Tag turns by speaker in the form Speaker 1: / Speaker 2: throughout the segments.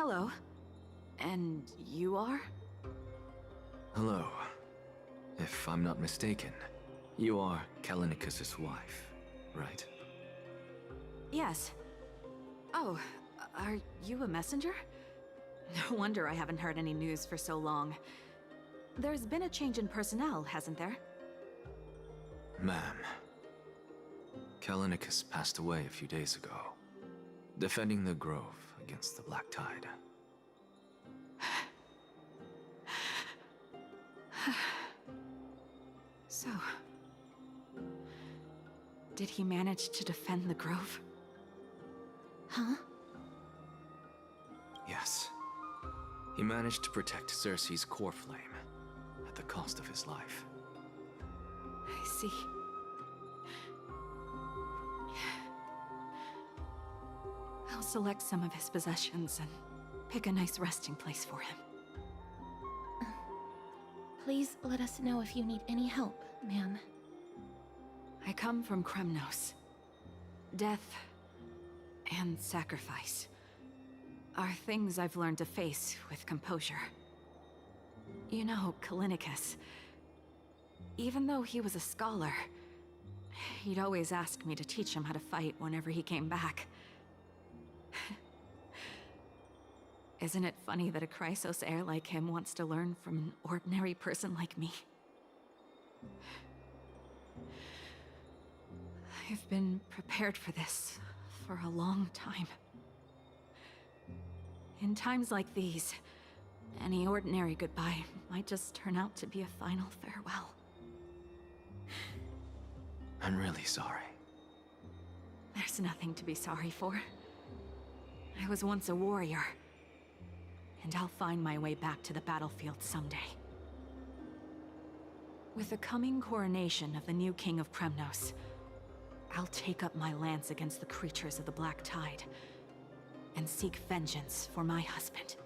Speaker 1: Hello. And you are?
Speaker 2: Hello. If I'm not mistaken, you are Callinicus' wife, right?
Speaker 1: Yes. Oh, are you a messenger? No wonder I haven't heard any news for so long. There's been a change in personnel, hasn't there?
Speaker 2: Ma'am, Callinicus passed away a few days ago, defending the grove against the Black Tide.
Speaker 1: So, did he manage to defend the grove? Huh?
Speaker 2: Yes. He managed to protect Cerces' core flame, at the cost of his life.
Speaker 1: I see. I'll select some of his possessions and pick a nice resting place for him.
Speaker 3: Please let us know if you need any help, ma'am.
Speaker 1: I come from Kremnos. Death and sacrifice are things I've learned to face with composure. You know, Callinicus, even though he was a scholar, he'd always ask me to teach him how to fight whenever he came back. Isn't it funny that a Chrysos heir like him wants to learn from an ordinary person like me? I've been prepared for this for a long time. In times like these, any ordinary goodbye might just turn out to be a final farewell.
Speaker 2: I'm really sorry.
Speaker 1: There's nothing to be sorry for. I was once a warrior, and I'll find my way back to the battlefield someday. With the coming coronation of the new king of Kremnos, I'll take up my lance against the creatures of the Black Tide, and seek vengeance for my husband.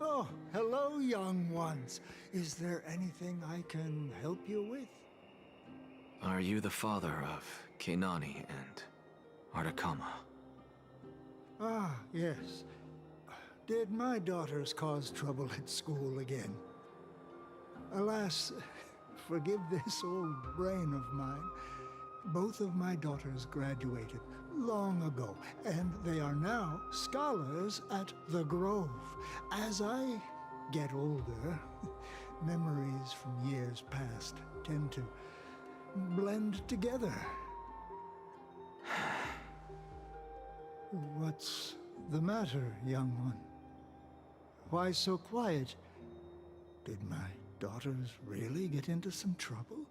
Speaker 4: Oh, hello, young ones. Is there anything I can help you with?
Speaker 2: Are you the father of Cynane and Artakama?
Speaker 4: Ah, yes. Did my daughters cause trouble at school again? Alas, forgive this old brain of mine. Both of my daughters graduated long ago, and they are now scholars at the Grove. As I get older, memories from years past tend to blend together. What's the matter, young one? Why so quiet? Did my daughters really get into some trouble?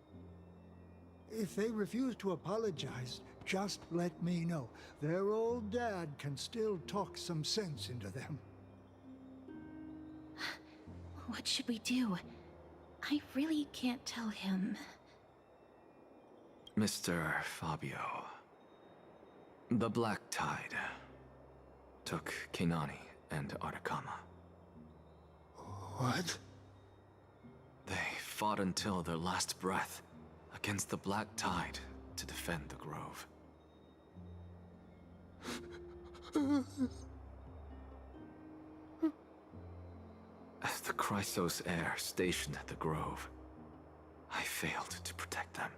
Speaker 4: If they refuse to apologize, just let me know. Their old dad can still talk some sense into them.
Speaker 3: What should we do? I really can't tell him.
Speaker 2: Mr. Fabio, the Black Tide took Cynane and Artakama.
Speaker 4: What?
Speaker 2: They fought until their last breath against the Black Tide to defend the Grove. As the Chrysos heir stationed at the Grove, I failed to protect them.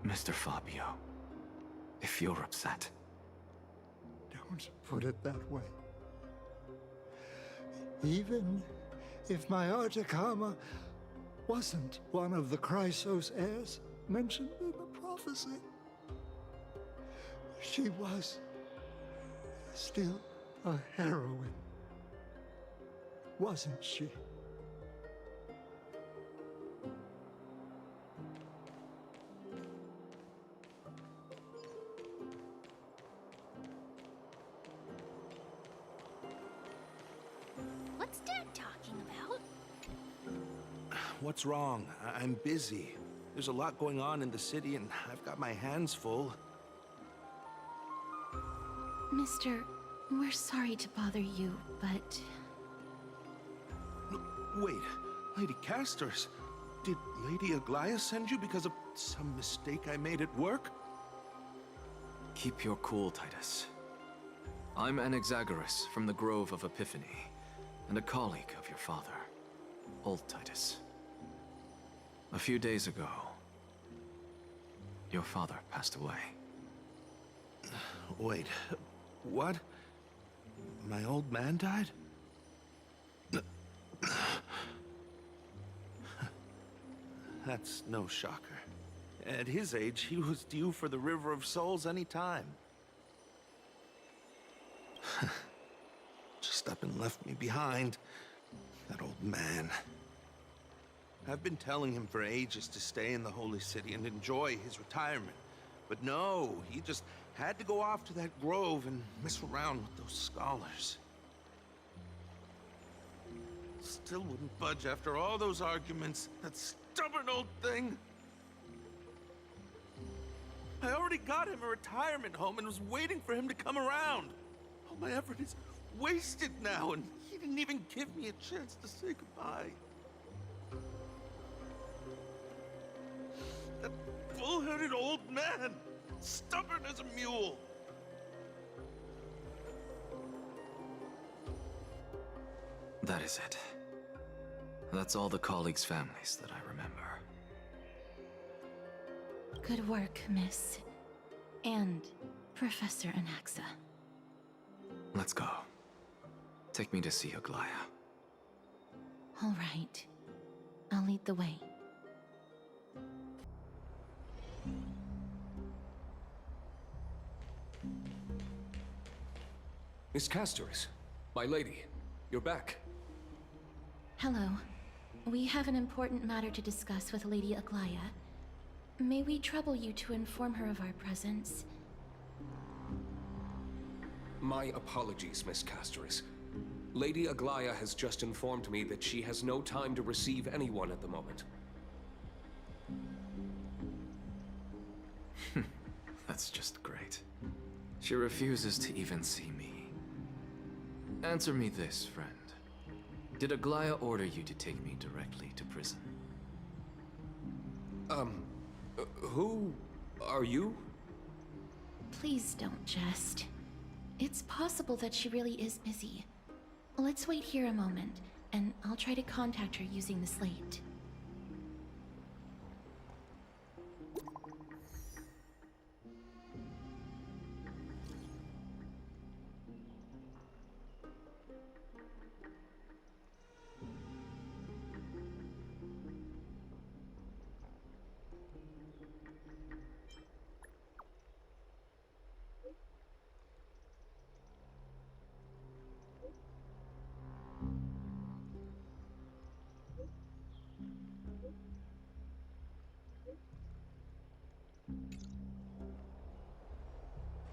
Speaker 2: Mr. Fabio, if you're upset...
Speaker 4: Don't put it that way. Even if my Artakama wasn't one of the Chrysos heirs mentioned in the prophecy, she was still a heroine, wasn't she?
Speaker 3: What's Dad talking about?
Speaker 5: What's wrong? I'm busy. There's a lot going on in the city, and I've got my hands full.
Speaker 3: Mr. We're sorry to bother you, but...
Speaker 5: No, wait, Lady Castorice, did Lady Aglaea send you because of some mistake I made at work?
Speaker 2: Keep your cool, Titus. I'm Anaxagoras from the Grove of Epiphany, and a colleague of your father, old Titus. A few days ago, your father passed away.
Speaker 5: Wait, what? My old man died? That's no shocker. At his age, he was due for the River of Souls any time. Just up and left me behind. That old man. I've been telling him for ages to stay in the Holy City and enjoy his retirement. But no, he just had to go off to that grove and mess around with those scholars. Still wouldn't budge after all those arguments. That stubborn old thing. I already got him a retirement home and was waiting for him to come around. All my effort is wasted now, and he didn't even give me a chance to say goodbye. That bull-headed old man, stubborn as a mule.
Speaker 2: That is it. That's all the colleagues' families that I remember.
Speaker 3: Good work, Miss. And Professor Anaxa.
Speaker 2: Let's go. Take me to see Aglaea.
Speaker 3: All right. I'll lead the way.
Speaker 6: Miss Castorice, my lady, you're back.
Speaker 3: Hello. We have an important matter to discuss with Lady Aglaea. May we trouble you to inform her of our presence?
Speaker 6: My apologies, Miss Castorice. Lady Aglaea has just informed me that she has no time to receive anyone at the moment.
Speaker 2: That's just great. She refuses to even see me. Answer me this, friend. Did Aglaea order you to take me directly to prison?
Speaker 6: Who are you?
Speaker 3: Please don't jest. It's possible that she really is busy. Let's wait here a moment, and I'll try to contact her using the slate.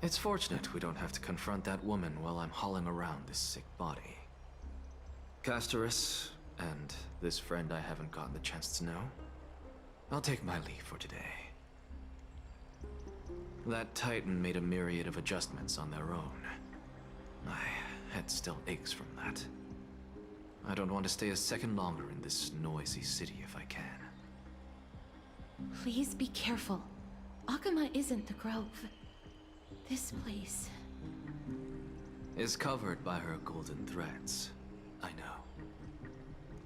Speaker 2: It's fortunate we don't have to confront that woman while I'm hauling around this sick body. Castorice, and this friend I haven't gotten the chance to know, I'll take my leave for today. That Titan made a myriad of adjustments on their own. My head still aches from that. I don't want to stay a second longer in this noisy city if I can.
Speaker 3: Please be careful. Akama isn't the Grove. This place...
Speaker 2: is covered by her golden threads. I know.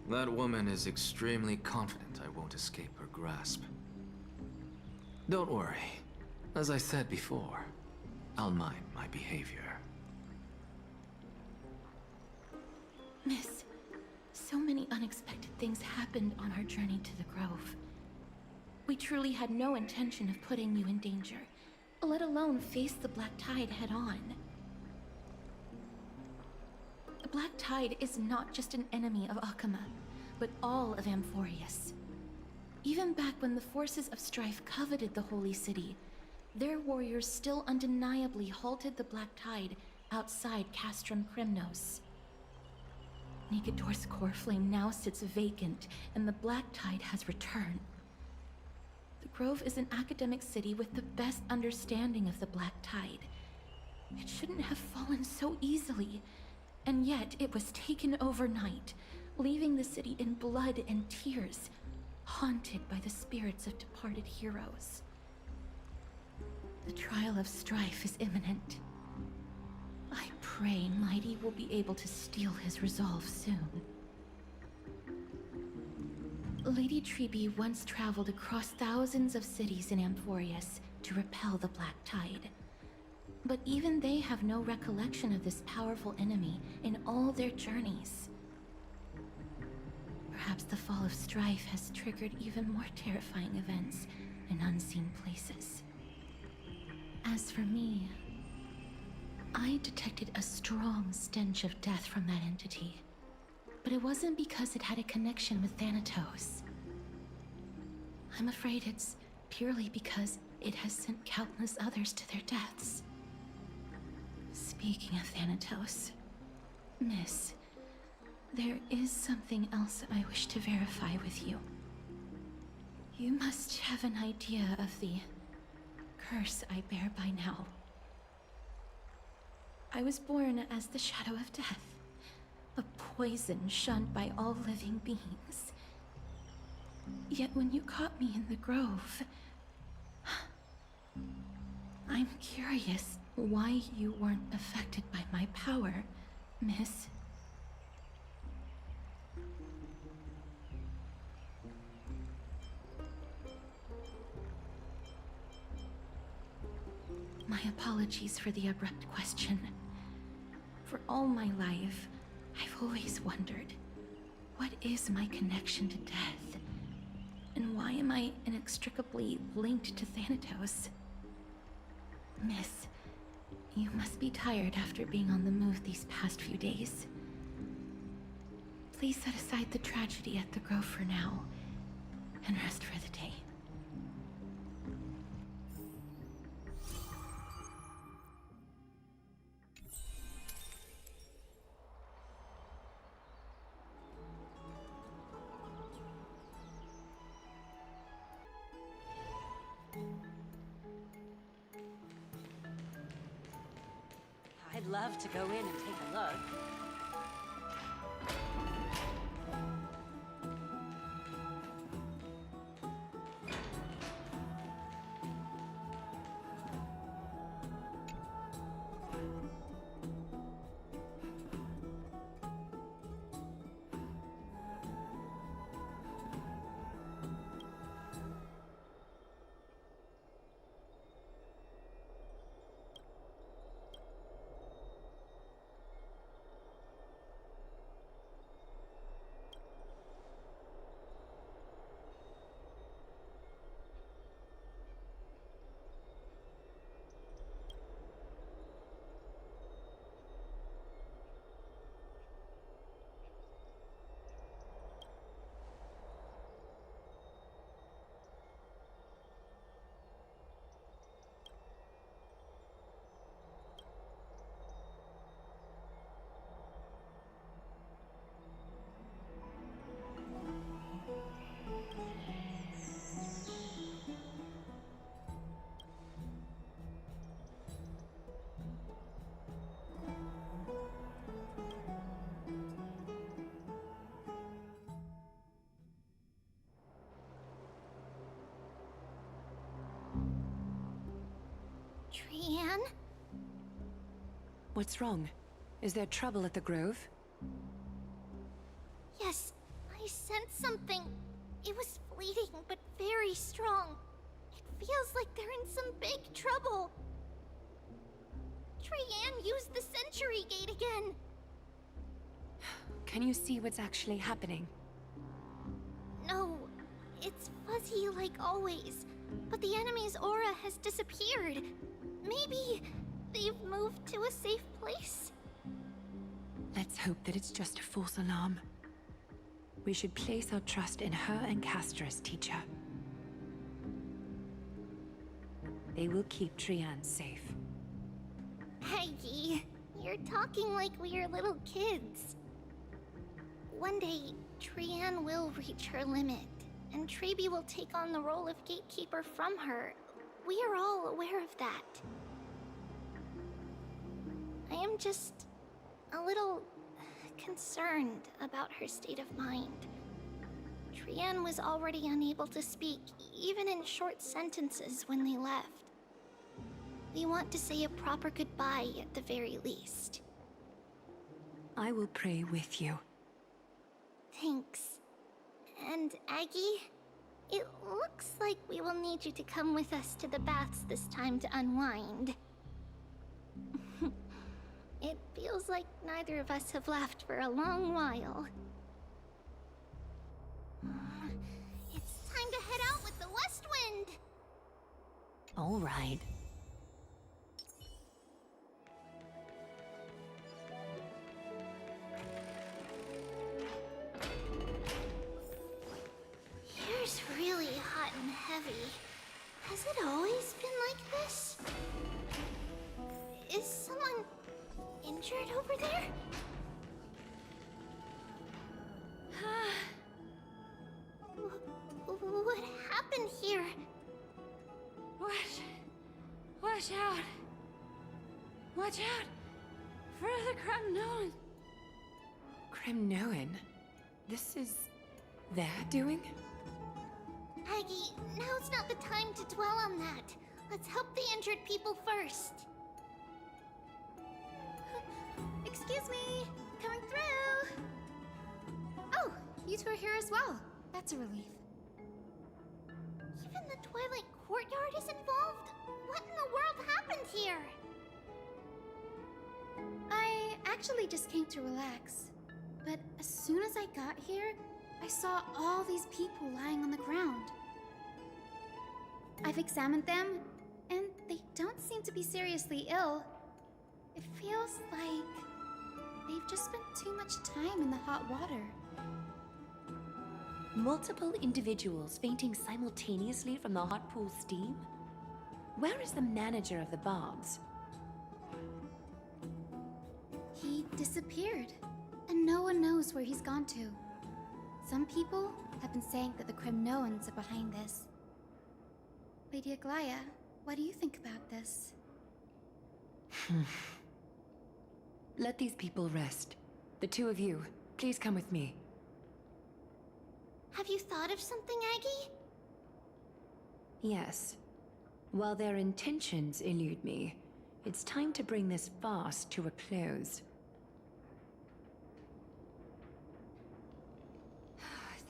Speaker 2: That woman is extremely confident I won't escape her grasp. Don't worry. As I said before, I'll mind my behavior.
Speaker 3: Miss, so many unexpected things happened on our journey to the Grove. We truly had no intention of putting you in danger, let alone face the Black Tide head-on. The Black Tide is not just an enemy of Akama, but all of Amphoreous. Even back when the forces of strife coveted the Holy City, their warriors still undeniably halted the Black Tide outside Castrum Kremnos. Nigador's core flame now sits vacant, and the Black Tide has returned. The Grove is an academic city with the best understanding of the Black Tide. It shouldn't have fallen so easily. And yet, it was taken overnight, leaving the city in blood and tears, haunted by the spirits of departed heroes. The trial of strife is imminent. I pray Mydei will be able to steel his resolve soon. Lady Tribbie once traveled across thousands of cities in Amphoreous to repel the Black Tide. But even they have no recollection of this powerful enemy in all their journeys. Perhaps the fall of strife has triggered even more terrifying events in unseen places. As for me, I detected a strong stench of death from that entity. But it wasn't because it had a connection with Thanatos. I'm afraid it's purely because it has sent countless others to their deaths. Speaking of Thanatos, Miss, there is something else I wish to verify with you. You must have an idea of the curse I bear by now. I was born as the shadow of death, a poison shunned by all living beings. Yet when you caught me in the grove, I'm curious why you weren't affected by my power, Miss. My apologies for the abrupt question. For all my life, I've always wondered, what is my connection to death? And why am I inextricably linked to Thanatos? Miss, you must be tired after being on the move these past few days. Please set aside the tragedy at the Grove for now, and rest for the day.
Speaker 7: I'd love to go in and take a look.
Speaker 3: Trianne?
Speaker 8: What's wrong? Is there trouble at the Grove?
Speaker 9: Yes, I sensed something. It was fleeting, but very strong. It feels like they're in some big trouble. Trianne used the Sentry Gate again.
Speaker 8: Can you see what's actually happening?
Speaker 9: No, it's fuzzy like always, but the enemy's aura has disappeared. Maybe they've moved to a safe place?
Speaker 8: Let's hope that it's just a false alarm. We should place our trust in her and Castorice, teacher. They will keep Trianne safe.
Speaker 9: Peggy, you're talking like we're little kids. One day, Trianne will reach her limit, and Tribbie will take on the role of gatekeeper from her. We are all aware of that. just a little concerned about her state of mind. Trianne was already unable to speak, even in short sentences when they left. We want to say a proper goodbye at the very least.
Speaker 8: I will pray with you.
Speaker 9: Thanks. And Aggie, it looks like we will need you to come with us to the baths this time to unwind. It feels like neither of us have laughed for a long while. It's time to head out with the west wind!
Speaker 8: All right.
Speaker 9: Here's really hot and heavy. Has it always been like this? Is someone injured over there? What happened here?
Speaker 1: Watch out! Watch out! For the Kremnon!
Speaker 8: Kremnoan? This is their doing?
Speaker 9: Aggie, now's not the time to dwell on that. Let's help the injured people first.
Speaker 3: Excuse me, coming through. Oh, you two are here as well. That's a relief.
Speaker 9: Even the Twilight Courtyard is involved? What in the world happened here?
Speaker 3: I actually just came to relax. But as soon as I got here, I saw all these people lying on the ground. I've examined them, and they don't seem to be seriously ill. It feels like they've just spent too much time in the hot water.
Speaker 8: Multiple individuals fainting simultaneously from the hot pool steam? Where is the manager of the baths?
Speaker 3: He disappeared, and no one knows where he's gone to. Some people have been saying that the Kremnoans are behind this. Lady Aglaea, what do you think about this?
Speaker 8: Let these people rest. The two of you, please come with me.
Speaker 9: Have you thought of something, Aggie?
Speaker 8: Yes. While their intentions elude me, it's time to bring this farce to a close.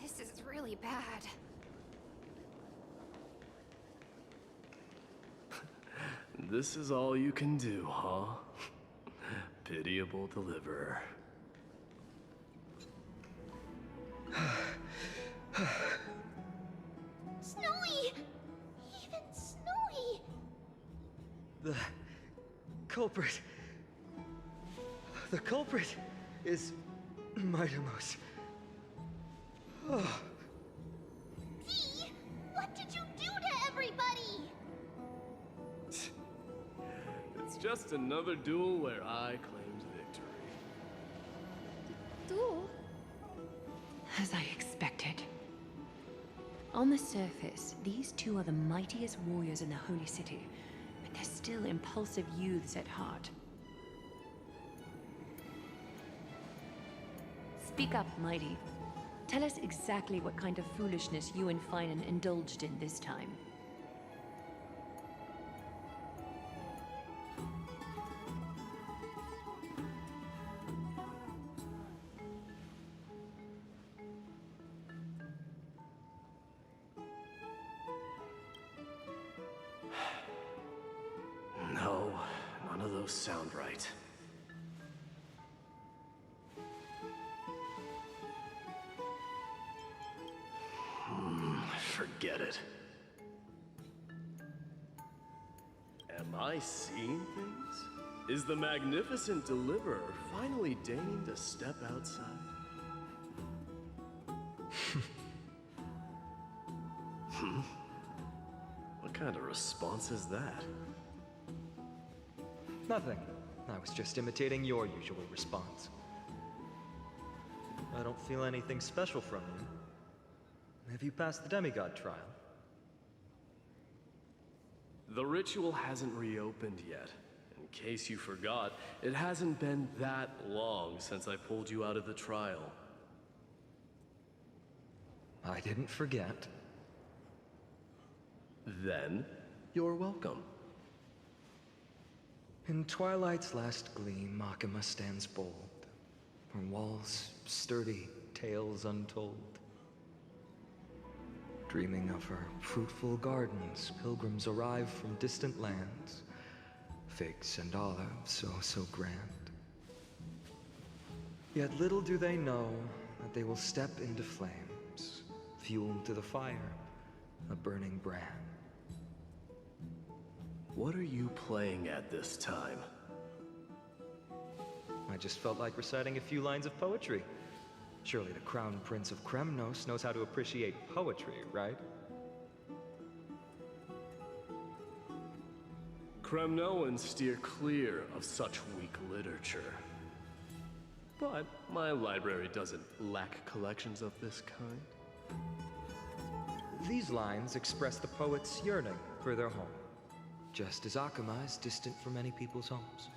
Speaker 1: This is really bad.
Speaker 10: This is all you can do, huh? Pitiable deliverer.
Speaker 9: Snowy! Even snowy!
Speaker 11: The culprit is Mydei. Oh.
Speaker 9: P, what did you do to everybody?
Speaker 10: It's just another duel where I claimed victory.
Speaker 3: Duel?
Speaker 8: As I expected. On the surface, these two are the mightiest warriors in the Holy City, but they're still impulsive youths at heart. Speak up, Mydei. Tell us exactly what kind of foolishness you and Phainon indulged in this time.
Speaker 10: No, none of those sound right. Forget it. Am I seeing things? Is the magnificent deliverer finally deigning to step outside? What kind of response is that?
Speaker 11: Nothing. I was just imitating your usual response. I don't feel anything special from you. Have you passed the demigod trial?
Speaker 10: The ritual hasn't reopened yet, and case you forgot, it hasn't been that long since I pulled you out of the trial.
Speaker 11: I didn't forget.
Speaker 10: Then, you're welcome.
Speaker 11: In twilight's last gleam, Akama stands bold. Her walls sturdy, tales untold. Dreaming of her fruitful gardens, pilgrims arrive from distant lands. Figs and olives, oh so grand. Yet little do they know that they will step into flames, fuel to the fire, a burning brand.
Speaker 10: What are you playing at this time?
Speaker 11: I just felt like reciting a few lines of poetry. Surely the Crown Prince of Kremnos knows how to appreciate poetry, right?
Speaker 10: Kremnoans steer clear of such weak literature. But my library doesn't lack collections of this kind.
Speaker 11: These lines express the poet's yearning for their home, just as Akama is distant from many people's homes.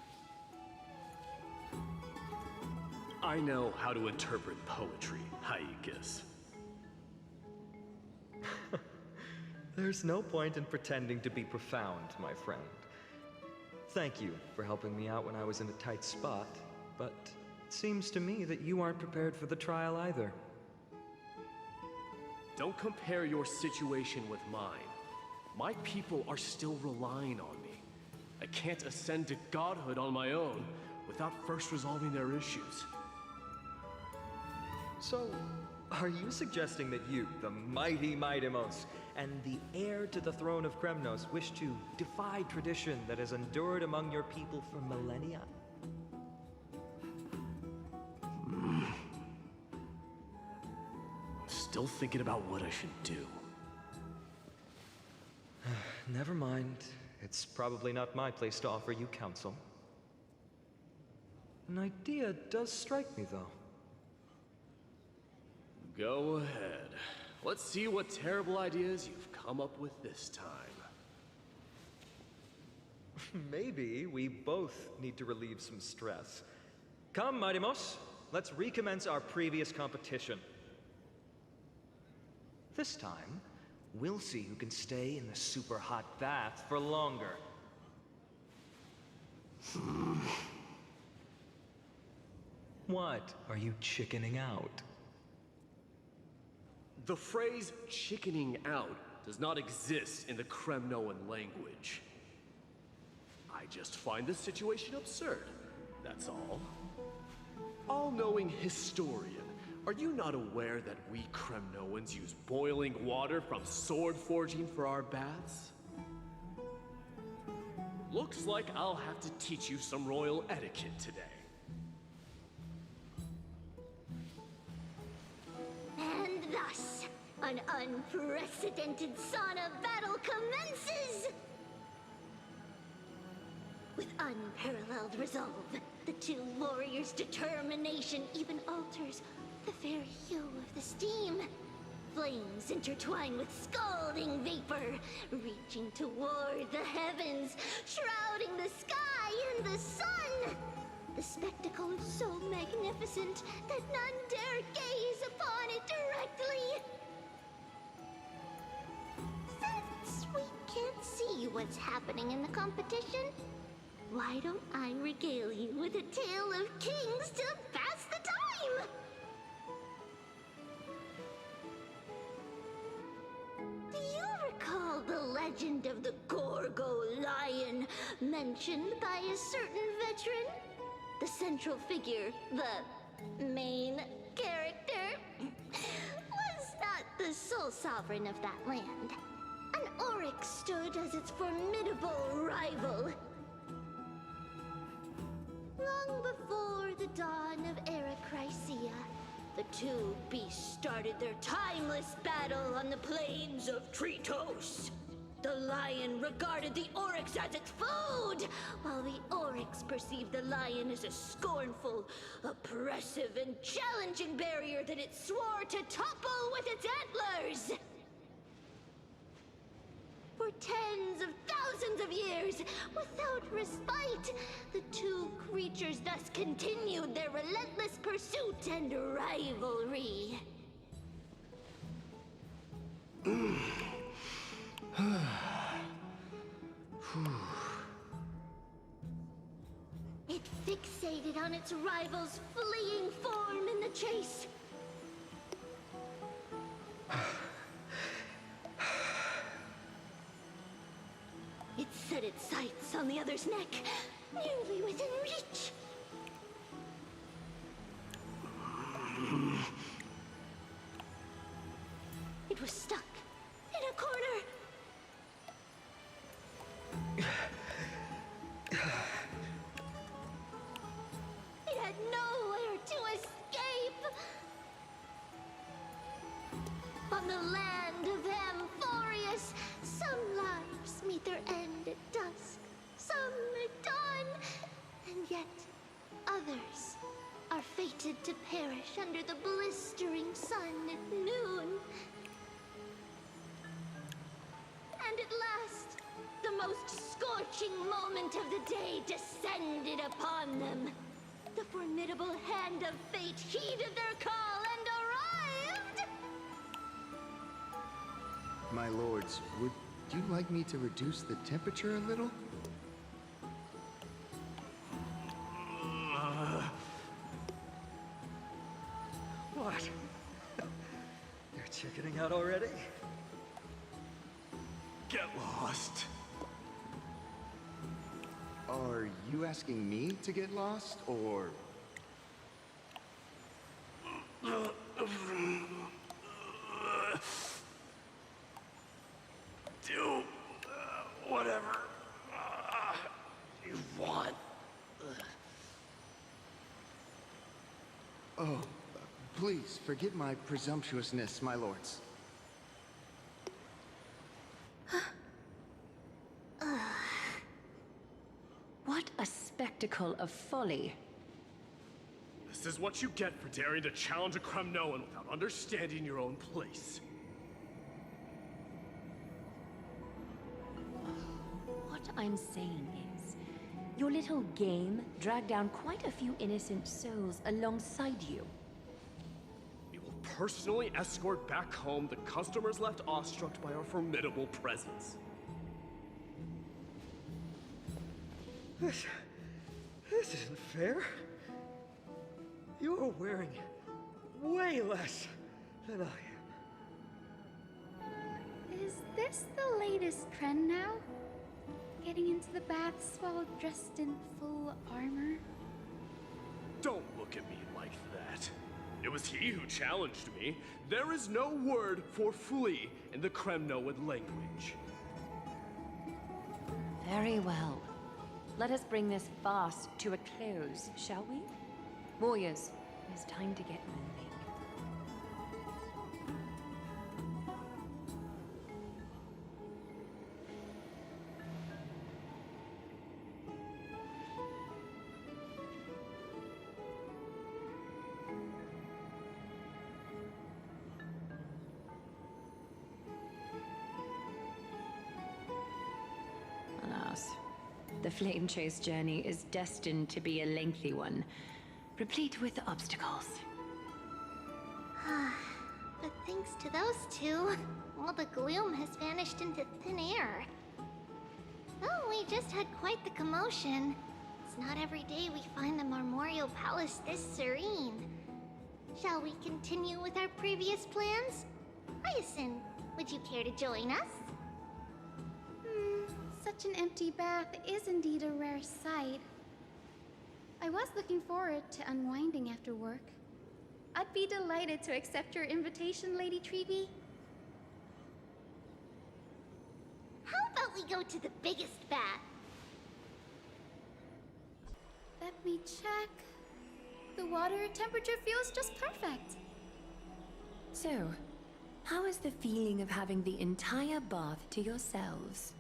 Speaker 10: I know how to interpret poetry, Hyikis.
Speaker 11: There's no point in pretending to be profound, my friend. Thank you for helping me out when I was in a tight spot, but it seems to me that you aren't prepared for the trial either.
Speaker 10: Don't compare your situation with mine. My people are still relying on me. I can't ascend to godhood on my own without first resolving their issues.
Speaker 11: So, are you suggesting that you, the mighty Mydemos, and the heir to the throne of Kremnos, wish to defy tradition that has endured among your people for millennia?
Speaker 10: Still thinking about what I should do.
Speaker 11: Never mind. It's probably not my place to offer you counsel. An idea does strike me, though.
Speaker 10: Go ahead. Let's see what terrible ideas you've come up with this time.
Speaker 11: Maybe we both need to relieve some stress. Come, Mydemos, let's recommence our previous competition. This time, we'll see who can stay in the super hot bath for longer. What? Are you chickening out?
Speaker 10: The phrase chickening out does not exist in the Kremnoan language. I just find this situation absurd, that's all. All-knowing historian, are you not aware that we Kremnoans use boiling water from sword forging for our baths? Looks like I'll have to teach you some royal etiquette today.
Speaker 9: And thus, an unprecedented sauna battle commences! With unparalleled resolve, the two warriors' determination even alters the very hue of the steam. Flames intertwine with scalding vapor, reaching toward the heavens, shrouding the sky and the sun. The spectacle is so magnificent that none dare gaze upon it directly. Since we can't see what's happening in the competition, why don't I regale you with a tale of kings to pass the time? Do you recall the legend of the Gorgo lion mentioned by a certain veteran? The central figure, the main character, was not the sole sovereign of that land. An Oryx stood as its formidable rival. Long before the dawn of Era Chrysia, the two beasts started their timeless battle on the plains of Tritos. The lion regarded the Oryx as its food, while the Oryx perceived the lion as a scornful, oppressive, and challenging barrier that it swore to topple with its antlers. For tens of thousands of years, without respite, not! The two creatures thus continued their relentless pursuit and rivalry. It fixated on its rival's fleeing form in the chase. It set its sights on the other's neck, nearly within reach. It was stuck in a corner. It had nowhere to escape. On the land of Amphoreous, some lives meet their end at dusk, some at dawn, and yet others are fated to perish under the blistering sun at noon. And at last, the most scorching moment of the day descended upon them. The formidable hand of fate heeded their call and arrived!
Speaker 12: My lords, would you like me to reduce the temperature a little?
Speaker 11: What? You're chickening out already?
Speaker 10: Get lost.
Speaker 12: Are you asking me to get lost, or...
Speaker 10: Do whatever you want.
Speaker 12: Oh, please forgive my presumptuousness, my lords.
Speaker 8: What a spectacle of folly.
Speaker 10: This is what you get for daring to challenge a Kremnoan without understanding your own place.
Speaker 8: What I'm saying is, your little game dragged down quite a few innocent souls alongside you.
Speaker 10: We will personally escort back home the customers left awestruck by our formidable presence.
Speaker 11: This isn't fair. You're wearing way less than I am.
Speaker 13: Is this the latest trend now? Getting into the baths while dressed in full armor?
Speaker 10: Don't look at me like that. It was he who challenged me. There is no word for flee in the Kremnoan language.
Speaker 8: Very well. Let us bring this farce to a close, shall we? Warriors, it is time to get moving. Alas, the flame chase journey is destined to be a lengthy one, replete with obstacles.
Speaker 9: But thanks to those two, all the gloom has vanished into thin air. Oh, we just had quite the commotion. It's not every day we find the Marmoreal Palace this serene. Shall we continue with our previous plans? Hyacinth, would you care to join us?
Speaker 13: Such an empty bath is indeed a rare sight. I was looking forward to unwinding after work. I'd be delighted to accept your invitation, Lady Tribbie.
Speaker 9: How about we go to the biggest bath?
Speaker 13: Let me check. The water temperature feels just perfect.
Speaker 8: So, how is the feeling of having the entire bath to yourselves?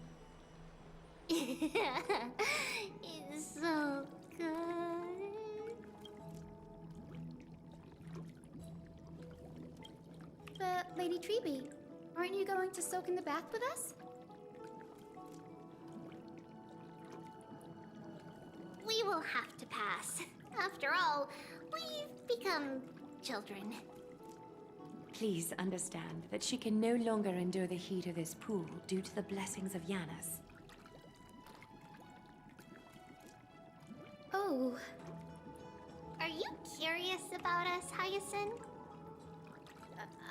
Speaker 9: It's so good.
Speaker 13: But, Lady Tribbie, aren't you going to soak in the bath with us?
Speaker 9: we will have to pass. After all, we've become children.
Speaker 8: Please understand that she can no longer endure the heat of this pool due to the blessings of Yanis.
Speaker 9: Oh. Are you curious about us, Hyacinth?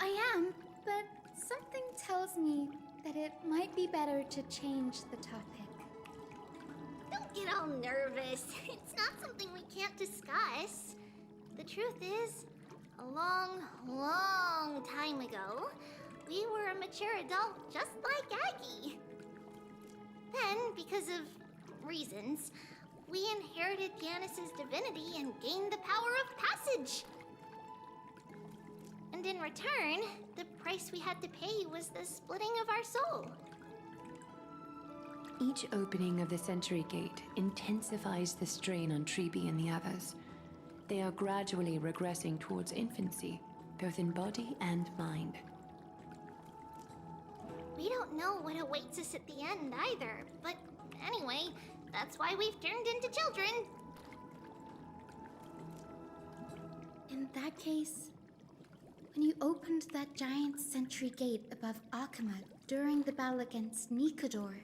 Speaker 13: I am, but something tells me that it might be better to change the topic.
Speaker 9: Don't get all nervous. It's not something we can't discuss. The truth is, a long, long time ago, we were a mature adult just like Aggie. Then, because of reasons, we inherited Yanis's divinity and gained the power of passage. And in return, the price we had to pay was the splitting of our soul.
Speaker 8: Each opening of the Century Gate intensifies the strain on Tribbie and the others. They are gradually regressing towards infancy, both in body and mind.
Speaker 9: We don't know what awaits us at the end either, but anyway, that's why we've turned into children.
Speaker 13: In that case, when you opened that giant sentry gate above Akama during the battle against Nikador...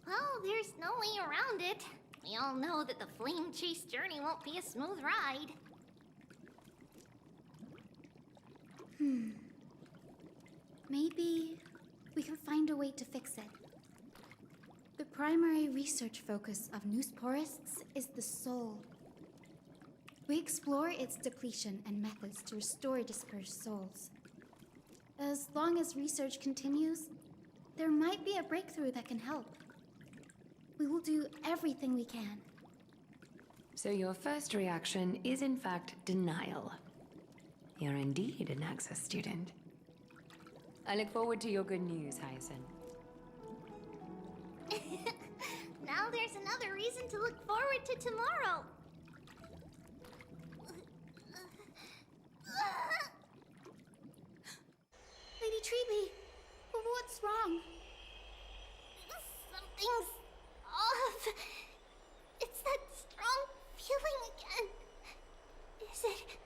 Speaker 9: Well, there's no way around it. We all know that the flame chase journey won't be a smooth ride.
Speaker 13: Maybe we can find a way to fix it. The primary research focus of Noosporists is the soul. We explore its depletion and methods to restore dispersed souls. As long as research continues, there might be a breakthrough that can help. We will do everything we can.
Speaker 8: So your first reaction is in fact denial. You're indeed an Access student. I look forward to your good news, Hyacinth.
Speaker 9: Now there's another reason to look forward to tomorrow.
Speaker 13: Lady Tribbie, what's wrong?
Speaker 9: Something's off. It's that strong feeling again. Is it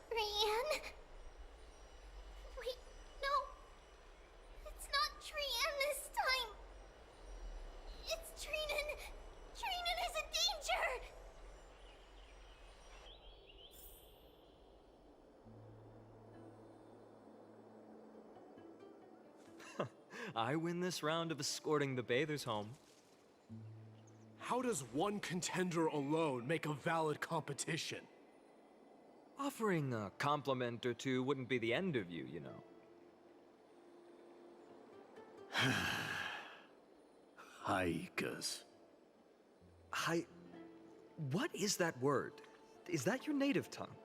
Speaker 9: Trianne? Wait, no. It's not Trianne this time. It's Trinnon. Trinnon is in danger.
Speaker 11: I win this round of escorting the bathers home.
Speaker 10: How does one contender alone make a valid competition?
Speaker 11: Offering a compliment or two wouldn't be the end of you, you know.
Speaker 10: Haikas.
Speaker 11: What is that word? Is that your native tongue?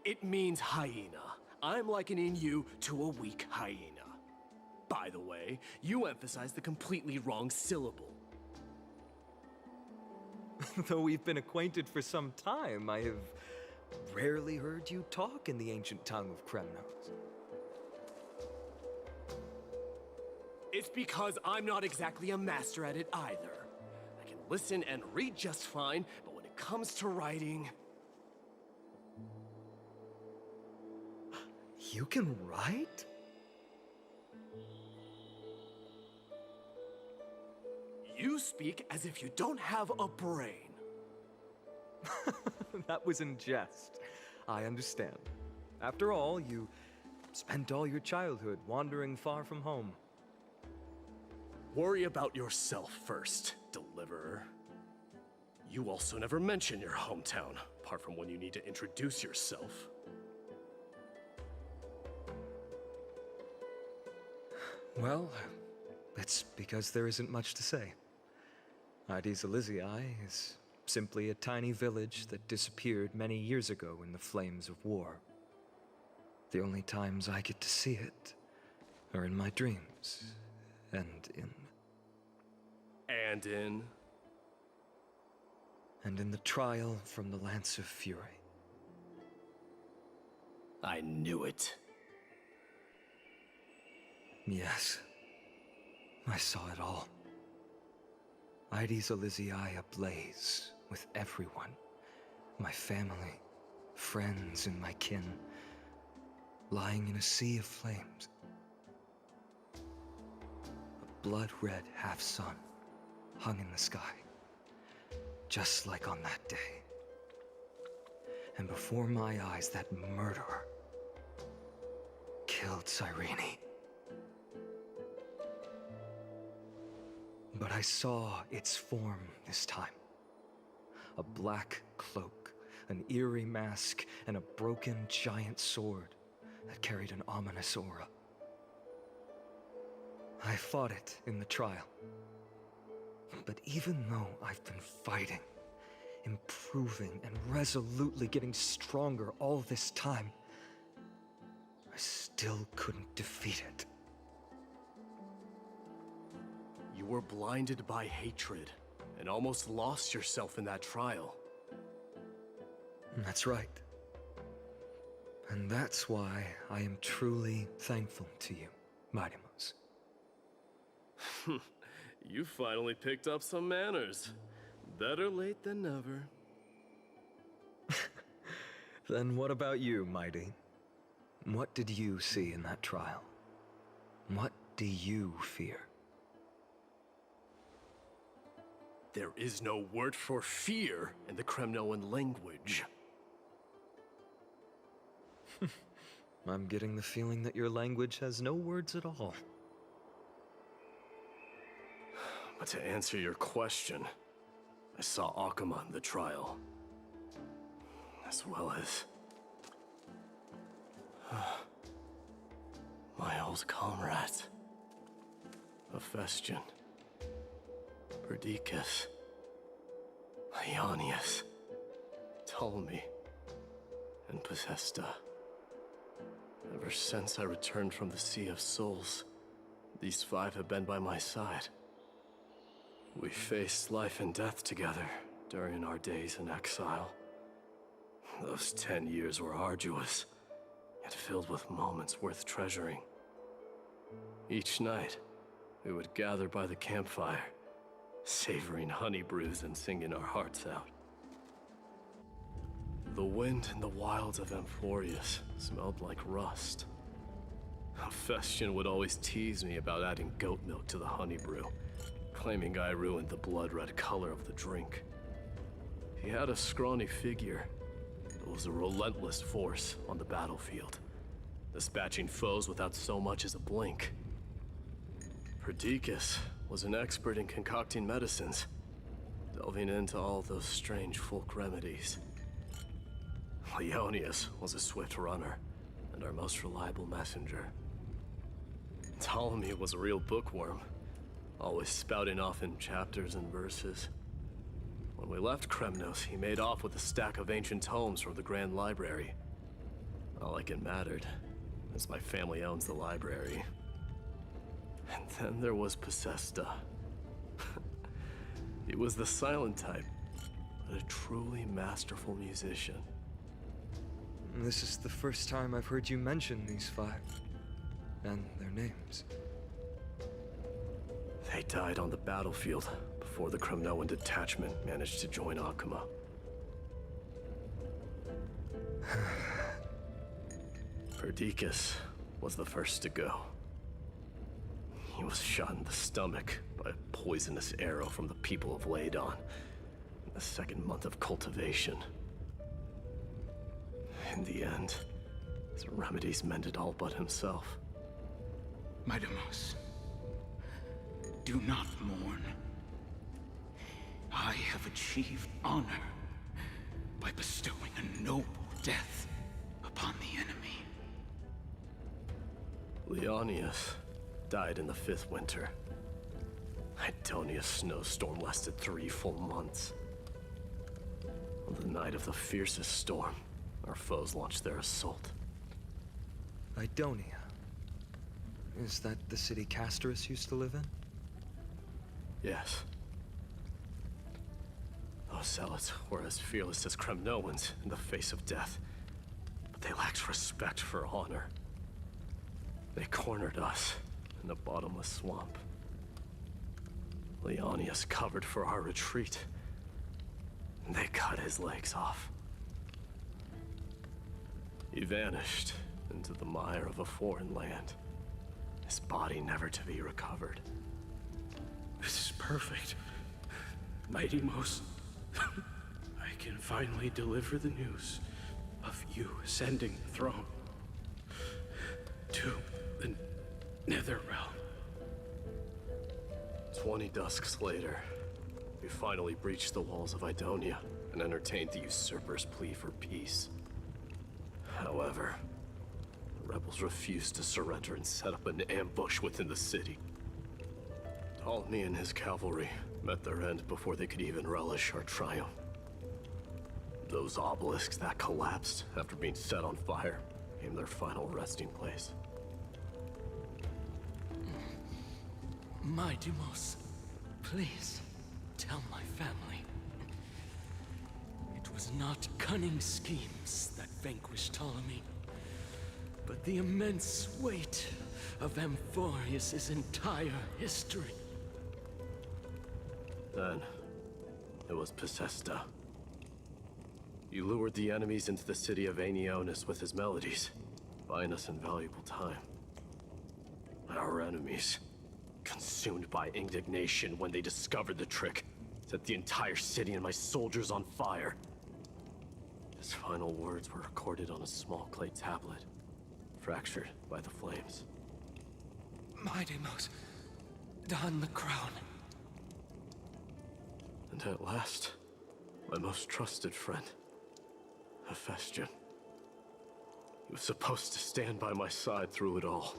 Speaker 10: It means hyena. I'm likening you to a weak hyena. By the way, you emphasize the completely wrong syllable.
Speaker 11: Though we've been acquainted for some time, I have rarely heard you talk in the ancient tongue of Kremnos.
Speaker 10: It's because I'm not exactly a master at it either. I can listen and read just fine, but when it comes to writing...
Speaker 11: You can write?
Speaker 10: You speak as if you don't have a brain.
Speaker 11: That was in jest. I understand. After all, you spent all your childhood wandering far from home.
Speaker 10: Worry about yourself first, Deliverer. You also never mention your hometown, apart from when you need to introduce yourself.
Speaker 11: Well, it's because there isn't much to say. Ides Elysiae is simply a tiny village that disappeared many years ago in the flames of war. The only times I get to see it are in my dreams, and in the trial from the Lance of Fury.
Speaker 10: I knew it.
Speaker 11: Yes, I saw it all. Ides Elysiae ablaze with everyone. My family, friends, and my kin, lying in a sea of flames. A blood-red half-sun hung in the sky, just like on that day. And before my eyes, that murderer killed Cyrene. But I saw its form this time. A black cloak, an eerie mask, and a broken giant sword that carried an ominous aura. I fought it in the trial. But even though I've been fighting, improving, and resolutely getting stronger all this time, I still couldn't defeat it.
Speaker 10: You were blinded by hatred and almost lost yourself in that trial.
Speaker 11: That's right. And that's why I am truly thankful to you, Mydei.
Speaker 10: You finally picked up some manners. Better late than never.
Speaker 11: Then what about you, Mydei? What did you see in that trial? What do you fear?
Speaker 10: There is no word for fear in the Kremnoan language.
Speaker 11: I'm getting the feeling that your language has no words at all.
Speaker 10: But to answer your question, I saw Akama in the trial. As well as... my old comrades. Hephaestion. Perdiccas. Ionius. Ptolemy. And Possesta. Ever since I returned from the Sea of Souls, these five have been by my side. We faced life and death together during our days in exile. Those 10 years were arduous, yet filled with moments worth treasuring. Each night, we would gather by the campfire, savoring honey brews and singing our hearts out. The wind in the wilds of Amphoreous smelled like rust. Hephaestion would always tease me about adding goat milk to the honey brew, claiming I ruined the blood-red color of the drink. He had a scrawny figure, but was a relentless force on the battlefield, dispatching foes without so much as a blink. Perdiccas was an expert in concocting medicines, delving into all those strange folk remedies. Ionius was a swift runner, and our most reliable messenger. Ptolemy was a real bookworm, always spouting off in chapters and verses. When we left Kremnos, he made off with a stack of ancient tomes from the Grand Library. Not like it mattered, as my family owns the library. And then there was Possesta. He was the silent type, but a truly masterful musician.
Speaker 11: This is the first time I've heard you mention these five, and their names.
Speaker 10: They died on the battlefield before the Kremnoan detachment managed to join Akama. Perdiccas was the first to go. He was shot in the stomach by a poisonous arrow from the people of Ladon in the second month of cultivation. In the end, his remedies mended all but himself.
Speaker 14: Mydei, do not mourn. I have achieved honor by bestowing a noble death upon the enemy.
Speaker 10: Leonius died in the 5th winter. Idonia's snowstorm lasted 3 full months. On the night of the fiercest storm, our foes launched their assault.
Speaker 11: Idonia. Is that the city Castorice used to live in?
Speaker 10: Yes. Those zealots were as fearless as Kremnoans in the face of death, but they lacked respect for honor. They cornered us in a bottomless swamp. Leonius covered for our retreat. They cut his legs off. He vanished into the mire of a foreign land, his body never to be recovered.
Speaker 14: This is perfect. Mightymost, I can finally deliver the news of you ascending the throne to the Netherrealm.
Speaker 10: 20 dusks later, we finally breached the walls of Idonia and entertained the usurper's plea for peace. However, the rebels refused to surrender and set up an ambush within the city. Ptolemy and his cavalry met their end before they could even relish our triumph. Those obelisks that collapsed after being set on fire became their final resting place.
Speaker 14: Mightymost, please tell my family. It was not cunning schemes that vanquished Ptolemy, but the immense weight of Amphoreous' entire history.
Speaker 10: Then, it was Pacesta. He lured the enemies into the city of Aenionis with his melodies, buying us invaluable time. Our enemies, consumed by indignation when they discovered the trick, set the entire city and my soldiers on fire. His final words were recorded on a small clay tablet, fractured by the flames.
Speaker 14: Mightymost, don the crown.
Speaker 10: And at last, my most trusted friend, Hephaestion. He was supposed to stand by my side through it all.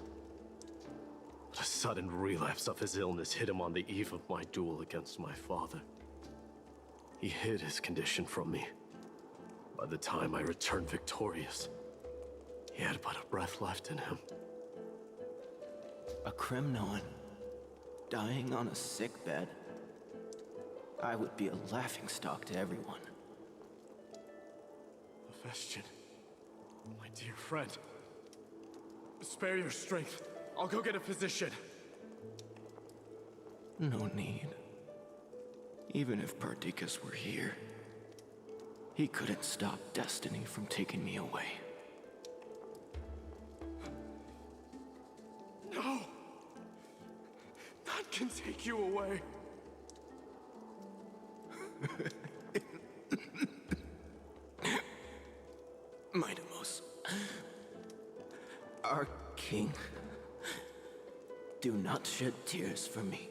Speaker 10: But a sudden relapse of his illness hit him on the eve of my duel against my father. He hid his condition from me. By the time I returned victorious, he had but a breath left in him.
Speaker 15: A Kremnon, dying on a sickbed. I would be a laughingstock to everyone.
Speaker 10: Hephaestion, my dear friend. Spare your strength. I'll go get a physician.
Speaker 15: No need. Even if Perdiccas were here, he couldn't stop destiny from taking me away.
Speaker 10: No! None can take you away.
Speaker 15: Mightymost, our king, do not shed tears for me.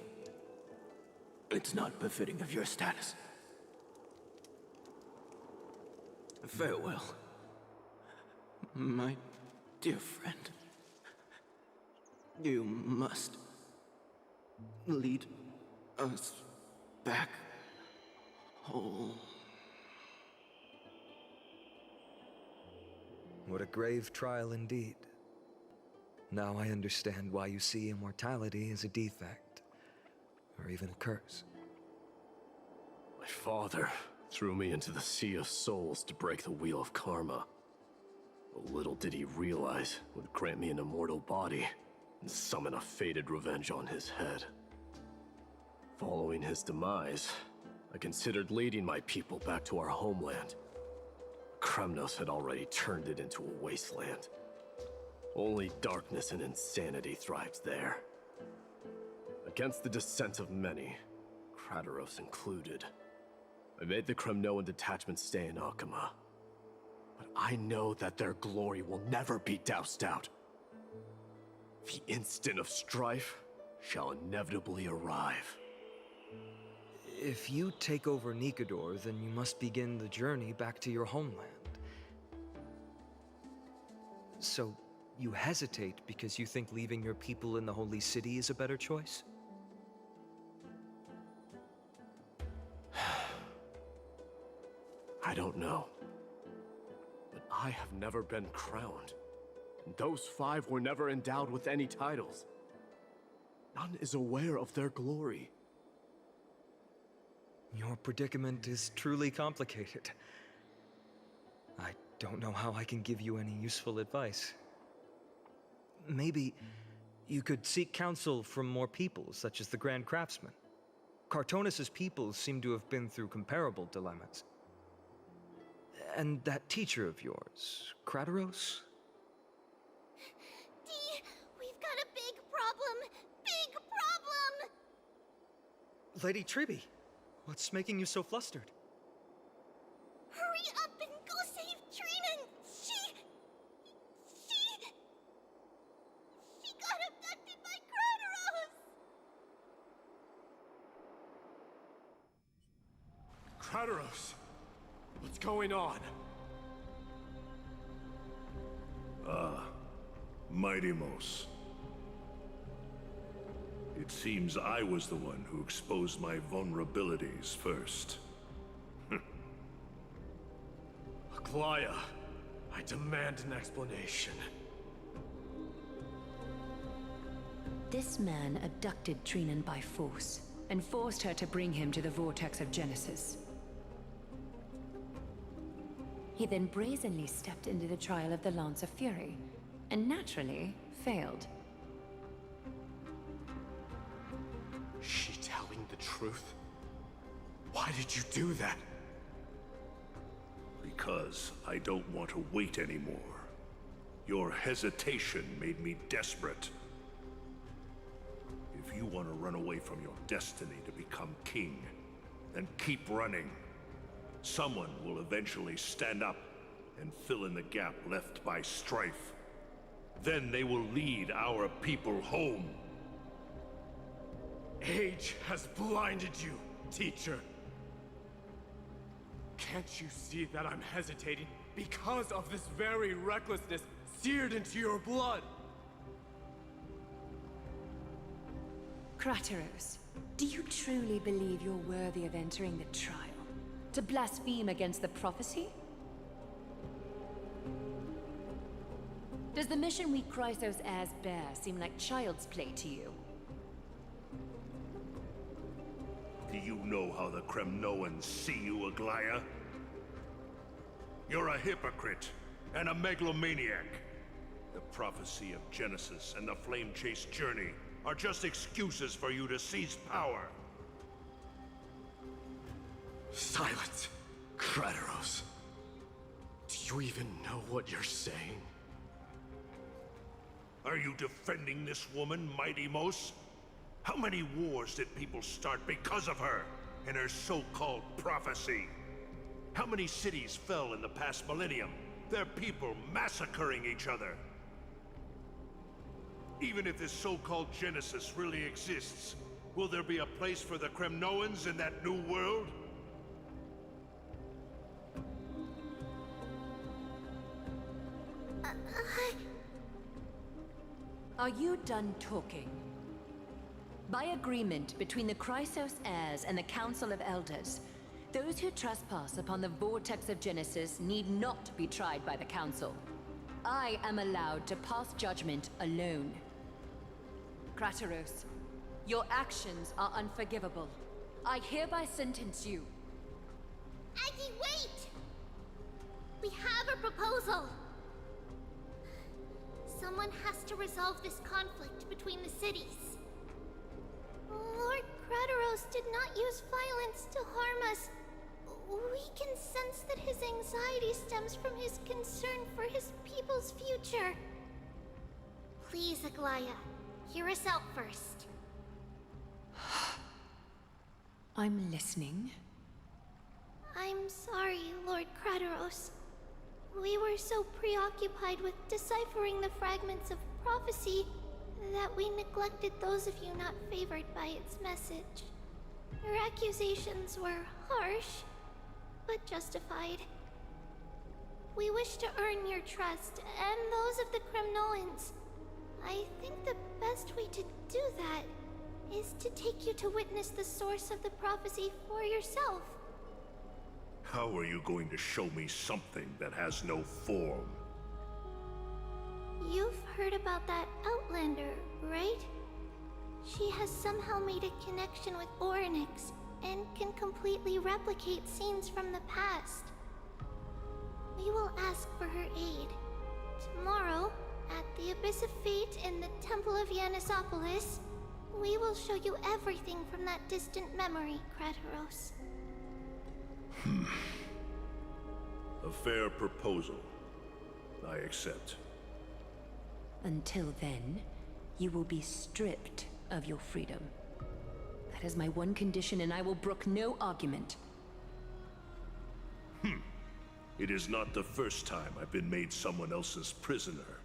Speaker 15: It's not befitting of your status. Farewell, my dear friend. You must lead us back home.
Speaker 11: What a grave trial indeed. Now I understand why you see immortality as a defect, or even a curse.
Speaker 10: My father threw me into the sea of souls to break the wheel of karma. But little did he realize it would grant me an immortal body and summon a fated revenge on his head. Following his demise, I considered leading my people back to our homeland. Kremnos had already turned it into a wasteland. Only darkness and insanity thrived there. Against the dissent of many, Krateros included, I made the Kremnoan detachment stay in Akama. But I know that their glory will never be doused out. The instant of strife shall inevitably arrive.
Speaker 11: If you take over Nikedor, then you must begin the journey back to your homeland. So, you hesitate because you think leaving your people in the Holy City is a better choice?
Speaker 10: I don't know. But I have never been crowned. And those 5 were never endowed with any titles. None is aware of their glory.
Speaker 11: Your predicament is truly complicated. I don't know how I can give you any useful advice. Maybe you could seek counsel from more people, such as the Grand Craftsman. Chartonus' people seem to have been through comparable dilemmas. And that teacher of yours, Krateros?
Speaker 9: Dee, we've got a big problem! Big problem!
Speaker 11: Lady Tribbie, what's making you so flustered?
Speaker 9: Hurry up and go save Trinnon! She got abducted by Krateros!
Speaker 10: Krateros! What's going on?
Speaker 16: Mydei. It seems I was the one who exposed my vulnerabilities first.
Speaker 10: Aglaea, I demand an explanation.
Speaker 8: This man abducted Trinnon by force, and forced her to bring him to the vortex of Genesis. He then brazenly stepped into the trial of the Lance of Fury, and naturally failed.
Speaker 10: She telling the truth? Why did you do that?
Speaker 16: Because I don't want to wait anymore. Your hesitation made me desperate. If you want to run away from your destiny to become king, then keep running. Someone will eventually stand up and fill in the gap left by strife. Then they will lead our people home.
Speaker 10: Age has blinded you, teacher. Can't you see that I'm hesitating because of this very recklessness seared into your blood?
Speaker 8: Krateros, do you truly believe you're worthy of entering the trial? To blaspheme against the prophecy? Does the mission we Chrysos heirs bear seem like child's play to you?
Speaker 16: Do you know how the Kremnoans see you, Aglaea? You're a hypocrite and a megalomaniac. The prophecy of Genesis and the Flame Chase journey are just excuses for you to seize power.
Speaker 10: Silence, Krateros. Do you even know what you're saying?
Speaker 16: Are you defending this woman, Mydei? How many wars did people start because of her and her so-called prophecy? How many cities fell in the past millennium? Their people massacring each other. Even if this so-called Genesis really exists, will there be a place for the Kremnoans in that new world?
Speaker 8: Are you done talking? By agreement between the Chrysos heirs and the Council of Elders, those who trespass upon the vortex of Genesis need not be tried by the Council. I am allowed to pass judgment alone. Krateros, your actions are unforgivable. I hereby sentence you.
Speaker 9: Aggie, wait! We have a proposal! Someone has to resolve this conflict between the cities. Lord Krateros did not use violence to harm us. We can sense that his anxiety stems from his concern for his people's future. Please, Aglaea, hear us out first.
Speaker 8: I'm listening.
Speaker 9: I'm sorry, Lord Krateros. We were so preoccupied with deciphering the fragments of prophecy that we neglected those of you not favored by its message. Your accusations were harsh, but justified. We wish to earn your trust, and those of the Kremnoans. I think the best way to do that is to take you to witness the source of the prophecy for yourself.
Speaker 16: How are you going to show me something that has no form?
Speaker 9: You've heard about that Outlander, right? She has somehow made a connection with Oronyx and can completely replicate scenes from the past. We will ask for her aid. Tomorrow, at the Abyss of Fate in the Temple of Yannisopolis, We will show you everything from that distant memory, Krateros.
Speaker 16: A fair proposal. I accept.
Speaker 8: Until then, you will be stripped of your freedom. That is my one condition, and I will brook no argument.
Speaker 16: It is not the first time I've been made someone else's prisoner.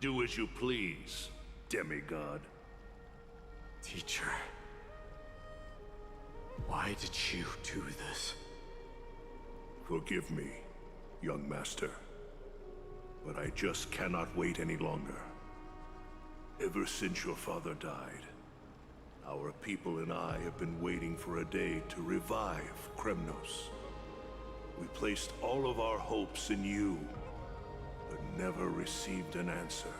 Speaker 16: Do as you please, demigod.
Speaker 14: Teacher, why did you do this?
Speaker 16: Forgive me, young master. But I just cannot wait any longer. Ever since your father died, our people and I have been waiting for a day to revive Kremnos. We placed all of our hopes in you, but never received an answer.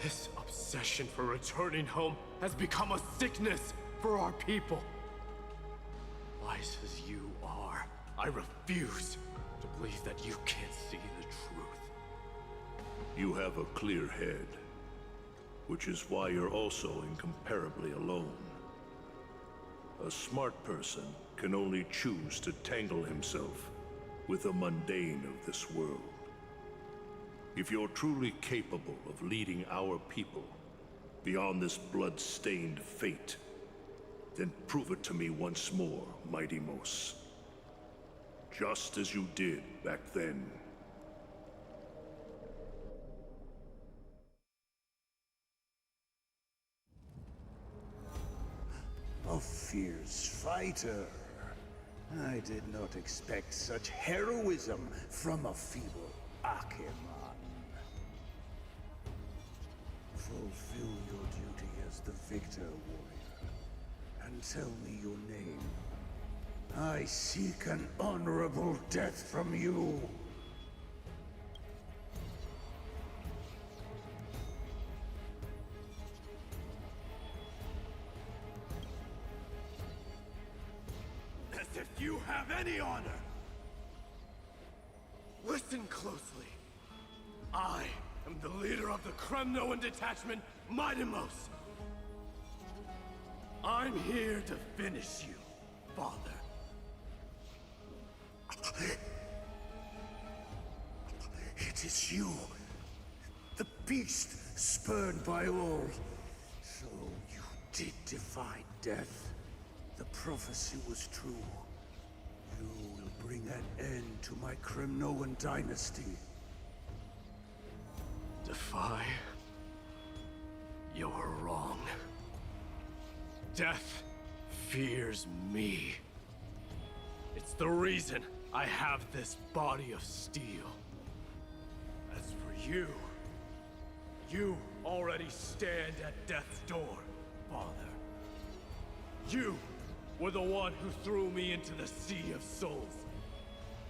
Speaker 14: This obsession for returning home has become a sickness for our people. Wise as you are, I refuse to believe that you can't see the truth.
Speaker 16: You have a clear head, which is why you're also incomparably alone. A smart person can only choose to tangle himself with the mundane of this world. If you're truly capable of leading our people beyond this blood-stained fate, then prove it to me once more, Mydei. Just as you did back then.
Speaker 17: A fierce fighter. I did not expect such heroism from a feeble Achaemon. Fulfill your duty as the victor, warrior, and tell me your name. I seek an honorable death from you.
Speaker 14: As if you have any honor! Listen closely. I am the leader of the Kremnoan detachment, Mydei. I'm here to finish you, father.
Speaker 17: It is you, the beast spurned by all. So you did defy death. The prophecy was true. You will bring an end to my Kremnoan dynasty.
Speaker 14: Defy? You're wrong. Death fears me. It's the reason I have this body of steel. As for you, you already stand at death's door, father. You were the one who threw me into the Sea of Souls.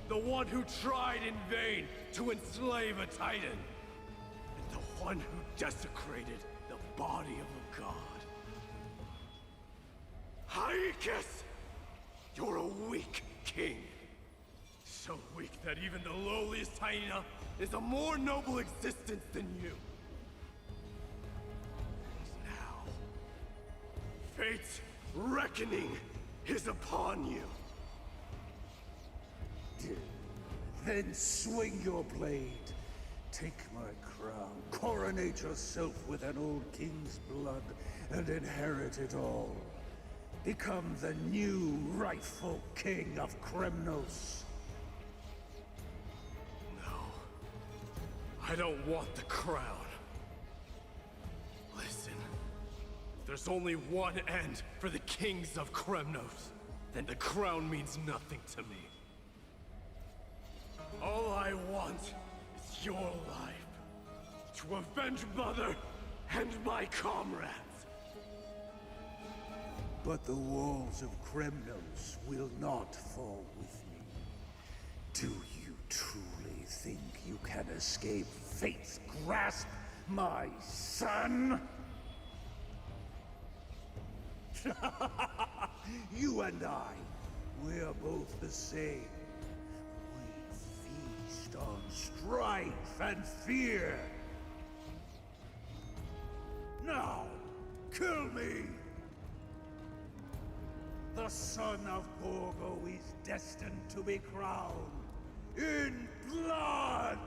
Speaker 14: The one who tried in vain to enslave a Titan. And the one who desecrated the body of a god. Callinicus! You're a weak king. So weak that even the lowliest hyena is a more noble existence than you. And now, fate's reckoning is upon you.
Speaker 17: Then swing your blade. Take my crown. Coronate yourself with an old king's blood and inherit it all. Become the new rightful king of Kremnos.
Speaker 14: No. I don't want the crown. Listen. If there's only one end for the kings of Kremnos, then the crown means nothing to me. All I want is your life. To avenge Mother and my comrades.
Speaker 17: But the walls of Kremnos will not fall with me. Do you truly think you can escape fate's grasp, my son? You and I, we're both the same. We feast on strife and fear. Now, Kill me! The son of Gorgo is destined to be crowned in blood!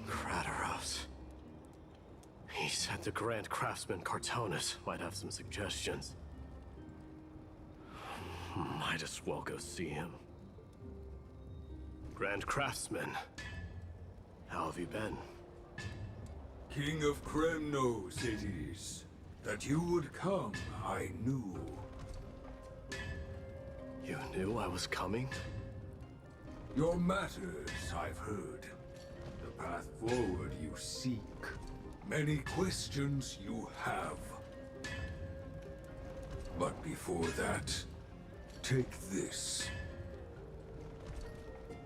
Speaker 14: Krateros. He said the Grand Craftsman Chartonus might have some suggestions. Might as well go see him. Grand Craftsman, how have you been?
Speaker 18: King of Kremnos it is. That you would come, I knew.
Speaker 14: You knew I was coming?
Speaker 18: Your matters, I've heard. The path forward you seek. Many questions you have. But before that, take this.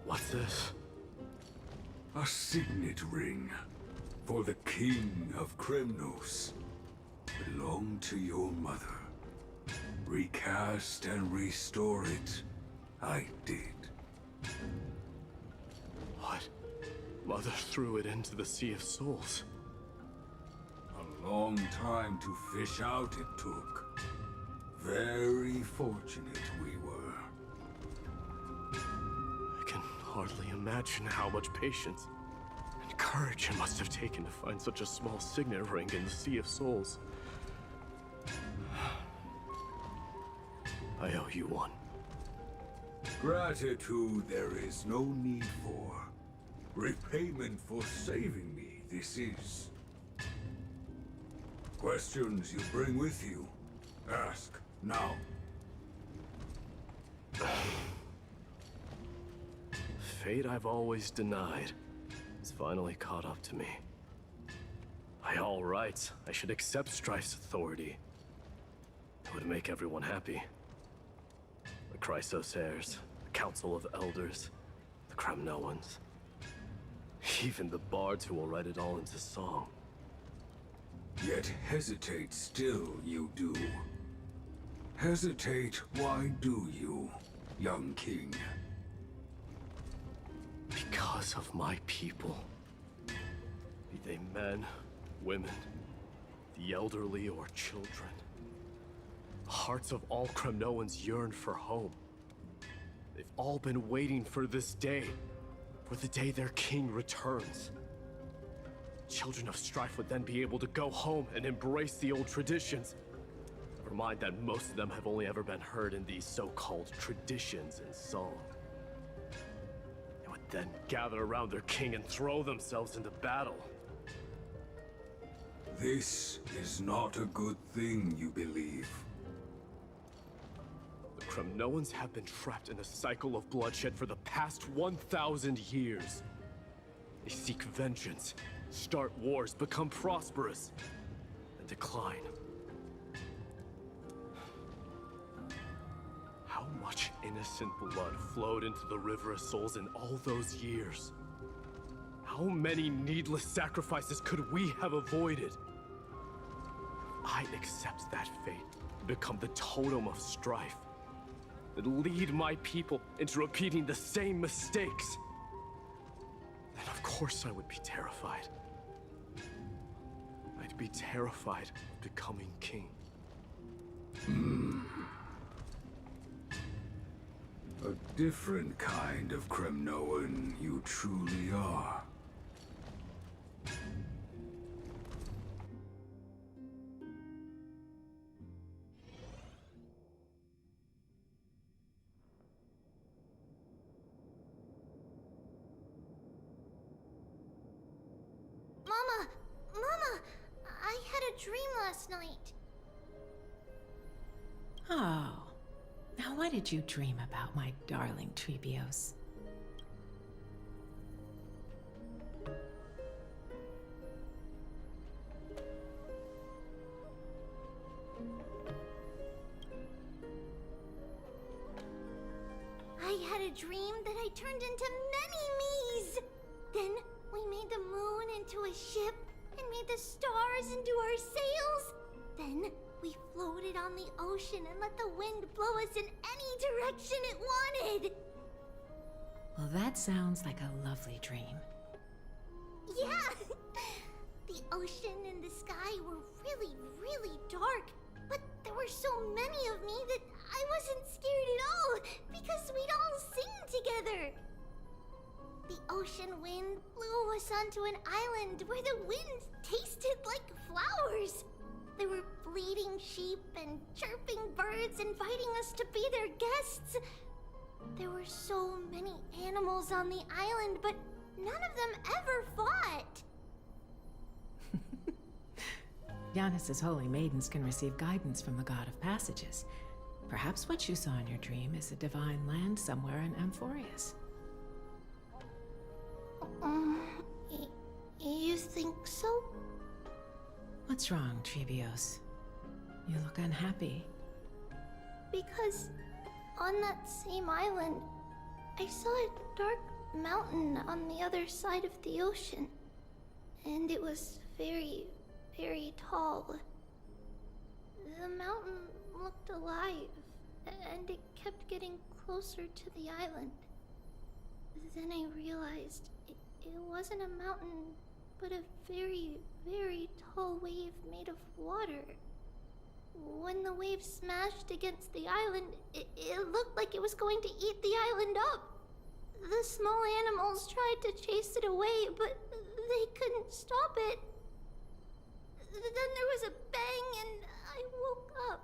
Speaker 14: What's this?
Speaker 18: A signet ring for the King of Kremnos. Belonged to your mother. Recast and restore it, I did.
Speaker 14: What? Mother threw it into the Sea of Souls.
Speaker 18: A long time to fish out it took. Very fortunate we were.
Speaker 14: I can hardly imagine how much patience and courage it must have taken to find such a small signet ring in the Sea of Souls. I owe you one.
Speaker 18: Gratitude there is no need for. Repayment for saving me, this is. Questions you bring with you? Ask now.
Speaker 14: Fate I've always denied has finally caught up to me. By all rights, I should accept Strife's authority. It would make everyone happy. The Chrysos heirs, the Council of Elders, the Kremnoans. Even the bards who will write it all into song.
Speaker 18: Yet hesitate still you do. Hesitate, why do you, young king?
Speaker 14: Because of my people. Be they men, women, the elderly or children. The hearts of all Kremnoans yearn for home. They've all been waiting for this day. For the day their king returns. Children of Strife would then be able to go home and embrace the old traditions. Never mind that most of them have only ever been heard in these so-called traditions in song. They would then gather around their king and throw themselves into battle.
Speaker 18: This is not a good thing, you believe.
Speaker 14: The Kremnoans have been trapped in a cycle of bloodshed for the past 1,000 years. They seek vengeance, start wars, become prosperous, and decline. How much innocent blood flowed into the River of Souls in all those years? How many needless sacrifices could we have avoided? I accept that fate and become the totem of strife that lead my people into repeating the same mistakes. Then of course I would be terrified. I'd be terrified of becoming king.
Speaker 18: A different kind of Kremnoan you truly are.
Speaker 9: Mama, I had a dream last night.
Speaker 19: Oh. Now what did you dream about, my darling Tribios?
Speaker 9: I had a dream that I turned into many me's. Then we made the moon into a ship and made the stars into our sails. Then we floated on the ocean and let the wind blow us in any direction it wanted.
Speaker 19: Well, that sounds like a lovely dream.
Speaker 9: Yeah! The ocean and the sky were really, really dark, but there were so many of me that I wasn't scared at all because we'd all sing together. The ocean wind blew us onto an island where the wind tasted like flowers. There were bleating sheep and chirping birds inviting us to be their guests. There were so many animals on the island, but none of them ever fought.
Speaker 19: Yanis's holy maidens can receive guidance from the god of passages. Perhaps what you saw in your dream is a divine land somewhere in Amphoreous.
Speaker 9: You think so?
Speaker 19: What's wrong, Tribios? You look unhappy.
Speaker 9: Because on that same island, I saw a dark mountain on the other side of the ocean. And it was very, very tall. The mountain looked alive, and it kept getting closer to the island. Then I realized it wasn't a mountain, but a very, very tall wave made of water. When the wave smashed against the island, it looked like it was going to eat the island up. The small animals tried to chase it away, but they couldn't stop it. Then there was a bang and I woke up.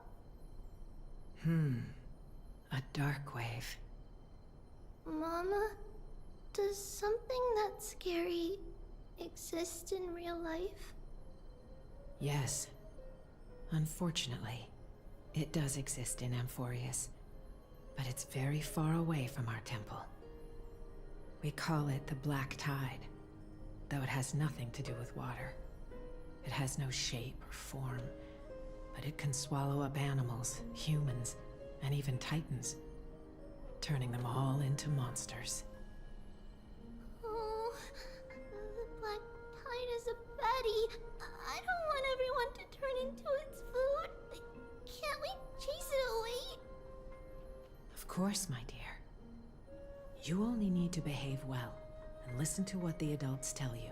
Speaker 19: A dark wave.
Speaker 9: Mama, does something that scary exist in real life?
Speaker 19: Yes. Unfortunately, it does exist in Amphoreous, but it's very far away from our temple. We call it the Black Tide, though it has nothing to do with water. It has no shape or form, but it can swallow up animals, humans, and even titans, turning them all into monsters.
Speaker 9: Oh, the Black Tide is a baddie. I don't want everyone to turn into its food. Can't we chase it away?
Speaker 19: Of course, my dear. You only need to behave well and listen to what the adults tell you.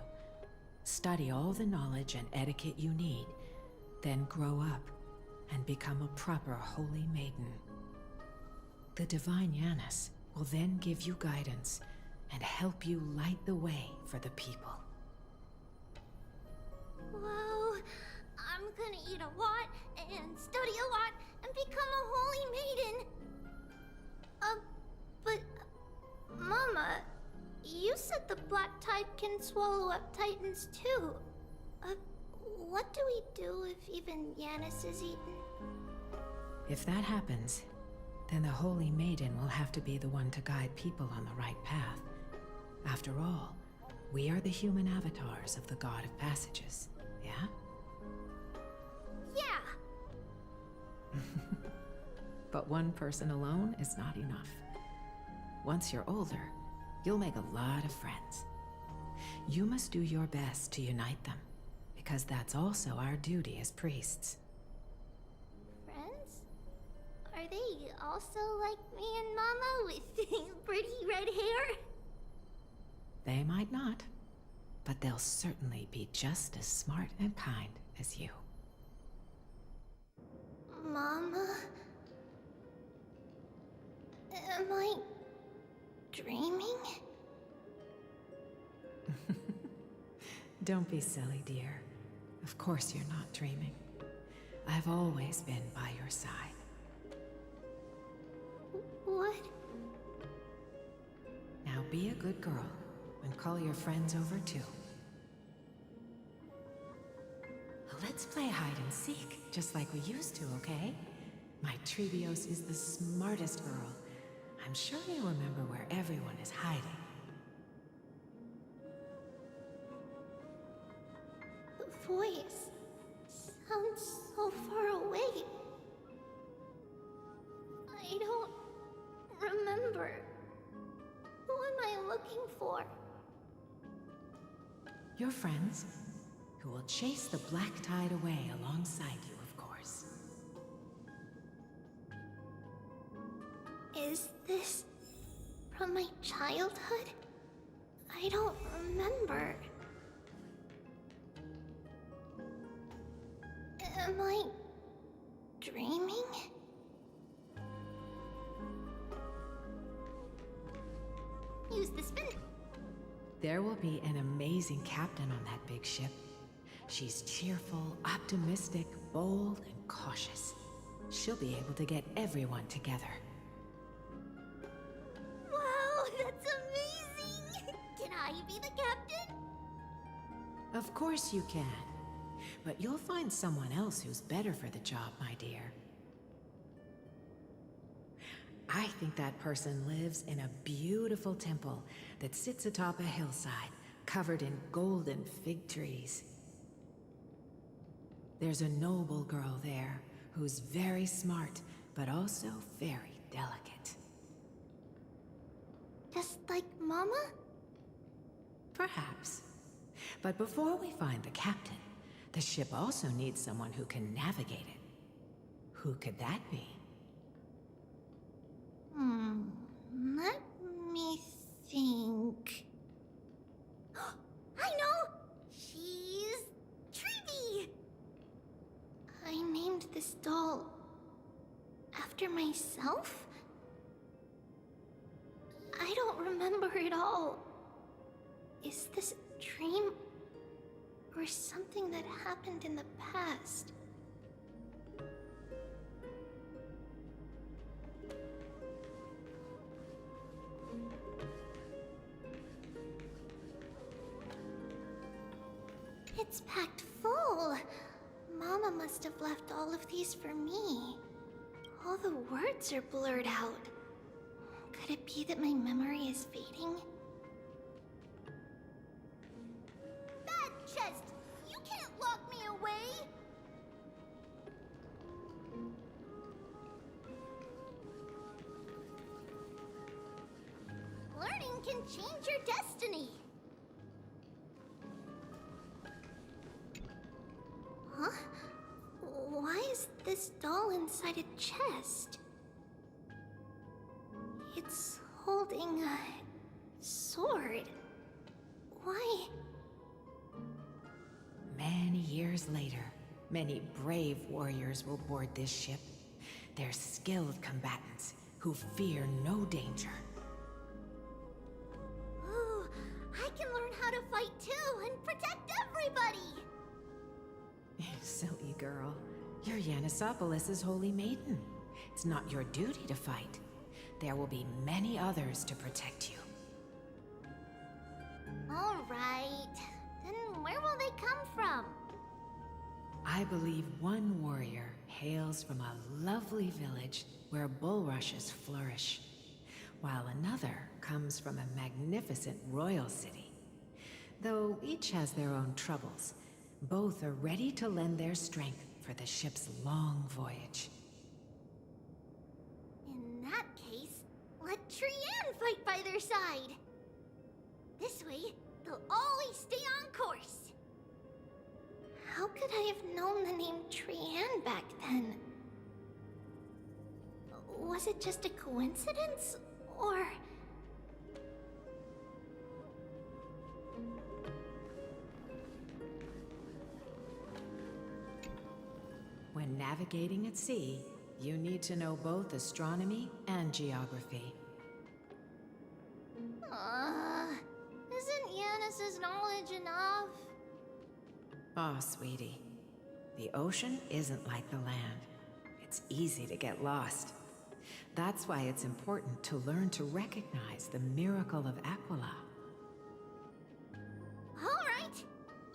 Speaker 19: Study all the knowledge and etiquette you need, then grow up and become a proper holy maiden. The divine Yanis will then give you guidance and help you light the way for the people.
Speaker 9: Wow, I'm gonna eat a lot and study a lot and become a holy maiden. But Mama, you said the Black Tide can swallow up titans too. What do we do if even Yanis is eaten?
Speaker 19: If that happens, then the Holy Maiden will have to be the one to guide people on the right path. After all, we are the human avatars of the God of Passages, yeah?
Speaker 9: Yeah!
Speaker 19: But one person alone is not enough. Once you're older, you'll make a lot of friends. You must do your best to unite them, because that's also our duty as priests.
Speaker 9: Friends? Are they also like me and Mama with pretty red hair?
Speaker 19: They might not, but they'll certainly be just as smart and kind as you.
Speaker 9: Mama? Am I dreaming?
Speaker 19: Don't be silly, dear. Of course you're not dreaming. I've always been by your side.
Speaker 9: What?
Speaker 19: Now be a good girl and call your friends over too. Let's play hide and seek, just like we used to, okay? My Tribios is the smartest girl. I'm sure you remember where everyone is hiding.
Speaker 9: The voice sounds so far away. I don't remember. Who am I looking for?
Speaker 19: Your friends, who will chase the Black Tide away alongside you, of course.
Speaker 9: Is this from my childhood? I don't remember. Am I dreaming? Use the spin.
Speaker 19: There will be an amazing captain on that big ship. She's cheerful, optimistic, bold, and cautious. She'll be able to get everyone together.
Speaker 9: Wow, that's amazing! Can I be the captain?
Speaker 19: Of course you can. But you'll find someone else who's better for the job, my dear. I think that person lives in a beautiful temple that sits atop a hillside, covered in golden fig trees. There's a noble girl there who's very smart, but also very delicate.
Speaker 9: Just like Mama?
Speaker 19: Perhaps. But before we find the captain, the ship also needs someone who can navigate it. Who could that be?
Speaker 9: Let me think. I know! She's Tribbie! I named this doll after myself? I don't remember it all. Is this a dream or something that happened in the past? It's packed full. Mama must have left all of these for me. All the words are blurred out. Could it be that my memory is fading? Bad chest! You can't lock me away! Learning can change your destiny! Huh? Why is this doll inside a chest? It's holding a sword. Why?
Speaker 19: Many years later, many brave warriors will board this ship. They're skilled combatants who fear no danger.
Speaker 9: Ooh, I can learn how to fight too and protect everybody!
Speaker 19: Silly girl. You're Yanisopoulos' holy maiden. It's not your duty to fight. There will be many others to protect you.
Speaker 9: All right. Then where will they come from?
Speaker 19: I believe one warrior hails from a lovely village where bulrushes flourish, while another comes from a magnificent royal city. Though each has their own troubles, both are ready to lend their strength for the ship's long voyage.
Speaker 9: In that case, let Trianne fight by their side. This way, they'll always stay on course. How could I have known the name Trianne back then? Was it just a coincidence, or...
Speaker 19: When navigating at sea, you need to know both astronomy and geography.
Speaker 9: Isn't Yanis's knowledge enough?
Speaker 19: Oh, sweetie. The ocean isn't like the land. It's easy to get lost. That's why it's important to learn to recognize the miracle of Aglaea.
Speaker 9: Alright!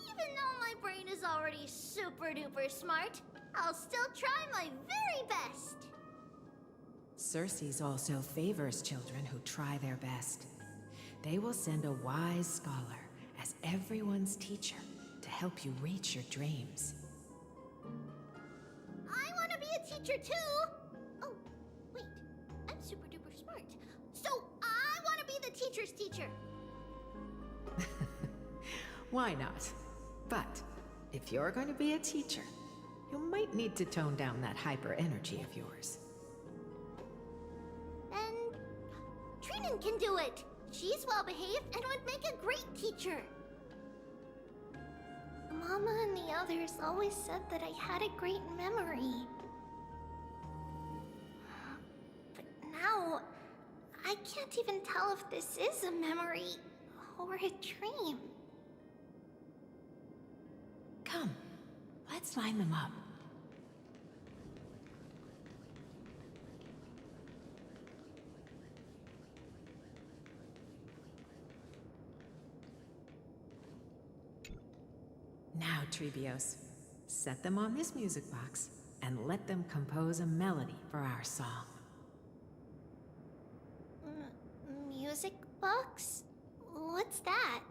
Speaker 9: Even though my brain is already super-duper smart, I'll still try my very best!
Speaker 19: Cerces also favors children who try their best. They will send a wise scholar as everyone's teacher to help you reach your dreams.
Speaker 9: I want to be a teacher too! Oh, wait. I'm super-duper smart. So I want to be the teacher's teacher!
Speaker 19: Why not? But if you're going to be a teacher, you might need to tone down that hyper energy of yours.
Speaker 9: Then Trinnon can do it! She's well-behaved and would make a great teacher. Mama and the others always said that I had a great memory. But now, I can't even tell if this is a memory or a dream.
Speaker 19: Come, let's line them up. Now, Tribios, set them on this music box and let them compose a melody for our song.
Speaker 9: Music box? What's that?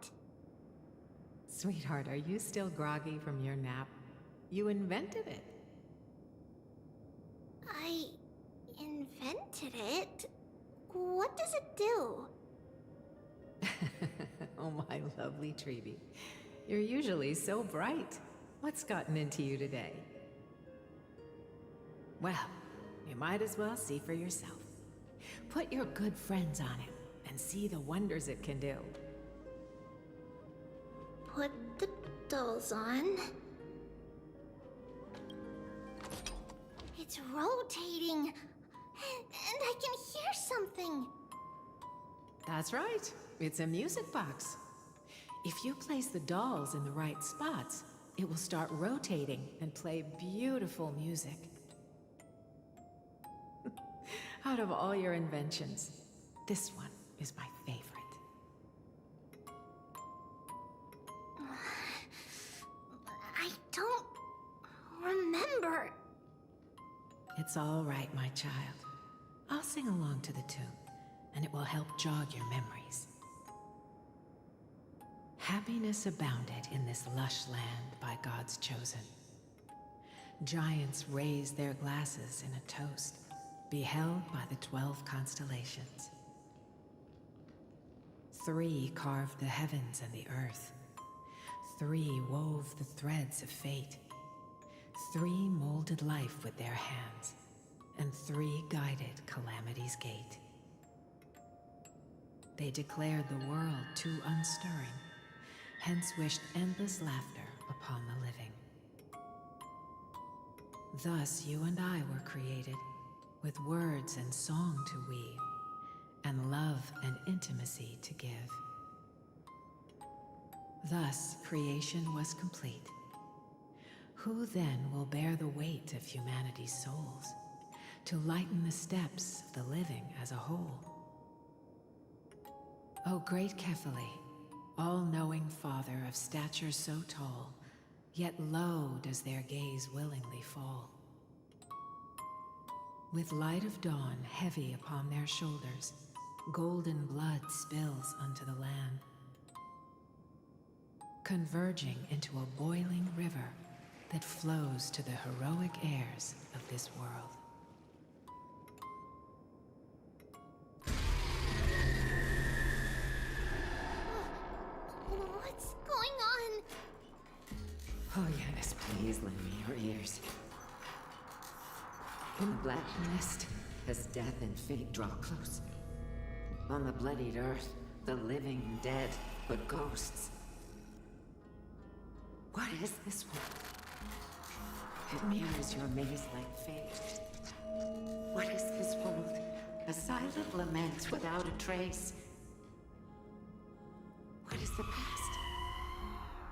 Speaker 19: Sweetheart, are you still groggy from your nap? You invented it.
Speaker 9: I invented it? What does it do?
Speaker 19: Oh, my lovely Tribbie. You're usually so bright. What's gotten into you today? Well, you might as well see for yourself. Put your good friends on it and see the wonders it can do.
Speaker 9: Put the dolls on. It's rotating. And I can hear something.
Speaker 19: That's right. It's a music box. If you place the dolls in the right spots, it will start rotating and play beautiful music. Out of all your inventions, this one is my favorite.
Speaker 9: I don't remember.
Speaker 19: It's all right, my child. I'll sing along to the tune, and it will help jog your memories. Happiness abounded in this lush land by God's chosen. Giants raised their glasses in a toast, beheld by the 12 constellations. 3 carved the heavens and the earth. 3 wove the threads of fate. 3 molded life with their hands, and 3 guided calamity's gate. They declared the world too unstirring, hence wished endless laughter upon the living. Thus you and I were created, with words and song to weave, and love and intimacy to give. Thus creation was complete. Who then will bear the weight of humanity's souls, to lighten the steps of the living as a whole? O great Kephale, all-knowing Father of stature so tall, yet low does their gaze willingly fall. With light of dawn heavy upon their shoulders, golden blood spills unto the land, converging into a boiling river that flows to the heroic heirs of this world.
Speaker 9: What's going on?
Speaker 19: Oh yes, please lend me your ears. In the black mist, as death and fate draw close, on the bloodied earth, the living and dead, but ghosts. What is this world? It mirrors your maze-like fate. What is this world? A silent lament without a trace. What is the past?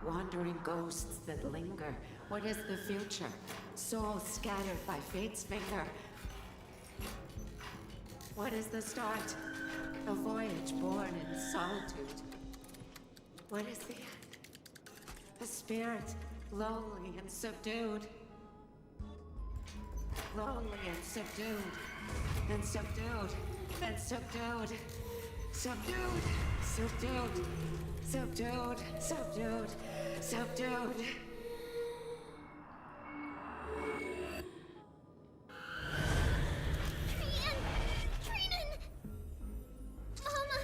Speaker 19: Wandering ghosts that linger. What is the future? Souls scattered by fate's finger. What is the start? A voyage born in solitude. What is the end? A spirit, lonely and subdued. Lonely and subdued. And subdued. And subdued. Subdued. Subdued. Subdued. Subdued. Subdued.
Speaker 9: Trinnon! Mama,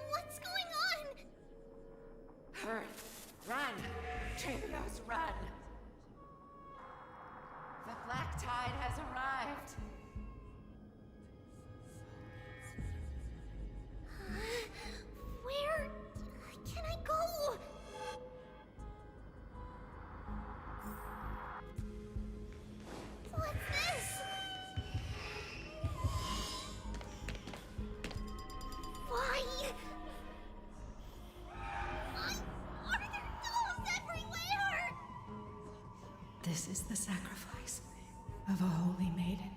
Speaker 9: what's going on?
Speaker 19: Hurry! Run! Tribios, run! The black tide has arrived! the sacrifice of a holy maiden.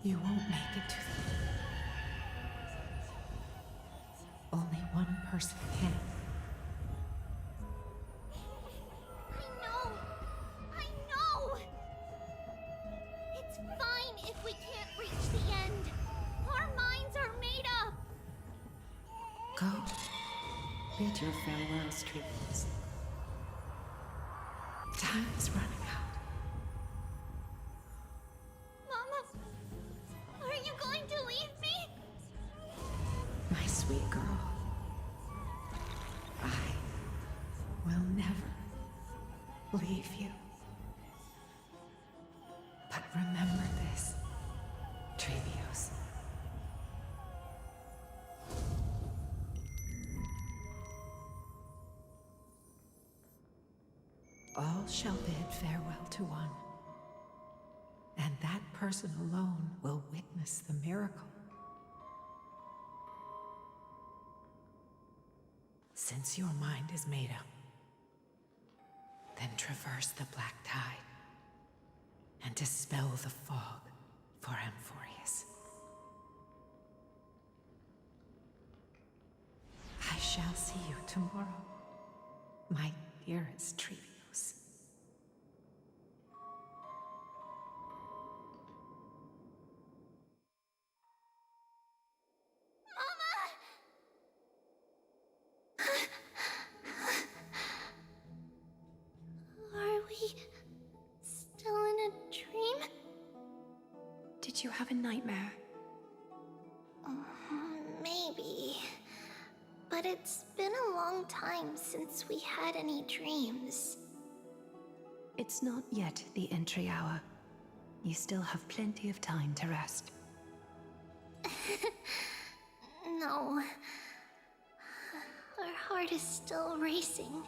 Speaker 19: You won't make it to the end. Only one person can.
Speaker 9: I know! It's fine if we can't reach the end. Our minds are made up.
Speaker 19: Go. Bid your farewells, Tribios. Time is running out.
Speaker 9: Mama, are you going to leave me?
Speaker 19: My sweet girl. I will never leave you. But remember this, Tribios. All shall bid farewell to one, and that person alone will witness the miracle. Since your mind is made up, then traverse the black tide and dispel the fog for Amphoreous. I shall see you tomorrow, my dearest Tribios.
Speaker 9: Are we still in a dream?
Speaker 1: Did you have a nightmare?
Speaker 9: Maybe. But it's been a long time since we had any dreams.
Speaker 1: It's not yet the entry hour. You still have plenty of time to rest.
Speaker 9: No. Our heart is still racing.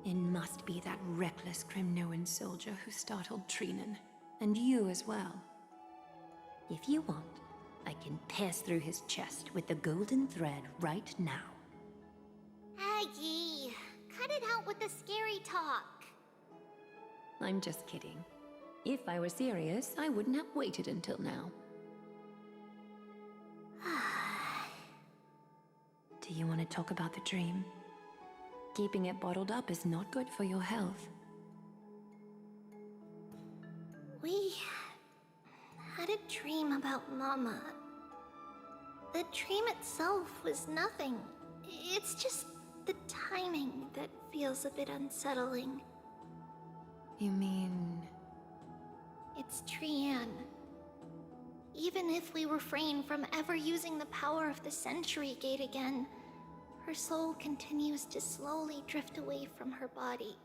Speaker 1: It must be that reckless Kremnoan soldier who startled Trinnon, and you as well. If you want, I can pass through his chest with the golden thread right now.
Speaker 9: Aggie, cut it out with the scary talk.
Speaker 1: I'm just kidding. If I were serious, I wouldn't have waited until now. Do you want to talk about the dream? Keeping it bottled up is not good for your health.
Speaker 9: We had a dream about Mama. The dream itself was nothing. It's just the timing that feels a bit unsettling.
Speaker 1: You mean...
Speaker 9: It's Trianne. Even if we refrain from ever using the power of the Century Gate again, her soul continues to slowly drift away from her body.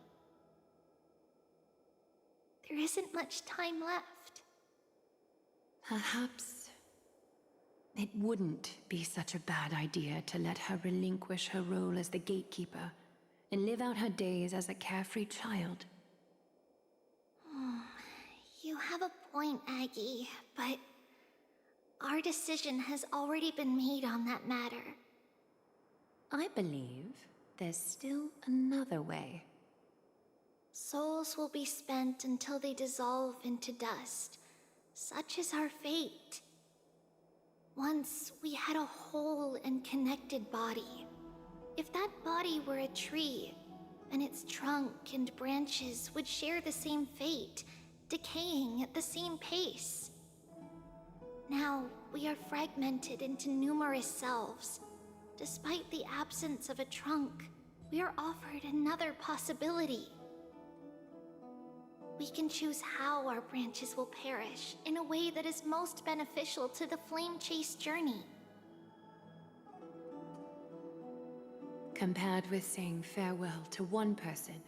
Speaker 9: There isn't much time left.
Speaker 1: Perhaps it wouldn't be such a bad idea to let her relinquish her role as the gatekeeper and live out her days as a carefree child.
Speaker 9: You have a point, Aggie, but our decision has already been made on that matter.
Speaker 1: I believe there's still another way.
Speaker 9: Souls will be spent until they dissolve into dust. Such is our fate. Once we had a whole and connected body. If that body were a tree, and its trunk and branches would share the same fate, decaying at the same pace. Now, we are fragmented into numerous selves. Despite the absence of a trunk, we are offered another possibility. We can choose how our branches will perish in a way that is most beneficial to the flame chase journey.
Speaker 1: Compared with saying farewell to one person,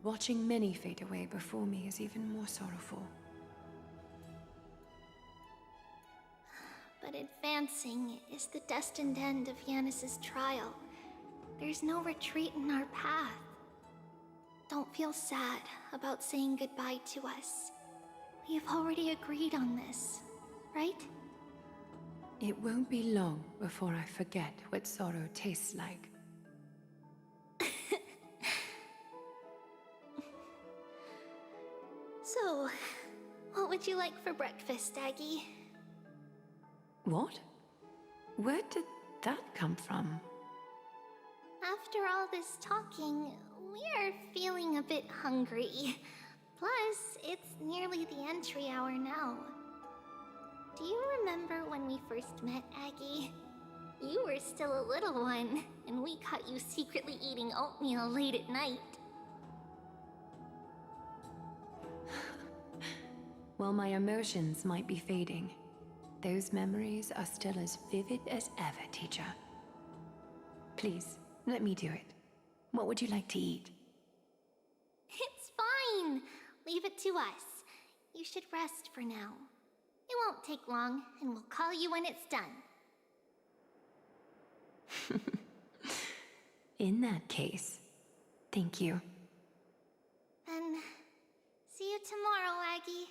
Speaker 1: watching many fade away before me is even more sorrowful.
Speaker 9: But advancing is the destined end of Yanis's trial. There's no retreat in our path. Don't feel sad about saying goodbye to us. We have already agreed on this, right?
Speaker 1: It won't be long before I forget what sorrow tastes like.
Speaker 9: would you like for breakfast, Aggie?
Speaker 1: What? Where did that come from?
Speaker 9: After all this talking, we're feeling a bit hungry. Plus, it's nearly the entry hour now. Do you remember when we first met, Aggie? You were still a little one, and we caught you secretly eating oatmeal late at night.
Speaker 8: While my emotions might be fading, those memories are still as vivid as ever, teacher. Please, let me do it. What would you like to eat?
Speaker 9: It's fine! Leave it to us. You should rest for now. It won't take long, and we'll call you when it's done.
Speaker 8: In that case, thank you.
Speaker 9: Then, see you tomorrow, Aggie.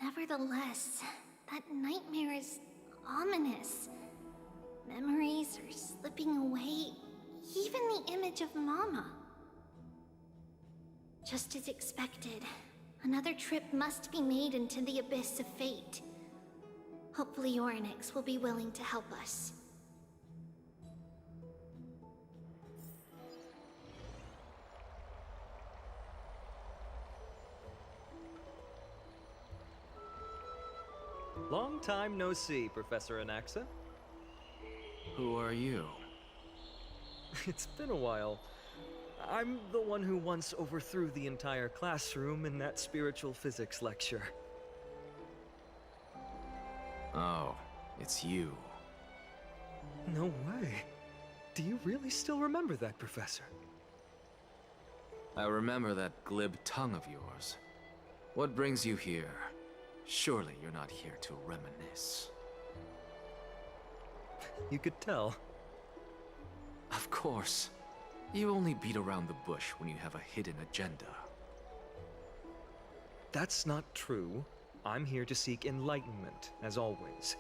Speaker 9: Nevertheless, that nightmare is ominous. Memories are slipping away, even the image of Mama. Just as expected, another trip must be made into the abyss of fate. Hopefully Oronyx will be willing to help us.
Speaker 11: Long time no see, Professor Anaxa.
Speaker 2: Who are you?
Speaker 11: It's been a while. I'm the one who once overthrew the entire classroom in that spiritual physics lecture.
Speaker 2: Oh, it's you.
Speaker 11: No way. Do you really still remember that, Professor?
Speaker 2: I remember that glib tongue of yours. What brings you here? Surely you're not here to reminisce.
Speaker 11: You could tell.
Speaker 2: Of course. You only beat around the bush when you have a hidden agenda.
Speaker 11: That's not true. I'm here to seek enlightenment, as always.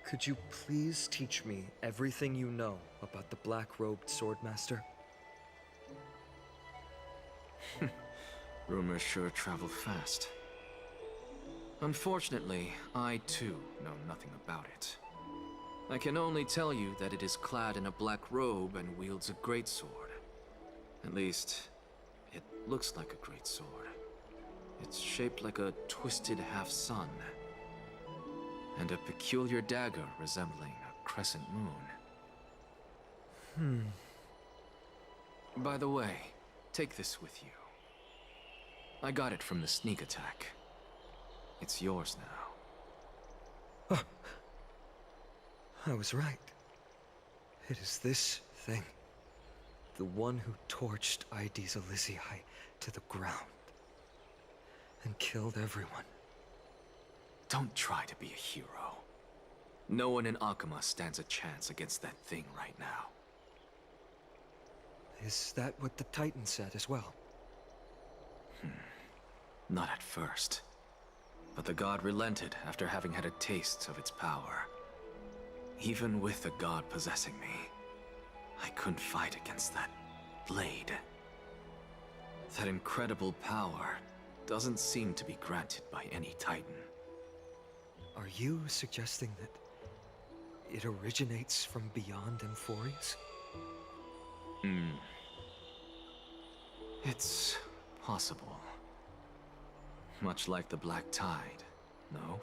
Speaker 11: Could you please teach me everything you know about the black-robed swordmaster?
Speaker 2: Rumors sure travel fast. Unfortunately, I too know nothing about it. I can only tell you that it is clad in a black robe and wields a greatsword. At least, it looks like a greatsword. It's shaped like a twisted half-sun, and a peculiar dagger resembling a crescent moon. By the way, take this with you. I got it from the sneak attack. It's yours now.
Speaker 11: I was right. It is this thing. The one who torched Ides Elysiae to the ground. And killed everyone.
Speaker 2: Don't try to be a hero. No one in Akama stands a chance against that thing right now.
Speaker 11: Is that what the Titan said as well?
Speaker 2: Not at first. But the god relented after having had a taste of its power. Even with the god possessing me, I couldn't fight against that blade. That incredible power doesn't seem to be granted by any Titan.
Speaker 11: Are you suggesting that it originates from beyond Amphoreous?
Speaker 2: It's possible. Much like the Black Tide, no?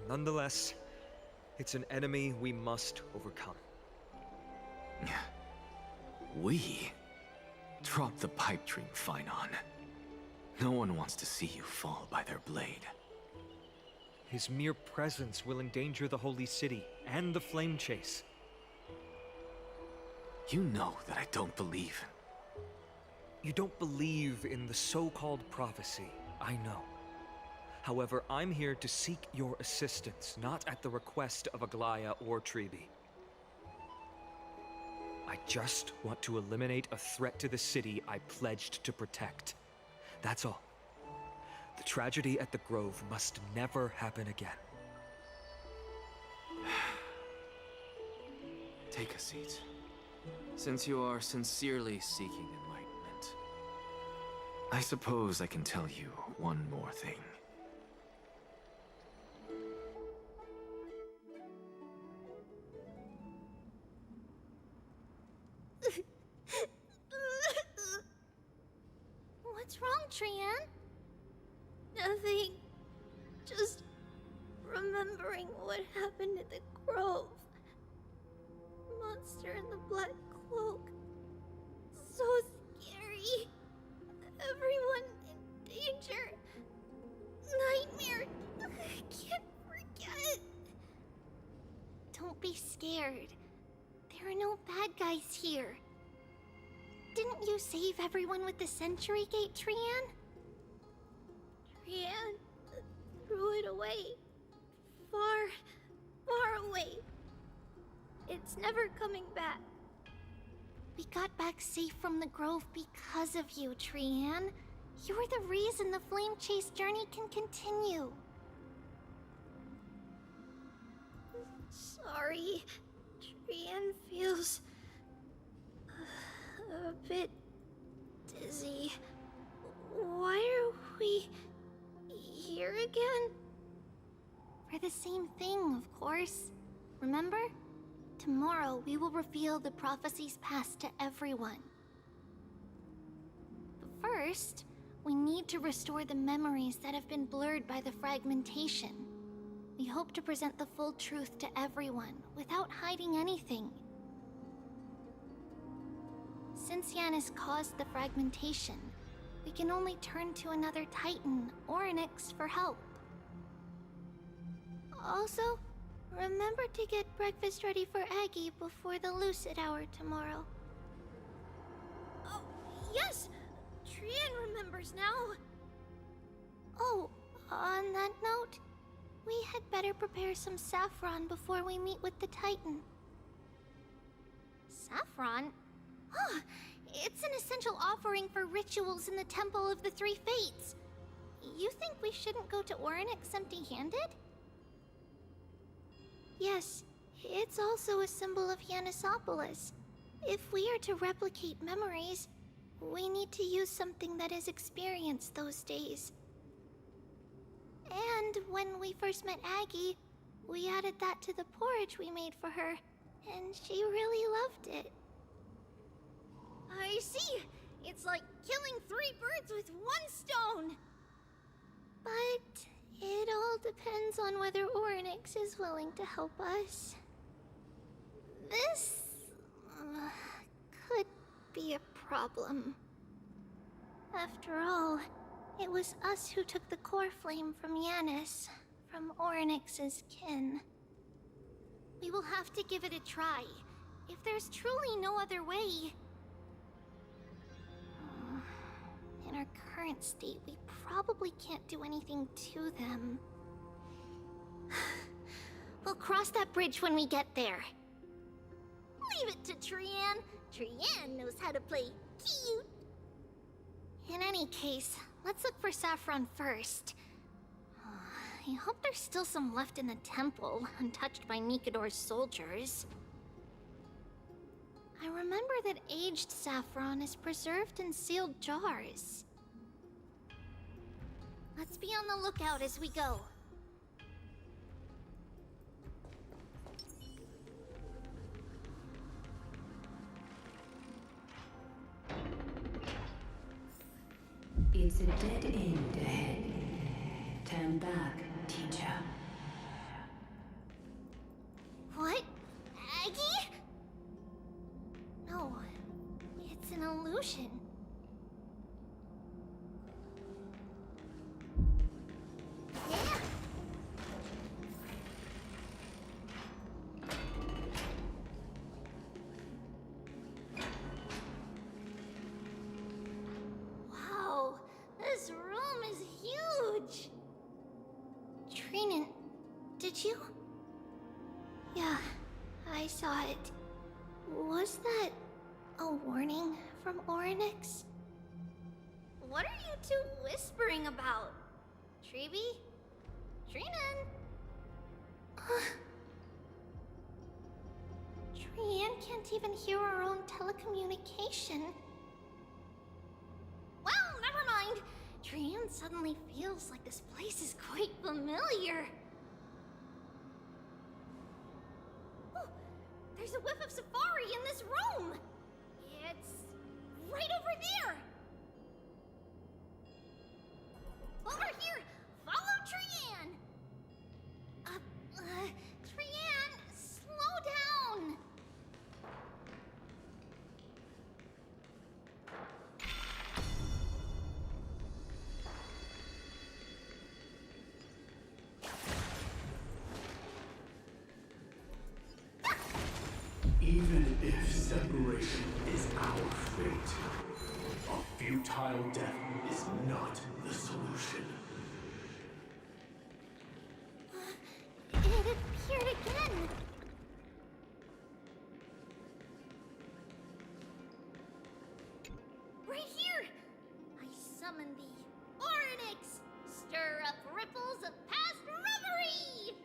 Speaker 11: Nonetheless, it's an enemy we must overcome.
Speaker 2: We? Drop the pipe dream, Phainon. No one wants to see you fall by their blade.
Speaker 11: His mere presence will endanger the Holy City and the Flame Chase.
Speaker 2: You know that I don't believe.
Speaker 11: You don't believe in the so-called prophecy, I know. However, I'm here to seek your assistance, not at the request of Aglaea or Tribbie. I just want to eliminate a threat to the city I pledged to protect. That's all. The tragedy at the Grove must never happen again.
Speaker 2: Take a seat. Since you are sincerely seeking enlightenment, I suppose I can tell you one more thing.
Speaker 9: What's wrong, Trianne? Nothing. Just remembering what happened at the grove. Monster in the black cloak. So scary. Everyone in danger. Nightmare. I can't forget. Don't be scared. There are no bad guys here. Didn't you save everyone with the Century Gate, Trianne? Trianne threw it away. Far, far away. It's never coming back. We got back safe from the grove because of you, Trianne. You're the reason the flame chase journey can continue. Sorry. Trianne feels a bit dizzy. Why are we here again? For the same thing, of course. Remember? Tomorrow we will reveal the prophecies past to everyone. But first, we need to restore the memories that have been blurred by the fragmentation. We hope to present the full truth to everyone without hiding anything. Since Yanis caused the fragmentation, we can only turn to another Titan, Oronyx, for help. Also, remember to get breakfast ready for Aggie before the lucid hour tomorrow. Oh, yes! Trianne remembers now! Oh, on that note, we had better prepare some saffron before we meet with the Titan. Saffron? Huh, it's an essential offering for rituals in the Temple of the Three Fates. You think we shouldn't go to Oronyx empty-handed? Yes, it's also a symbol of Yanisopolis. If we are to replicate memories, we need to use something that has experienced those days. And when we first met Aggie, we added that to the porridge we made for her, and she really loved it. I see! It's like killing 3 birds with 1 stone! But it all depends on whether Oronyx is willing to help us. This could be a problem. After all, it was us who took the core flame from Yanis, from Oronyx's kin. We will have to give it a try. If there's truly no other way... In our current state, we probably can't do anything to them. We'll cross that bridge when we get there. Leave it to Trianne. Trianne knows how to play cute. In any case, let's look for Saffron first. I hope there's still some left in the temple, untouched by Nikador's soldiers. I remember that aged saffron is preserved in sealed jars. Let's be on the lookout as we go.
Speaker 8: It's a dead end ahead. Turn back, teacher.
Speaker 9: What? Aggie? No, it's an illusion. Yeah. Wow, this room is huge. Trinnon, did you? Yeah, I saw it. Was that a warning from Oronyx? What are you two whispering about? Tribbie? Trinnon? Trianne can't even hear our own telecommunication. Well, never mind. Trianne suddenly feels like this place is quite familiar. Oh, there's a whiff of safari in this room. It's right over there. Over here! Follow Trianne! Trianne, slow down!
Speaker 14: Even if separation is our fate, a futile death is not the solution.
Speaker 9: It appeared again! Right here! I summon thee, Oronyx! Stir up ripples of past reverie!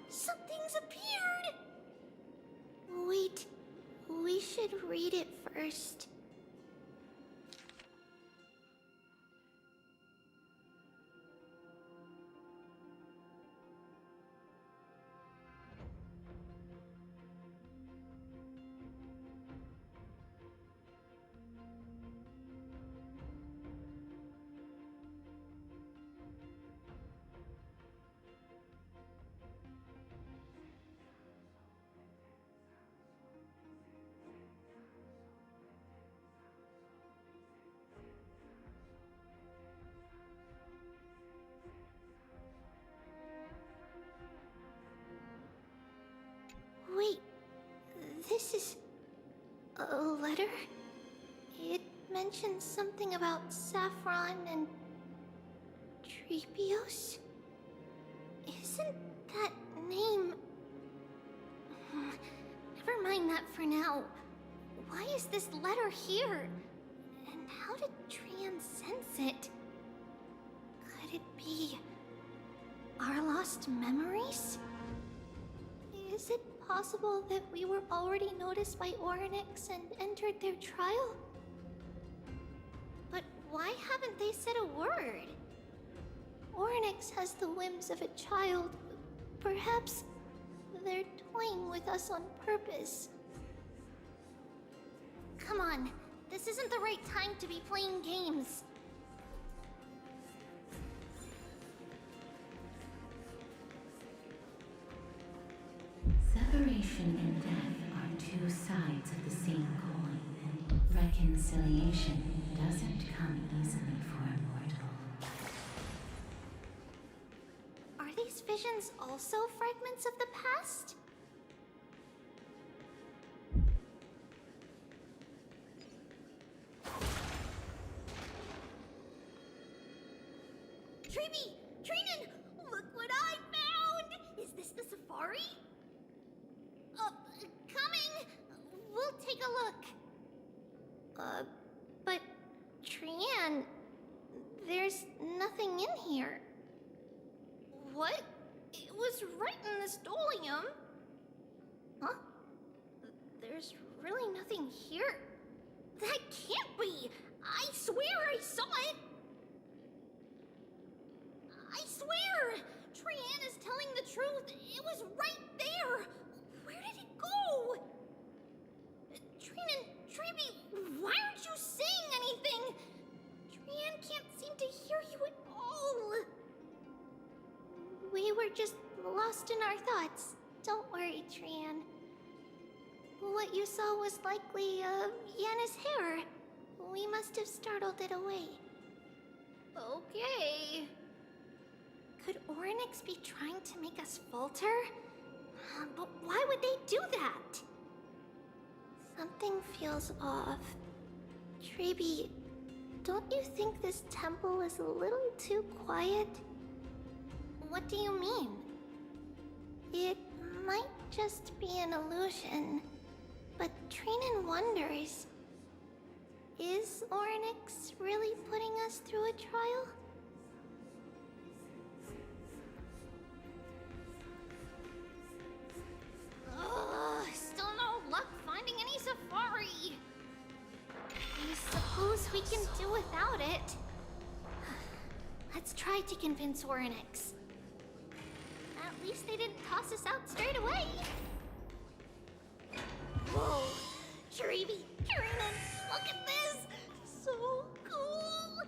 Speaker 9: Something's appeared! Wait, we should read it first. Wait, this is a letter? It mentions something about Saffron and Tribios? Isn't that name... Never mind that for now. Why is this letter here? And how did Trianne sense it? Could it be our lost memories? Is it possible that we were already noticed by Oronyx and entered their trial? But why haven't they said a word? Oronyx has the whims of a child. Perhaps they're toying with us on purpose. Come on, this isn't the right time to be playing games.
Speaker 3: Separation and death are two sides of the same coin. Reconciliation doesn't come easily for a mortal.
Speaker 9: Are these visions also fragments of the past? Tribbie! Trinnon! Look what I found! Is this the safari? Coming! We'll take a look. But Trianne, there's nothing in here. What? It was right in the stolium. Huh? There's really nothing here. That can't be! I swear I saw it! I swear! Trianne is telling the truth. It was right there! Where did it go? Trinnon, Tribbie, why aren't you saying anything? Trianne can't seem to hear you at all. We were just lost in our thoughts. Don't worry, Trianne. What you saw was likely, Yanna's hair. We must have startled it away. Okay. Could Oronyx be trying to make us falter? But why would they do that? Something feels off. Tribbie, don't you think this temple is a little too quiet? What do you mean? It might just be an illusion, but Trinnon wonders, is Oronyx really putting us through a trial? tried to convince Oronyx. At least they didn't toss us out straight away. Whoa! Tribbie, Trinnon, look at this! So cool!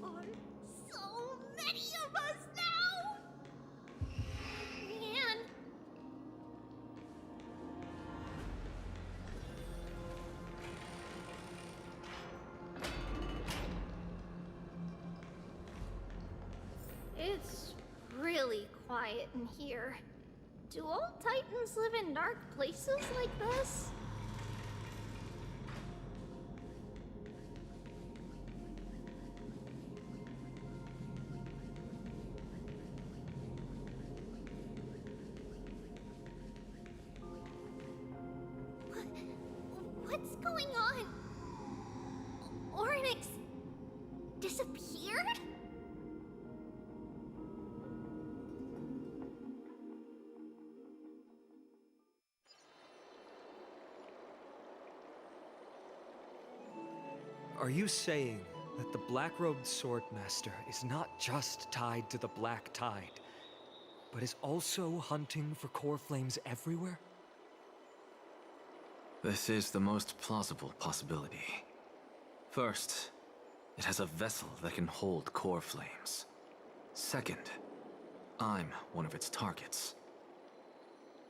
Speaker 9: There are so many of us now! Man. It's really quiet in here. Do all Titans live in dark places like this? What's going on? Oronyx disappeared?
Speaker 11: Are you saying that the black-robed swordmaster is not just tied to the Black Tide, but is also hunting for core flames everywhere?
Speaker 2: This is the most plausible possibility. First, it has a vessel that can hold core flames. Second, I'm one of its targets.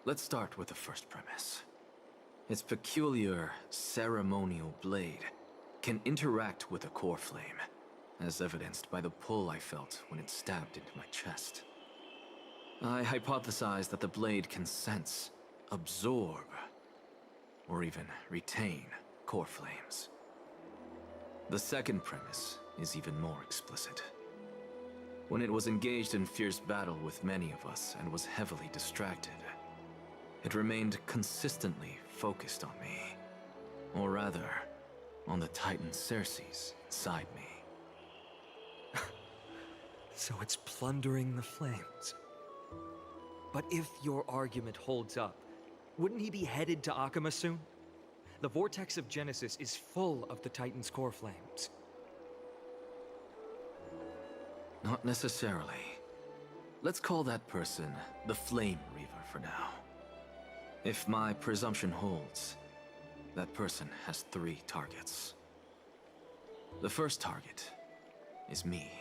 Speaker 2: Let's start with the first premise. Its peculiar ceremonial blade can interact with a core flame, as evidenced by the pull I felt when it stabbed into my chest. I hypothesized that the blade can sense, absorb, or even retain core flames. The second premise is even more explicit. When it was engaged in fierce battle with many of us and was heavily distracted, it remained consistently focused on me. Or rather, on the Titan Cerces inside me.
Speaker 11: So it's plundering the flames. But if your argument holds up, wouldn't he be headed to Akama soon? The vortex of Genesis is full of the Titan's core flames.
Speaker 2: Not necessarily. Let's call that person the Flame Reaver for now. If my presumption holds, that person has 3 targets. The first target is me.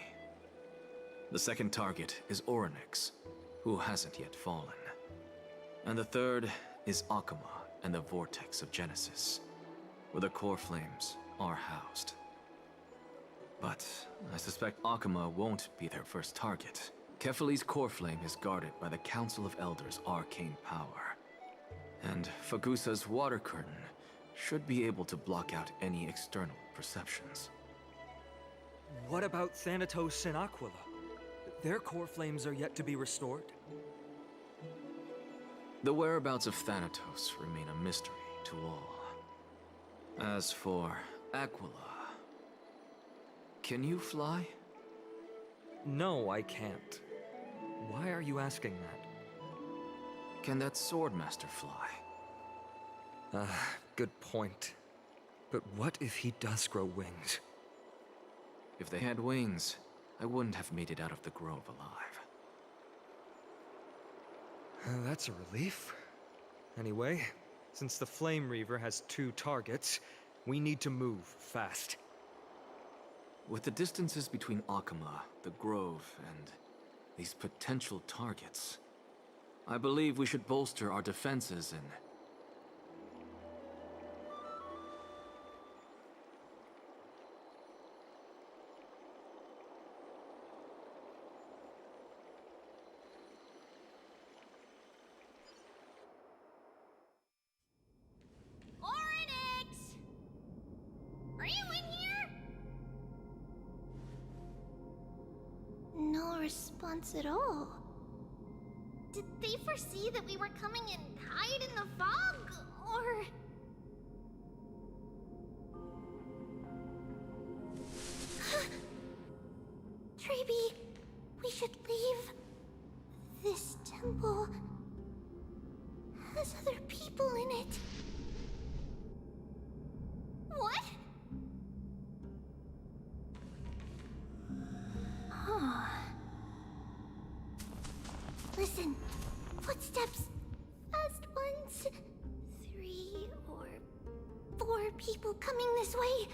Speaker 2: The second target is Oronyx, who hasn't yet fallen. And the third is Akama and the Vortex of Genesis, where the core flames are housed. But I suspect Akama won't be their first target. Kefali's core flame is guarded by the Council of Elders' arcane power. And Fagusa's water curtain should be able to block out any external perceptions.
Speaker 11: What about Thanatos and Aquila? Their core flames are yet to be restored.
Speaker 2: The whereabouts of Thanatos remain a mystery to all. As for Aquila, can you fly?
Speaker 11: No, I can't. Why are you asking that?
Speaker 2: Can that Swordmaster fly?
Speaker 11: Good point. But what if he does grow wings?
Speaker 2: If they had wings, I wouldn't have made it out of the grove alive.
Speaker 11: That's a relief. Anyway, since the Flame Reaver has 2 targets, we need to move fast.
Speaker 2: With the distances between Akama, the grove, and these potential targets, I believe we should bolster our defenses and...
Speaker 9: Oronyx! Are you in here? No response at all. Did they foresee that we were coming in tied in the fog, or... Tribbie, we should leave. This temple has other people in it. What? footsteps. Fast ones. 3 or 4 people coming this way.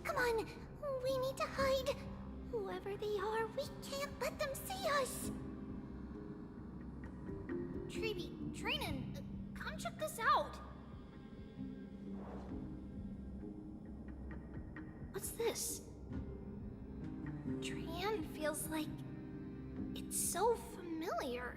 Speaker 9: Come on, we need to hide. Whoever they are, we can't let them see us. Tribbie, Trinnon, come check this out. What's this? Trianne feels like it's so familiar.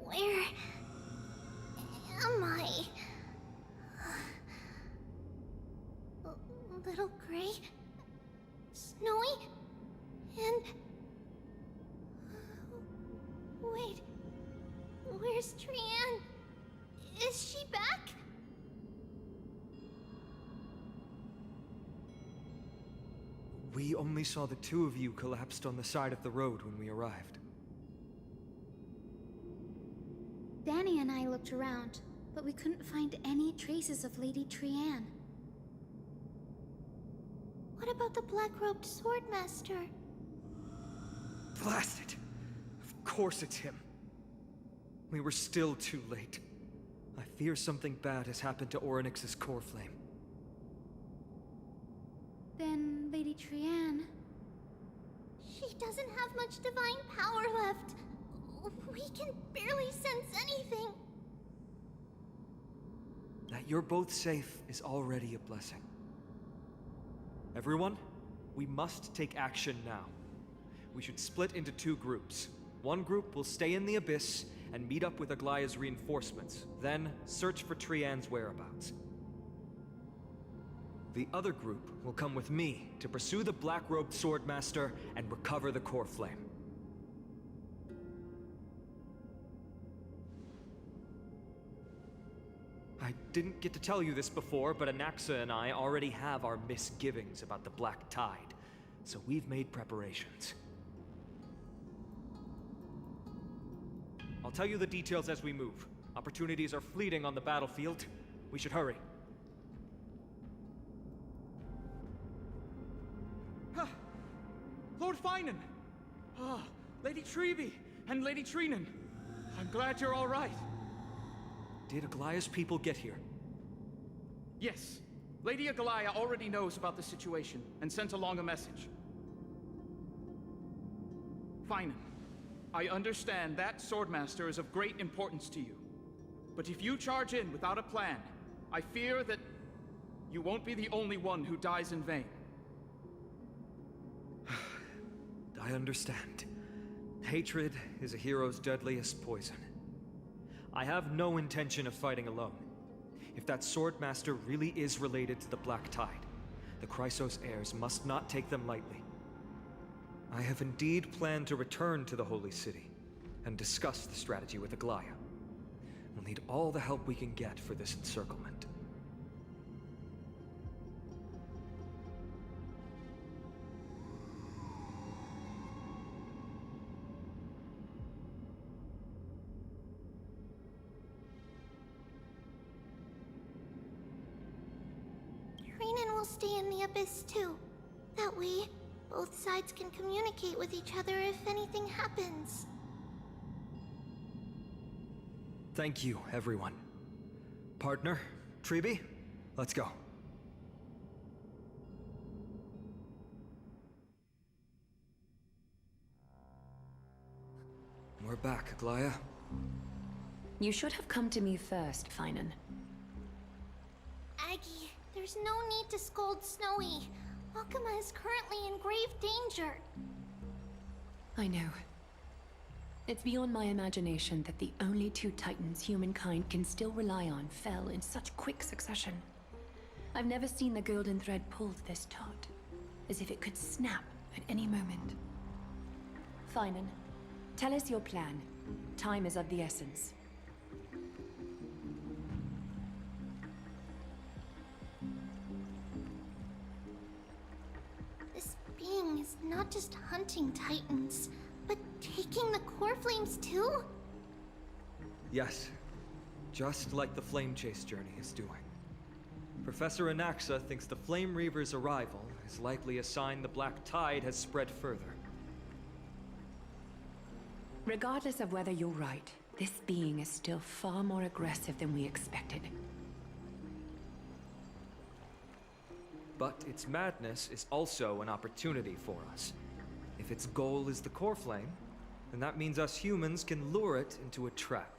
Speaker 9: Where am I? Little gray, snowy, and wait, where's Trianne? Is she back?
Speaker 11: We only saw the two of you collapsed on the side of the road when we arrived.
Speaker 13: Danny and I looked around, but we couldn't find any traces of Lady Trianne.
Speaker 9: What about the black-robed swordmaster?
Speaker 11: Blast it! Of course it's him. We were still too late. I fear something bad has happened to Oronyx's core flame.
Speaker 13: Then Lady Trianne...
Speaker 9: She doesn't have much divine power left. We can barely sense anything.
Speaker 11: That you're both safe is already a blessing. Everyone, we must take action now. We should split into 2 groups. One group will stay in the Abyss and meet up with Aglaea's reinforcements, then search for Trianne's whereabouts. The other group will come with me to pursue the black-robed swordmaster and recover the core flame. I didn't get to tell you this before, but Anaxa and I already have our misgivings about the Black Tide, so we've made preparations. I'll tell you the details as we move. Opportunities are fleeting on the battlefield. We should hurry.
Speaker 20: Lord Phainon! Lady Tribbie and Lady Trinnon. I'm glad you're all right.
Speaker 11: Did Aglaea's people get here?
Speaker 20: Yes. Lady Aglaea already knows about the situation and sent along a message. Phainon, I understand that Swordmaster is of great importance to you. But if you charge in without a plan, I fear that you won't be the only one who dies in vain.
Speaker 11: I understand. Hatred is a hero's deadliest poison. I have no intention of fighting alone. If that Swordmaster really is related to the Black Tide, the Chrysos heirs must not take them lightly. I have indeed planned to return to the Holy City and discuss the strategy with Aglaea. We'll need all the help we can get for this encirclement.
Speaker 9: Trinnon will stay in the Abyss too. That way, both sides can communicate with each other if anything happens.
Speaker 11: Thank you, everyone. Partner, Tribbie, let's go. We're back, Aglaea.
Speaker 8: You should have come to me first, Phainon.
Speaker 9: Aggie, there's no need to scold Snowy. Akama is currently in grave danger.
Speaker 8: I know. It's beyond my imagination that the only two titans humankind can still rely on fell in such quick succession. I've never seen the golden thread pulled this taut, as if it could snap at any moment. Phainon, tell us your plan. Time is of the essence.
Speaker 9: This being is not just hunting titans, but taking the core flames too?
Speaker 11: Yes, just like the Flame Chase journey is doing. Professor Anaxa thinks the Flame Reaver's arrival is likely a sign the Black Tide has spread further.
Speaker 8: Regardless of whether you're right, this being is still far more aggressive than we expected.
Speaker 11: But its madness is also an opportunity for us. If its goal is the core flame, then that means us humans can lure it into a trap.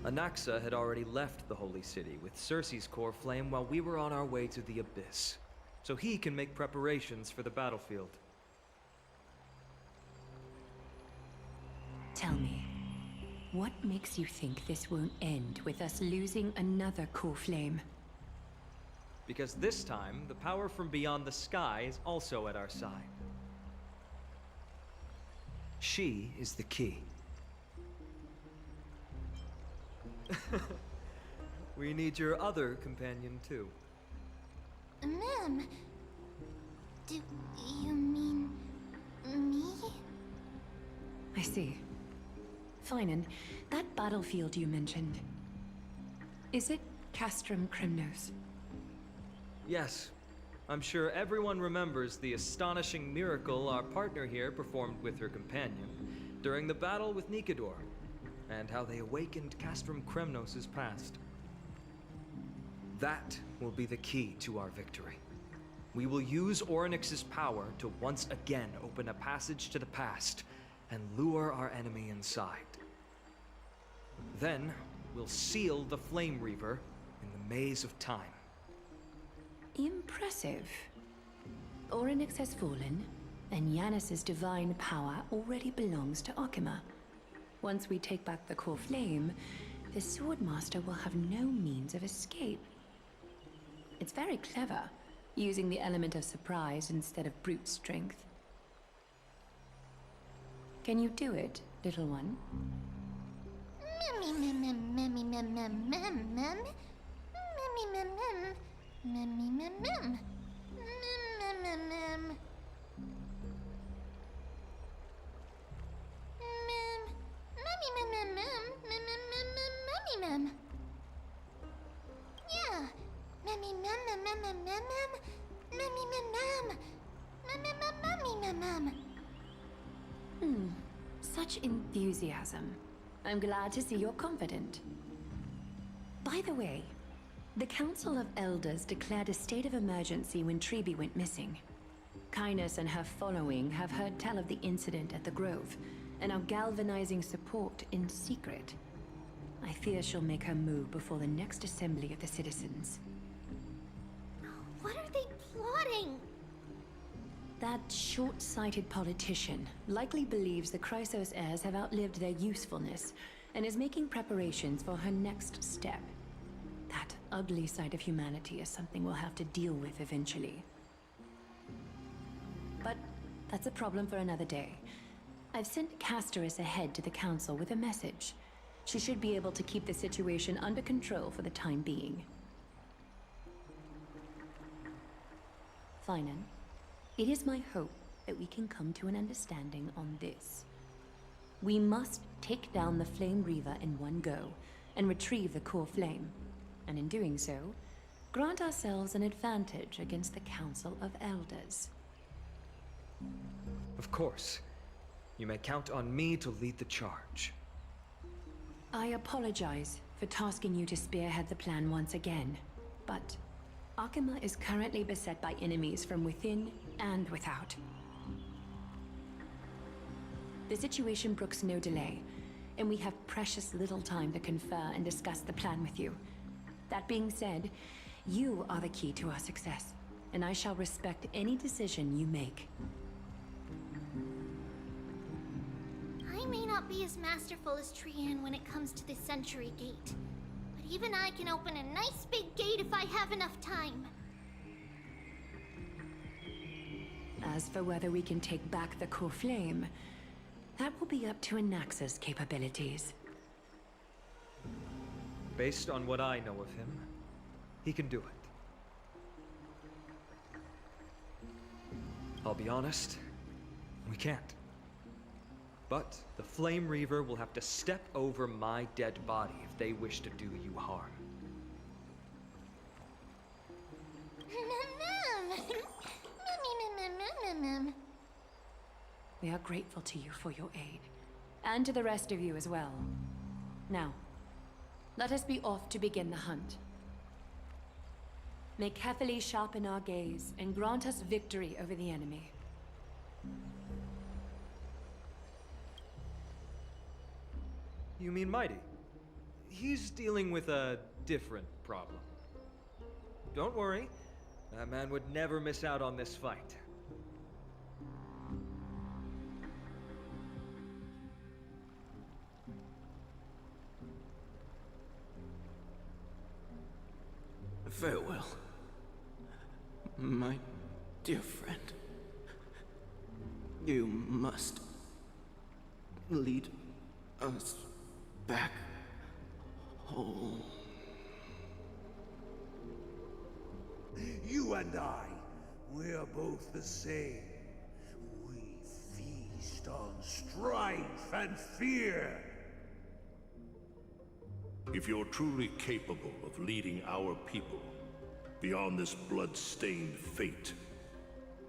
Speaker 11: Anaxa had already left the Holy City with Cerces' core flame while we were on our way to the Abyss, so he can make preparations for the battlefield.
Speaker 8: Tell me, what makes you think this won't end with us losing another core flame?
Speaker 11: Because this time, the power from beyond the sky is also at our side. She is the key. We need your other companion, too.
Speaker 9: Ma'am, do you mean me?
Speaker 8: I see. Phainon, that battlefield you mentioned, is it Castrum Kremnos?
Speaker 11: Yes. I'm sure everyone remembers the astonishing miracle our partner here performed with her companion during the battle with Nikador, and how they awakened Castrum Kremnos' past. That will be the key to our victory. We will use Oronyx's power to once again open a passage to the past and lure our enemy inside. Then, we'll seal the Flame Reaver in the maze of time.
Speaker 8: Impressive. Oronyx has fallen, and Yanis's divine power already belongs to Akama. Once we take back the core flame, the Swordmaster will have no means of escape. It's very clever, using the element of surprise instead of brute strength. Can you do it, little one? Such enthusiasm. I'm glad to see you're confident. By the way, the Council of Elders declared a state of emergency when Tribbie went missing. Kainos and her following have heard tell of the incident at the Grove, and are galvanizing support in secret. I fear she'll make her move before the next assembly of the citizens.
Speaker 9: What are they plotting?
Speaker 8: That short-sighted politician likely believes the Chrysos heirs have outlived their usefulness, and is making preparations for her next step. That ugly side of humanity is something we'll have to deal with eventually. But that's a problem for another day. I've sent Castorice ahead to the council with a message. She should be able to keep the situation under control for the time being. Phainon, it is my hope that we can come to an understanding on this. We must take down the Flame Reaver in one go, and retrieve the core flame. And in doing so, grant ourselves an advantage against the Council of Elders.
Speaker 11: Of course. You may count on me to lead the charge.
Speaker 8: I apologize for tasking you to spearhead the plan once again, but Akama is currently beset by enemies from within and without. The situation brooks no delay. and we have precious little time to confer and discuss the plan with you. That being said, you are the key to our success, and I shall respect any decision you make.
Speaker 9: I may not be as masterful as Trianne when it comes to the Century Gate, but even I can open a nice big gate if I have enough time.
Speaker 8: As for whether we can take back the core flame, that will be up to Anaxa's capabilities.
Speaker 11: Based on what I know of him, he can do it. I'll be honest, we can't. But the Flame Reaver will have to step over my dead body if they wish to do you harm.
Speaker 8: We are grateful to you for your aid, and to the rest of you as well. Now, let us be off to begin the hunt. May carefully sharpen our gaze and grant us victory over the enemy.
Speaker 11: You mean Mydei? He's dealing with a different problem. Don't worry, that man would never miss out on this fight.
Speaker 15: Farewell, my dear friend. You must lead us back home.
Speaker 17: You and I, we are both the same. We feast on strife and fear.
Speaker 16: If you're truly capable of leading our people beyond this blood-stained fate,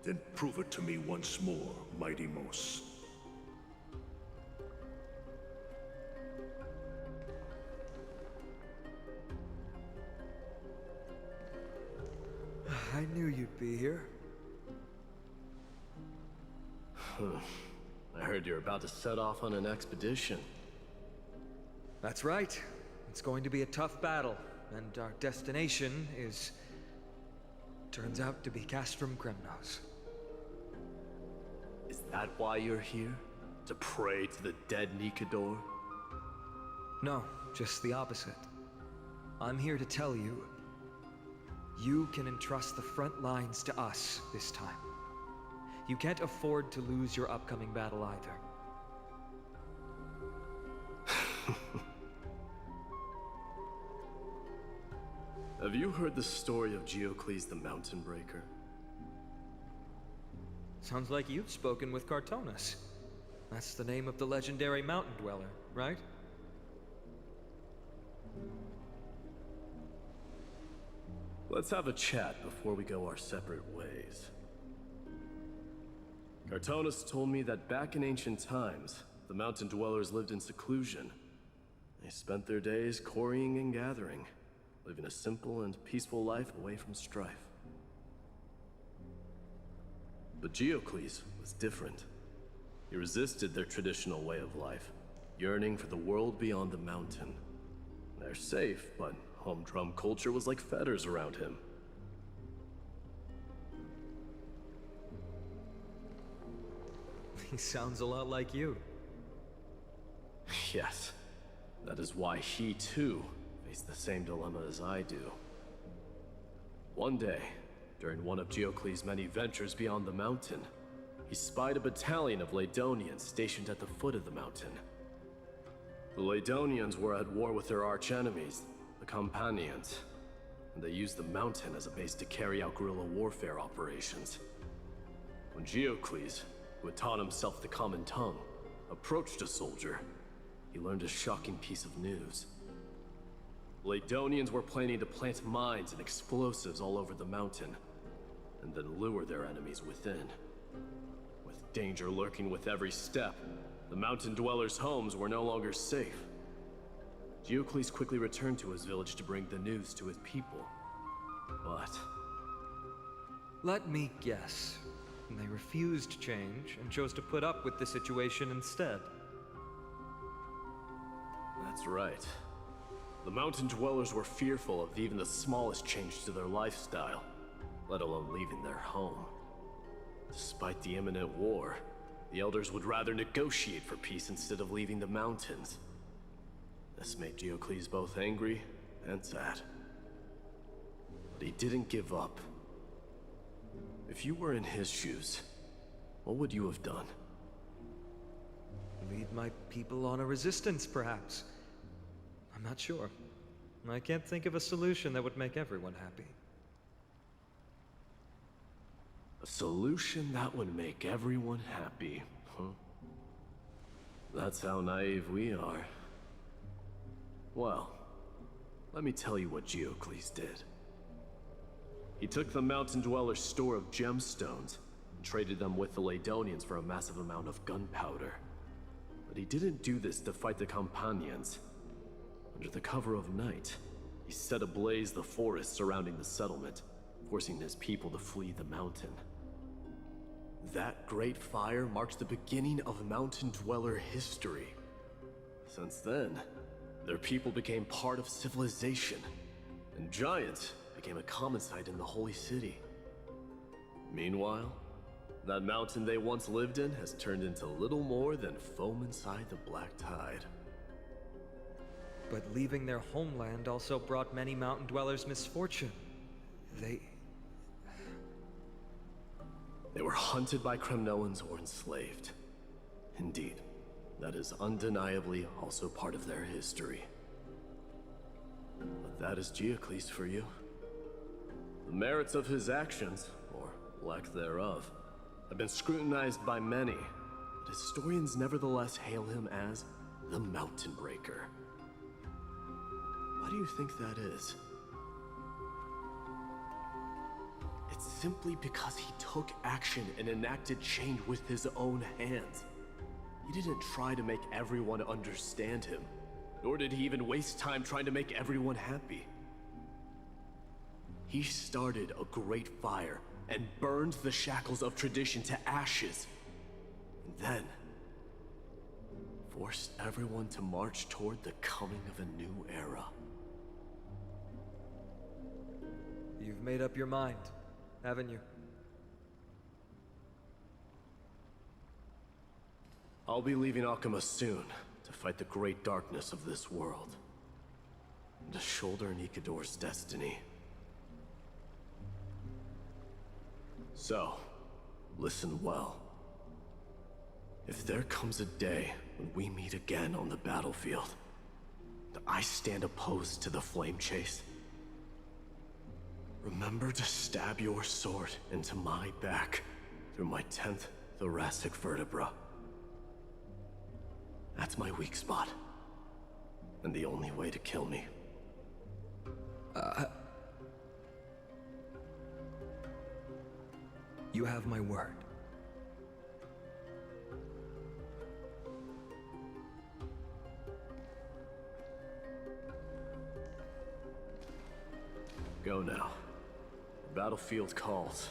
Speaker 16: then prove it to me once more, Mighty Mos.
Speaker 11: I knew you'd be here.
Speaker 14: I heard you're about to set off on an expedition.
Speaker 11: That's right. It's going to be a tough battle, and our destination is... turns out to be Castrum Kremnos.
Speaker 14: Is that why you're here? To pray to the dead Nikador?
Speaker 11: No, just the opposite. I'm here to tell you, you can entrust the front lines to us this time. You can't afford to lose your upcoming battle either.
Speaker 14: Have you heard the story of Geocles the Mountain Breaker?
Speaker 11: Sounds like you've spoken with Chartonus. That's the name of the legendary mountain dweller, right?
Speaker 14: Let's have a chat before we go our separate ways. Chartonus told me that back in ancient times, the mountain dwellers lived in seclusion. They spent their days quarrying and gathering, living a simple and peaceful life away from strife. But Geocles was different. He resisted their traditional way of life, yearning for the world beyond the mountain. They're safe, but humdrum culture was like fetters around him.
Speaker 11: He sounds a lot like you.
Speaker 14: Yes. That is why he, too, faced the same dilemma as I do. One day, during one of Geocles' many ventures beyond the mountain, he spied a battalion of Ladonians stationed at the foot of the mountain. The Ladonians were at war with their arch-enemies, the Companions, and they used the mountain as a base to carry out guerrilla warfare operations. When Geocles, who had taught himself the common tongue, approached a soldier, he learned a shocking piece of news. Ladonians were planning to plant mines and explosives all over the mountain, and then lure their enemies within. With danger lurking with every step, the mountain dwellers' homes were no longer safe. Geocles quickly returned to his village to bring the news to his people. But...
Speaker 11: let me guess. They refused change and chose to put up with the situation instead.
Speaker 14: That's right. The mountain dwellers were fearful of even the smallest change to their lifestyle, let alone leaving their home. Despite the imminent war, the elders would rather negotiate for peace instead of leaving the mountains. This made Diocles both angry and sad. But he didn't give up. If you were in his shoes, what would you have done?
Speaker 11: Lead my people on a resistance, perhaps. I'm not sure. I can't think of a solution that would make everyone happy.
Speaker 14: A solution that would make everyone happy, huh? That's how naive we are. Well, let me tell you what Diocles did. He took the mountain dwellers' store of gemstones and traded them with the Ladonians for a massive amount of gunpowder. But he didn't do this to fight the Companions. Under the cover of night, he set ablaze the forest surrounding the settlement, forcing his people to flee the mountain. That great fire marks the beginning of mountain dweller history. Since then, their people became part of civilization, and giants became a common sight in the Holy City. Meanwhile, that mountain they once lived in has turned into little more than foam inside the black tide.
Speaker 11: But leaving their homeland also brought many mountain dwellers misfortune. They
Speaker 14: were hunted by Kremnoans or enslaved. Indeed, that is undeniably also part of their history. But that is Diocles for you. The merits of his actions, or lack thereof, have been scrutinized by many, but historians nevertheless hail him as the Mountain Breaker. Why do you think that is? It's simply because he took action and enacted change with his own hands. He didn't try to make everyone understand him, nor did he even waste time trying to make everyone happy. He started a great fire and burned the shackles of tradition to ashes, and then forced everyone to march toward the coming of a new era.
Speaker 11: You've made up your mind, haven't you?
Speaker 14: I'll be leaving Akama soon to fight the great darkness of this world, and to shoulder Nikador's destiny. So, listen well. If there comes a day when we meet again on the battlefield, and I stand opposed to the flame chase, remember to stab your sword into my back through my 10th thoracic vertebra. That's my weak spot, and the only way to kill me.
Speaker 11: You have my word.
Speaker 14: Go now. The battlefield calls.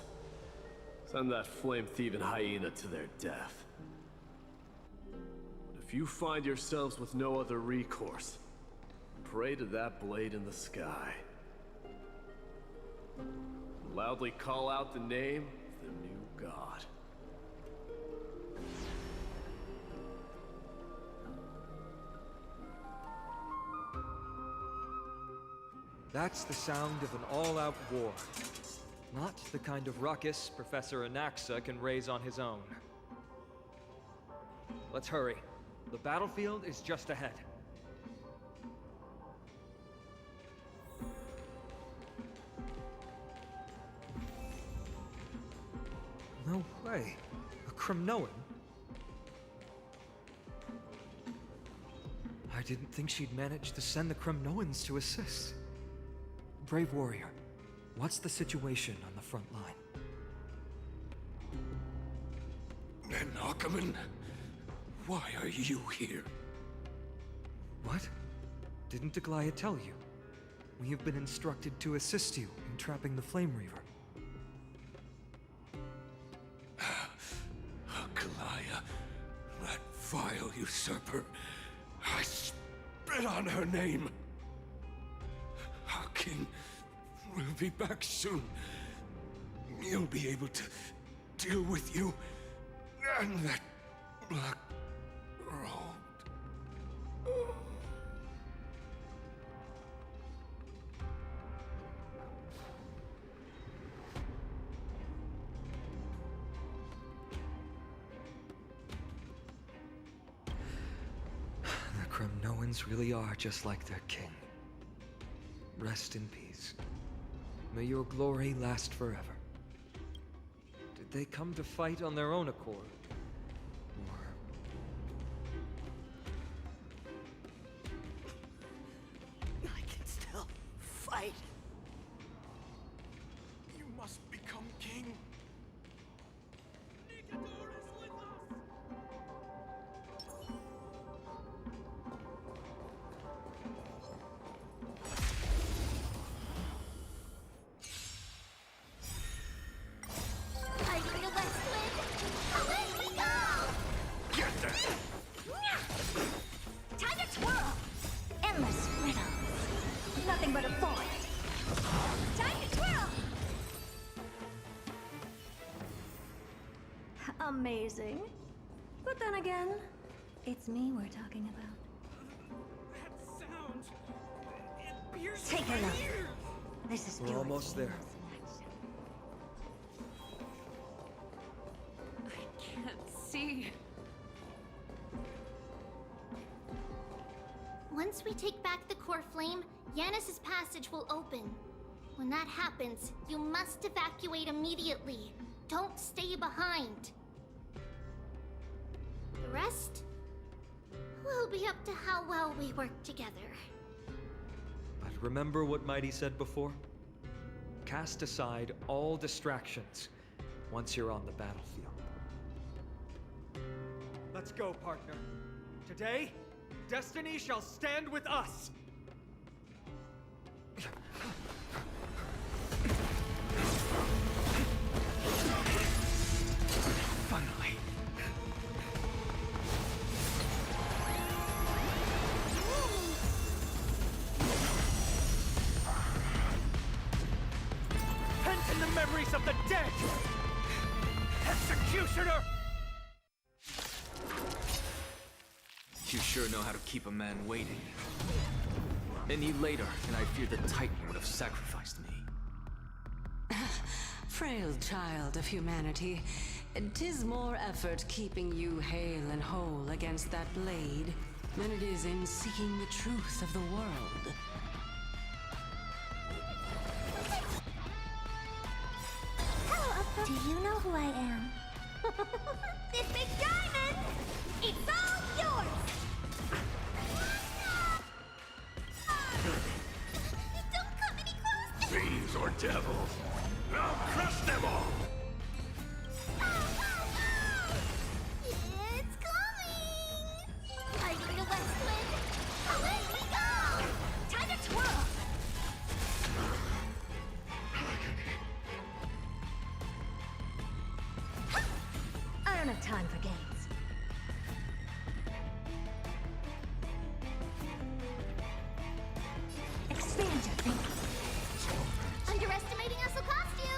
Speaker 14: Send that flame-thieving hyena to their death. But if you find yourselves with no other recourse, pray to that blade in the sky. Loudly call out the name of the new god.
Speaker 11: That's the sound of an all-out war. Not the kind of ruckus Professor Anaxa can raise on his own. Let's hurry. The battlefield is just ahead. No way. A Kremnoan? I didn't think she'd managed to send the Kremnoans to assist. Brave warrior, what's the situation on the front line?
Speaker 17: Narcoman, why are you here?
Speaker 11: What? Didn't Aglaea tell you? We have been instructed to assist you in trapping the Flame Reaver.
Speaker 17: Aglaea, that vile usurper. I
Speaker 18: tread on her name. Our king will be back soon. He'll be able to deal with you and that black robe.
Speaker 11: The Kremnoans really are just like their king. Rest in peace. May your glory last forever. Did they come to fight on their own accord?
Speaker 17: I can still fight. You must become king.
Speaker 8: Amazing. But then again, it's me we're talking about.
Speaker 17: That sound. It pierces
Speaker 8: Take a
Speaker 17: my
Speaker 8: look.
Speaker 17: ears.
Speaker 8: This is
Speaker 11: We're almost there.
Speaker 1: I can't see.
Speaker 9: Once we take back the core flame, Yanis's passage will open. When that happens, you must evacuate immediately. Don't stay behind. The rest will be up to how well we work together.
Speaker 11: But remember what Mydei said before? Cast aside all distractions once you're on the battlefield.
Speaker 21: Let's go, partner. Today, destiny shall stand with us!
Speaker 15: Finally.
Speaker 21: Pent in the memories of the dead! Executioner!
Speaker 2: You sure know how to keep a man waiting. Any later, and I fear the Titan would have sacrificed me.
Speaker 7: Frail child of humanity, 'tis more effort keeping you hale and whole against that blade than it is in seeking the truth of the world.
Speaker 9: Hello, do you know who I am? This big diamond! It's all yours! Don't come any closer!
Speaker 16: Fiends or devils, I'll crush them all!
Speaker 9: It's coming! Fighting the west wind! Away we go! Time to twirl!
Speaker 8: I don't have time for games. Expand your thinking.
Speaker 9: Underestimating us will cost you!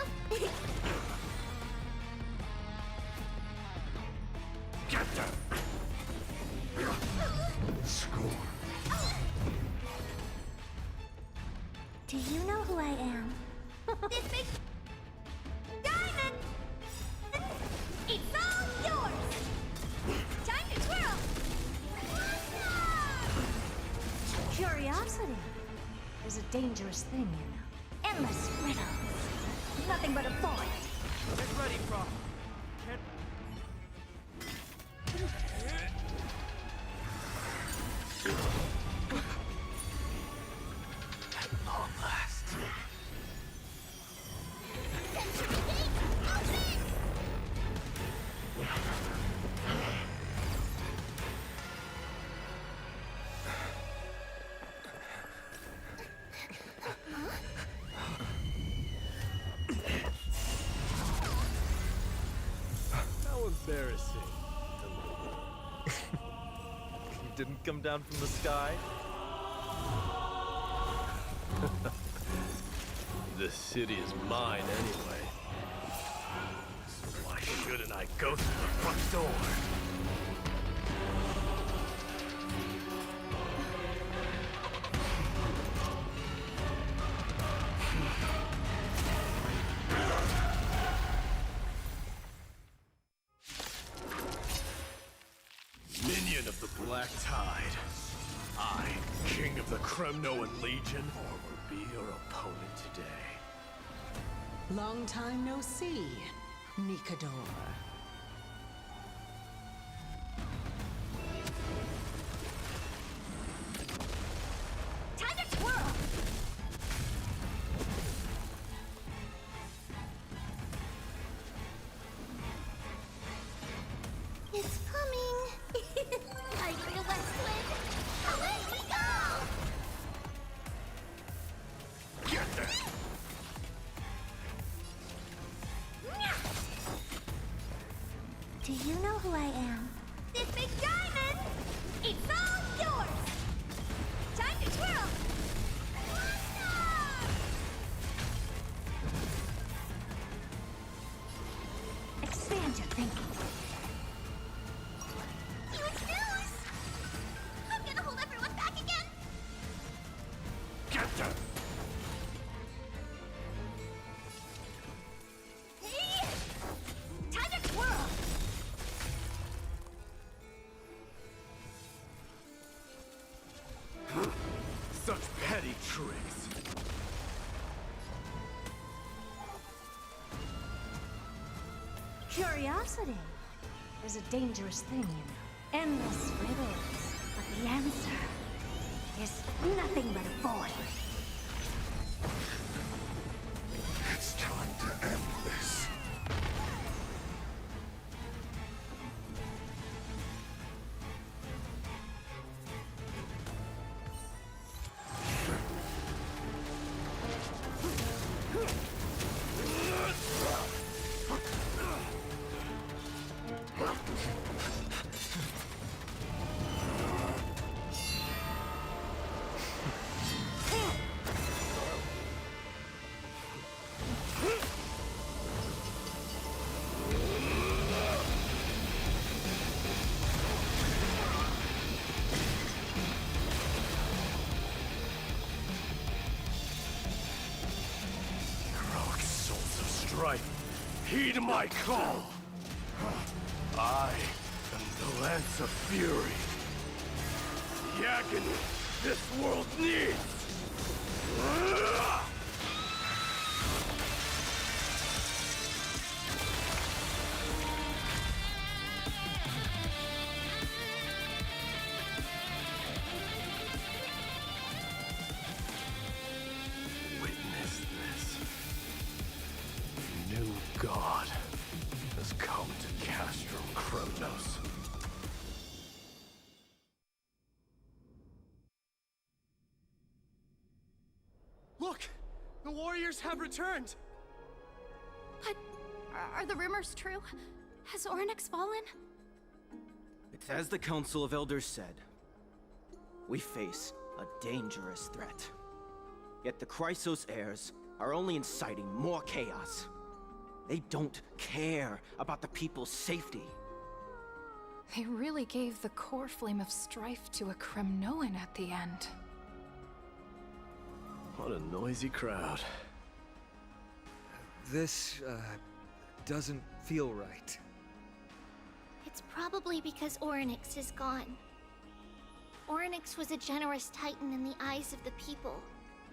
Speaker 16: Get them! Score.
Speaker 9: Do you know who I am? This big diamond! It's all yours! Time to twirl!
Speaker 8: Curiosity is a dangerous thing, you know. Endless riddles. Nothing but a void.
Speaker 21: Get ready, Prof. Get...
Speaker 2: At long last.
Speaker 14: How embarrassing.
Speaker 11: You didn't come down from the sky?
Speaker 14: This city is mine anyway. So why shouldn't I go through the front door? Minion of the Black Tide. I, King of the Kremnoan Legion, will be your opponent today.
Speaker 7: Long time no see, Nikador.
Speaker 9: Time to twirl! It's coming! Fighting the West Wind! Away we go!
Speaker 14: Get there!
Speaker 9: Do you know who I am? This big diamond! It's all yours! Time to twirl! Expand your thinking. Huge news! I'm gonna hold everyone back again!
Speaker 14: Get them!
Speaker 9: Hey! Time to twirl!
Speaker 14: Such petty tricks.
Speaker 4: Curiosity is a dangerous thing, you know. Endless riddles, but the answer is nothing but a void.
Speaker 17: It's time to end this.
Speaker 14: Heroic souls of strife, heed my call. I am the Lance of Fury. The agony this world needs. Witness this. New God has come to Castrum Kremnos.
Speaker 10: Look! The warriors have returned!
Speaker 3: But are the rumors true? Has Oronyx fallen?
Speaker 22: It's as the Council of Elders said. We face a dangerous threat. Yet the Chrysos heirs are only inciting more chaos. They don't care about the people's safety.
Speaker 3: They really gave the core flame of strife to a Kremnoan at the end.
Speaker 14: What a noisy crowd.
Speaker 11: This, doesn't feel right.
Speaker 9: It's probably because Oronyx is gone. Oronyx was a generous titan in the eyes of the people.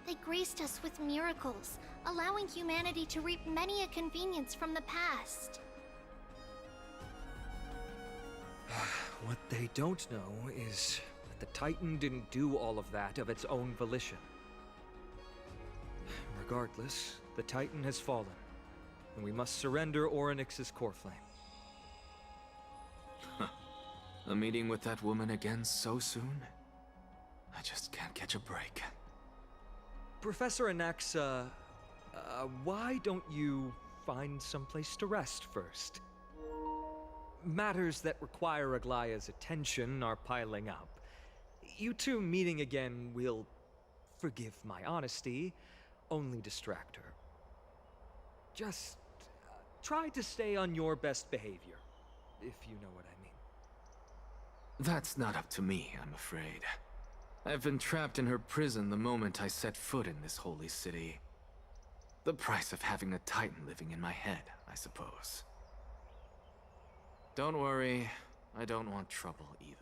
Speaker 9: They graced us with miracles, allowing humanity to reap many a convenience from the past.
Speaker 11: What they don't know is that the Titan didn't do all of that of its own volition. Regardless, the Titan has fallen, and we must surrender Oronyx's core flame.
Speaker 2: A meeting with that woman again so soon? I just can't catch a break.
Speaker 11: Professor Anaxa, why don't you find someplace to rest first? Matters that require Aglaea's attention are piling up. You two meeting again will forgive my honesty, only distract her. Just try to stay on your best behavior, if you know what I mean.
Speaker 2: That's not up to me, I'm afraid. I've been trapped in her prison the moment I set foot in this holy city. The price of having a Titan living in my head, I suppose. Don't worry, I don't want trouble either.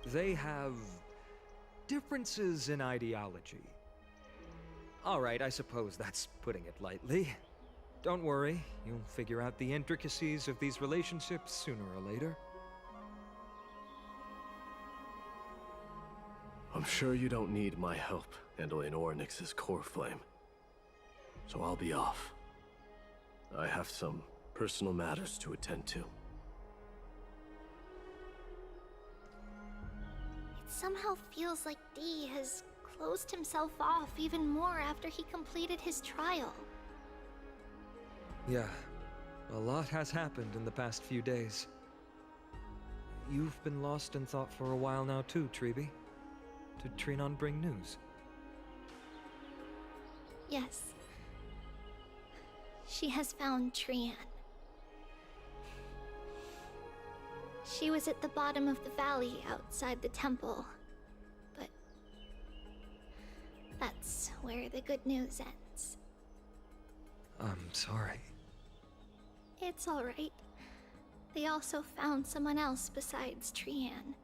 Speaker 11: They have differences in ideology. Alright, I suppose that's putting it lightly. Don't worry, you'll figure out the intricacies of these relationships sooner or later.
Speaker 14: I'm sure you don't need my help handling Oronyx's core flame. So I'll be off. I have some personal matters to attend to.
Speaker 9: It somehow feels like D has closed himself off even more after he completed his trial.
Speaker 11: Yeah, a lot has happened in the past few days. You've been lost in thought for a while now too, Tribbie. Did Trinnon bring news?
Speaker 9: Yes. She has found Trianne. She was at the bottom of the valley outside the temple, but that's where the good news ends.
Speaker 11: I'm sorry.
Speaker 9: It's all right. They also found someone else besides Trianne.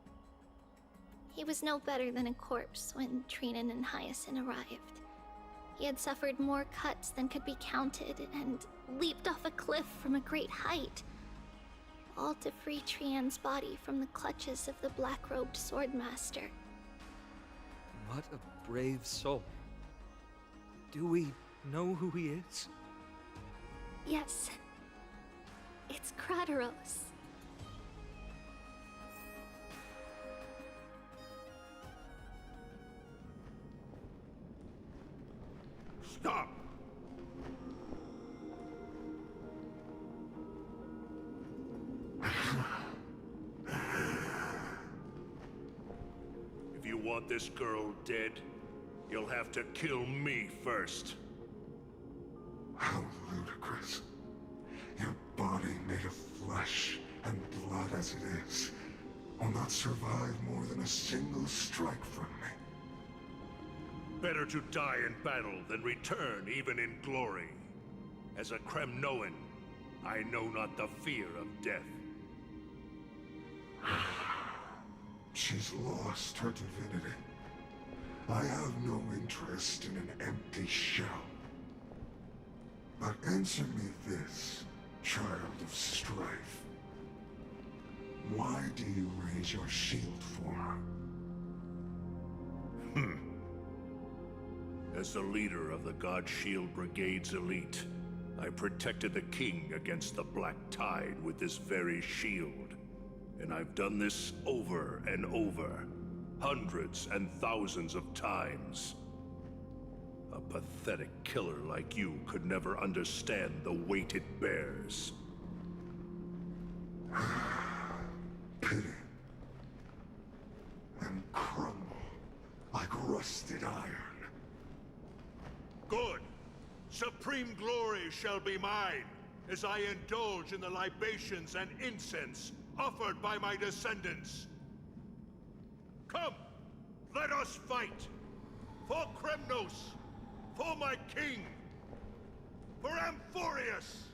Speaker 9: He was no better than a corpse when Trinnon and Hyacinth arrived. He had suffered more cuts than could be counted and leaped off a cliff from a great height, all to free Trianne's body from the clutches of the black-robed swordmaster.
Speaker 11: What a brave soul. Do we know who he is?
Speaker 9: Yes. It's Krateros.
Speaker 16: Stop! If you want this girl dead, you'll have to kill me first.
Speaker 17: How ludicrous. Your body made of flesh and blood as it is will not survive more than a single strike from me.
Speaker 16: Better to die in battle than return even in glory. As a Kremnoan, I know not the fear of death.
Speaker 17: She's lost her divinity. I have no interest in an empty shell. But answer me this, child of strife. Why do you raise your shield for her?
Speaker 16: As the leader of the God Shield Brigade's elite, I protected the king against the Black Tide with this very shield. And I've done this over and over, hundreds and thousands of times. A pathetic killer like you could never understand the weight it bears.
Speaker 17: Pity. And crumble like rusted iron.
Speaker 16: Good. Supreme glory shall be mine, as I indulge in the libations and incense offered by my descendants. Come, let us fight! For Kremnos! For my king! For Amphoreous!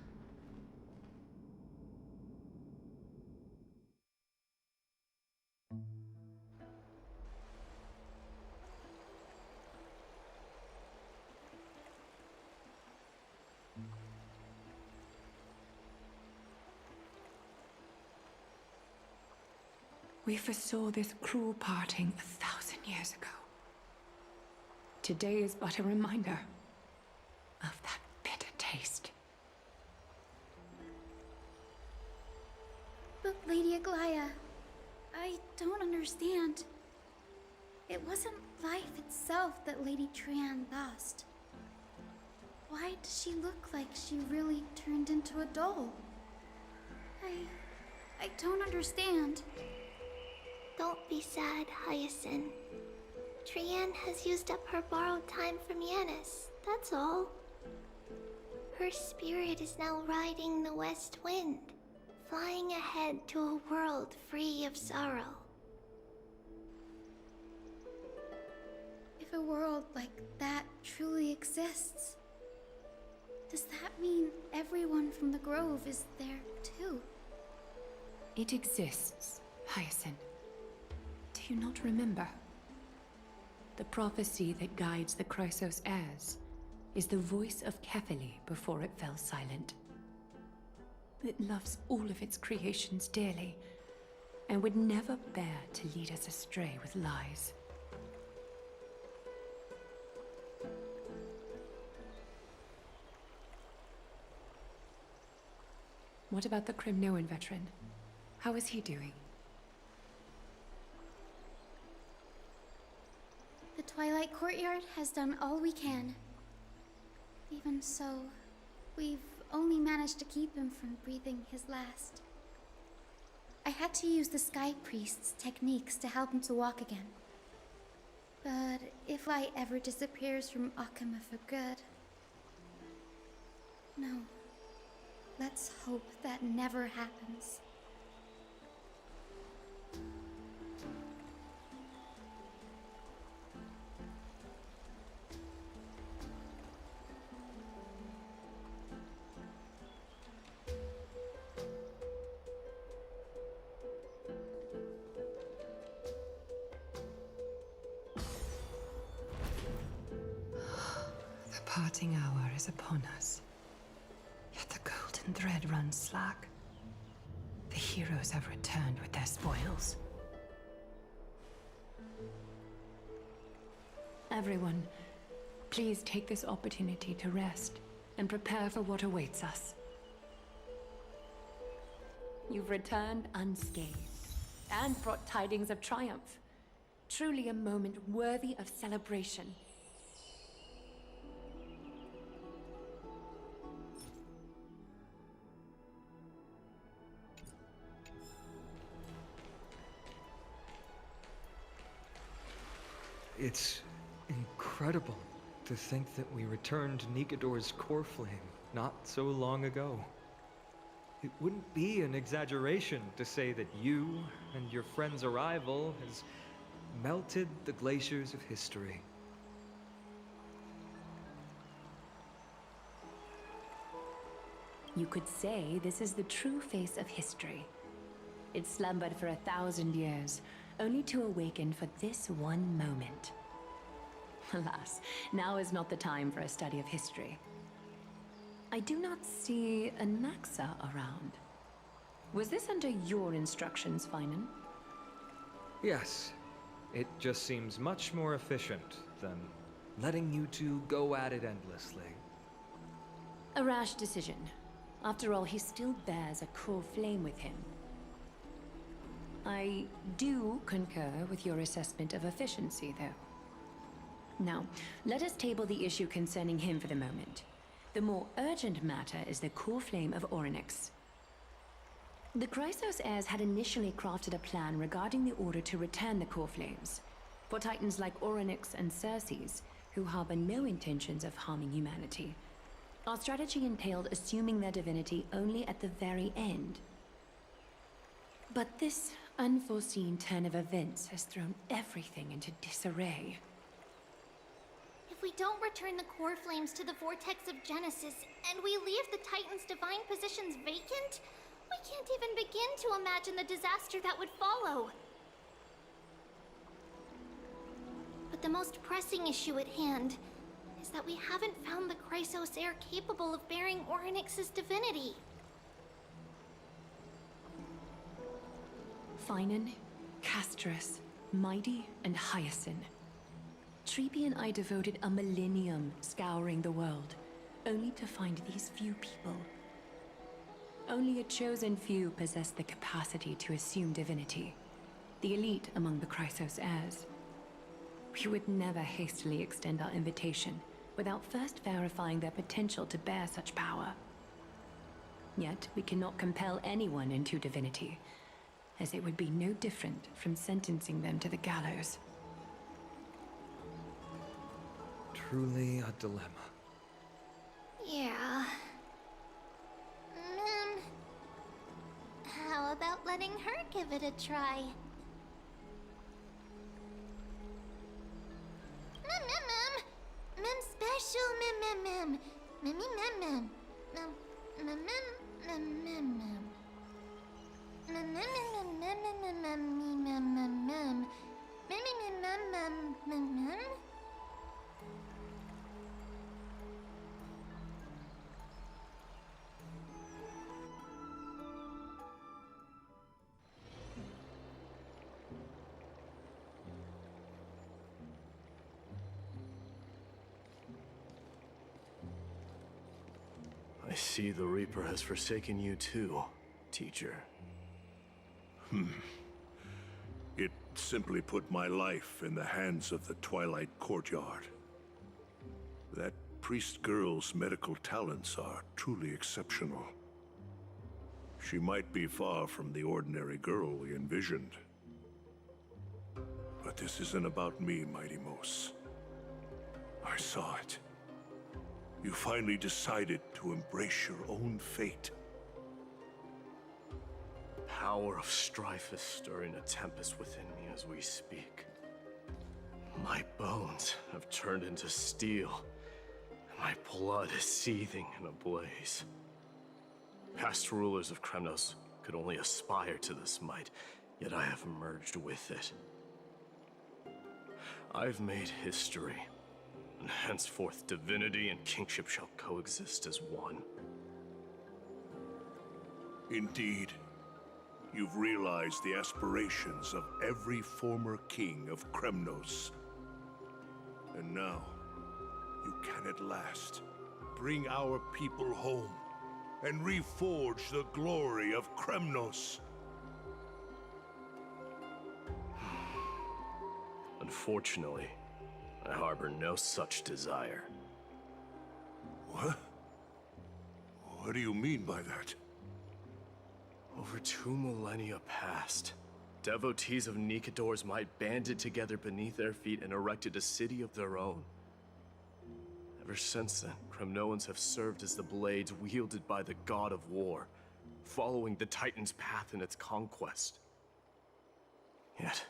Speaker 1: We foresaw this cruel parting 1,000 years ago. Today is but a reminder of that bitter taste.
Speaker 13: But Lady Aglaea, I don't understand. It wasn't life itself that Lady Trianne lost. Why does she look like she really turned into a doll? I don't understand.
Speaker 9: Don't be sad, Hyacinth. Trianne has used up her borrowed time from Yanis, that's all. Her spirit is now riding the west wind, flying ahead to a world free of sorrow.
Speaker 13: If a world like that truly exists, does that mean everyone from the Grove is there too?
Speaker 5: It exists, Hyacinth. Do you not remember? The prophecy that guides the Chrysos heirs is the voice of Kefili before it fell silent. It loves all of its creations dearly, and would never bear to lead us astray with lies. What about the Kremnoan veteran? How is he doing?
Speaker 13: The Twilight Courtyard has done all we can. Even so, we've only managed to keep him from breathing his last. I had to use the Sky Priest's techniques to help him to walk again. But if light ever disappears from Akama for good... No. Let's hope that never happens.
Speaker 5: The parting hour is upon us. Yet the golden thread runs slack. The heroes have returned with their spoils. Everyone, please take this opportunity to rest and prepare for what awaits us.
Speaker 8: You've returned unscathed and brought tidings of triumph. Truly a moment worthy of celebration.
Speaker 11: It's incredible to think that we returned Nikador's core flame not so long ago. It wouldn't be an exaggeration to say that you and your friend's arrival has melted the glaciers of history.
Speaker 8: You could say this is the true face of history. It slumbered for 1,000 years, only to awaken for this one moment. Alas, now is not the time for a study of history. I do not see Anaxa around. Was this under your instructions, Phainon?
Speaker 11: Yes. It just seems much more efficient than letting you two go at it endlessly.
Speaker 8: A rash decision. After all, he still bears a core flame with him. I do concur with your assessment of efficiency, though. Now, let us table the issue concerning him for the moment. The more urgent matter is the core flame of Oronyx. The Chrysos heirs had initially crafted a plan regarding the order to return the core flames. For titans like Oronyx and Cerces, who harbor no intentions of harming humanity, our strategy entailed assuming their divinity only at the very end. But this unforeseen turn of events has thrown everything into disarray.
Speaker 9: If we don't return the core flames to the vortex of Genesis, and we leave the Titan's divine positions vacant, we can't even begin to imagine the disaster that would follow. But the most pressing issue at hand is that we haven't found the Chrysos heir capable of bearing Oronyx's divinity.
Speaker 5: Phainon, Castorice, Mydei, and Hyacinth. Tribbie and I devoted a millennium scouring the world, only to find these few people. Only a chosen few possess the capacity to assume divinity, the elite among the Chrysos heirs. We would never hastily extend our invitation without first verifying their potential to bear such power. Yet, we cannot compel anyone into divinity, as it would be no different from sentencing them to the gallows.
Speaker 11: Truly a dilemma.
Speaker 9: Yeah. How about letting her give it a try? Mem special mem. Mem.
Speaker 14: I see the Reaper has forsaken you too, teacher.
Speaker 16: It simply put my life in the hands of the Twilight Courtyard. That priest girl's medical talents are truly exceptional. She might be far from the ordinary girl we envisioned. But this isn't about me, Mighty Mos. I saw it. You finally decided to embrace your own fate.
Speaker 14: Power of strife is stirring a tempest within me as we speak. My bones have turned into steel, and my blood is seething in a blaze. Past rulers of Kremnos could only aspire to this might, yet I have merged with it. I've made history, and henceforth divinity and kingship shall coexist as one.
Speaker 16: Indeed, you've realized the aspirations of every former king of Kremnos. And now, you can at last bring our people home and reforge the glory of Kremnos.
Speaker 14: Unfortunately, I harbor no such desire.
Speaker 16: What? What do you mean by that?
Speaker 14: Over 2 millennia past, devotees of Nikador's might banded together beneath their feet and erected a city of their own. Ever since then, Kremnoans have served as the blades wielded by the god of war, following the Titan's path in its conquest. Yet,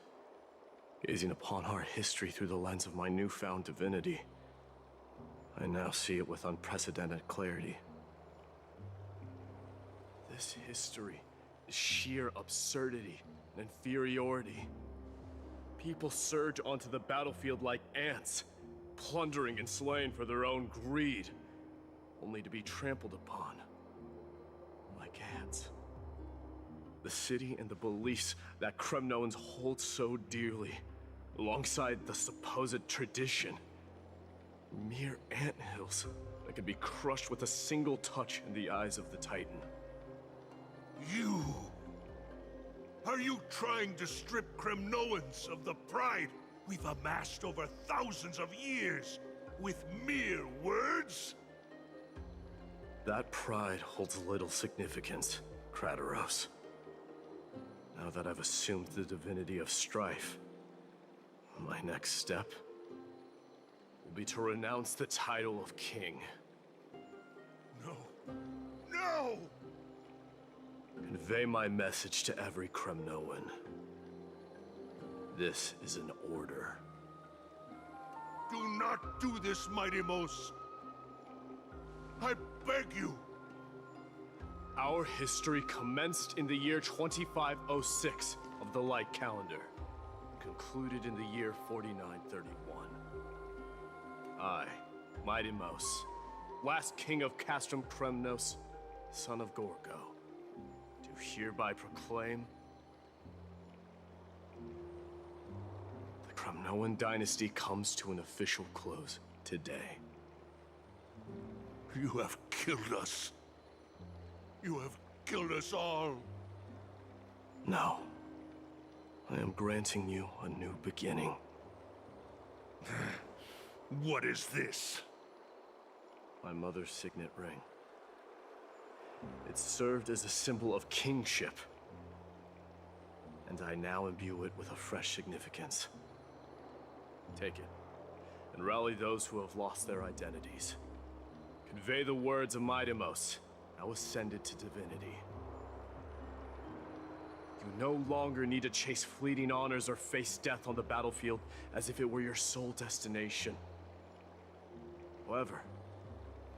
Speaker 14: gazing upon our history through the lens of my newfound divinity, I now see it with unprecedented clarity. This history is sheer absurdity and inferiority. People surge onto the battlefield like ants, plundering and slaying for their own greed, only to be trampled upon like ants. The city and the beliefs that Kremnoans hold so dearly, alongside the supposed tradition, mere anthills that could be crushed with a single touch in the eyes of the Titan.
Speaker 16: You! Are you trying to strip Kremnoans of the pride we've amassed over thousands of years with mere words?
Speaker 14: That pride holds little significance, Krateros. Now that I've assumed the divinity of strife, my next step will be to renounce the title of king.
Speaker 16: No. No!
Speaker 14: Convey my message to every Kremnoan. This is an order.
Speaker 16: Do not do this, Mighty Mos. I beg you.
Speaker 14: Our history commenced in the year 2506 of the Light Calendar, concluded in the year 4931. I, Mighty Mos, last king of Castrum Kremnos, son of Gorgo, do hereby proclaim the Kremnoan dynasty comes to an official close today.
Speaker 16: You have killed us. You have killed us all.
Speaker 14: No. I am granting you a new beginning.
Speaker 16: What is this?
Speaker 14: My mother's signet ring. It served as a symbol of kingship. And I now imbue it with a fresh significance. Take it, and rally those who have lost their identities. Convey the words of Mydei, now ascended to divinity. You no longer need to chase fleeting honors or face death on the battlefield as if it were your sole destination. However,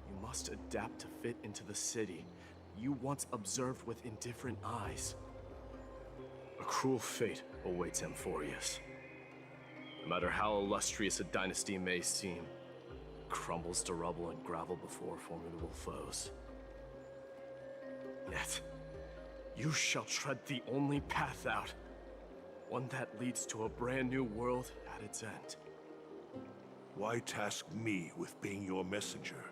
Speaker 14: you must adapt to fit into the city you once observed with indifferent eyes. A cruel fate awaits Amphoreous. No matter how illustrious a dynasty may seem, it crumbles to rubble and gravel before formidable foes. Yet, you shall tread the only path out, one that leads to a brand new world at its end.
Speaker 16: Why task me with being your messenger?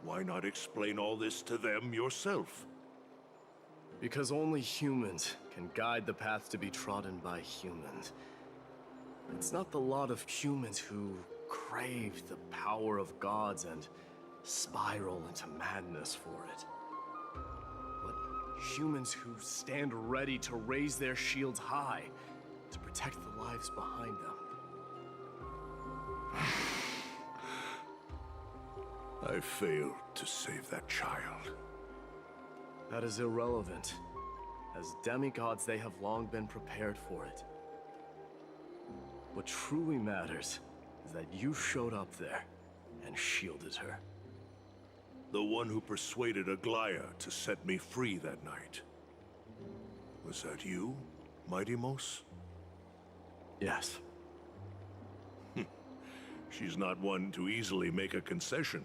Speaker 16: Why not explain all this to them yourself?
Speaker 14: Because only humans can guide the path to be trodden by humans. It's not the lot of humans who crave the power of gods and spiral into madness for it. But humans who stand ready to raise their shields high to protect the lives behind them.
Speaker 16: I failed to save that child.
Speaker 14: That is irrelevant. As demigods, they have long been prepared for it. What truly matters is that you showed up there and shielded her.
Speaker 16: The one who persuaded Aglaea to set me free that night. Was that you, Mydei?
Speaker 14: Yes.
Speaker 16: She's not one to easily make a concession.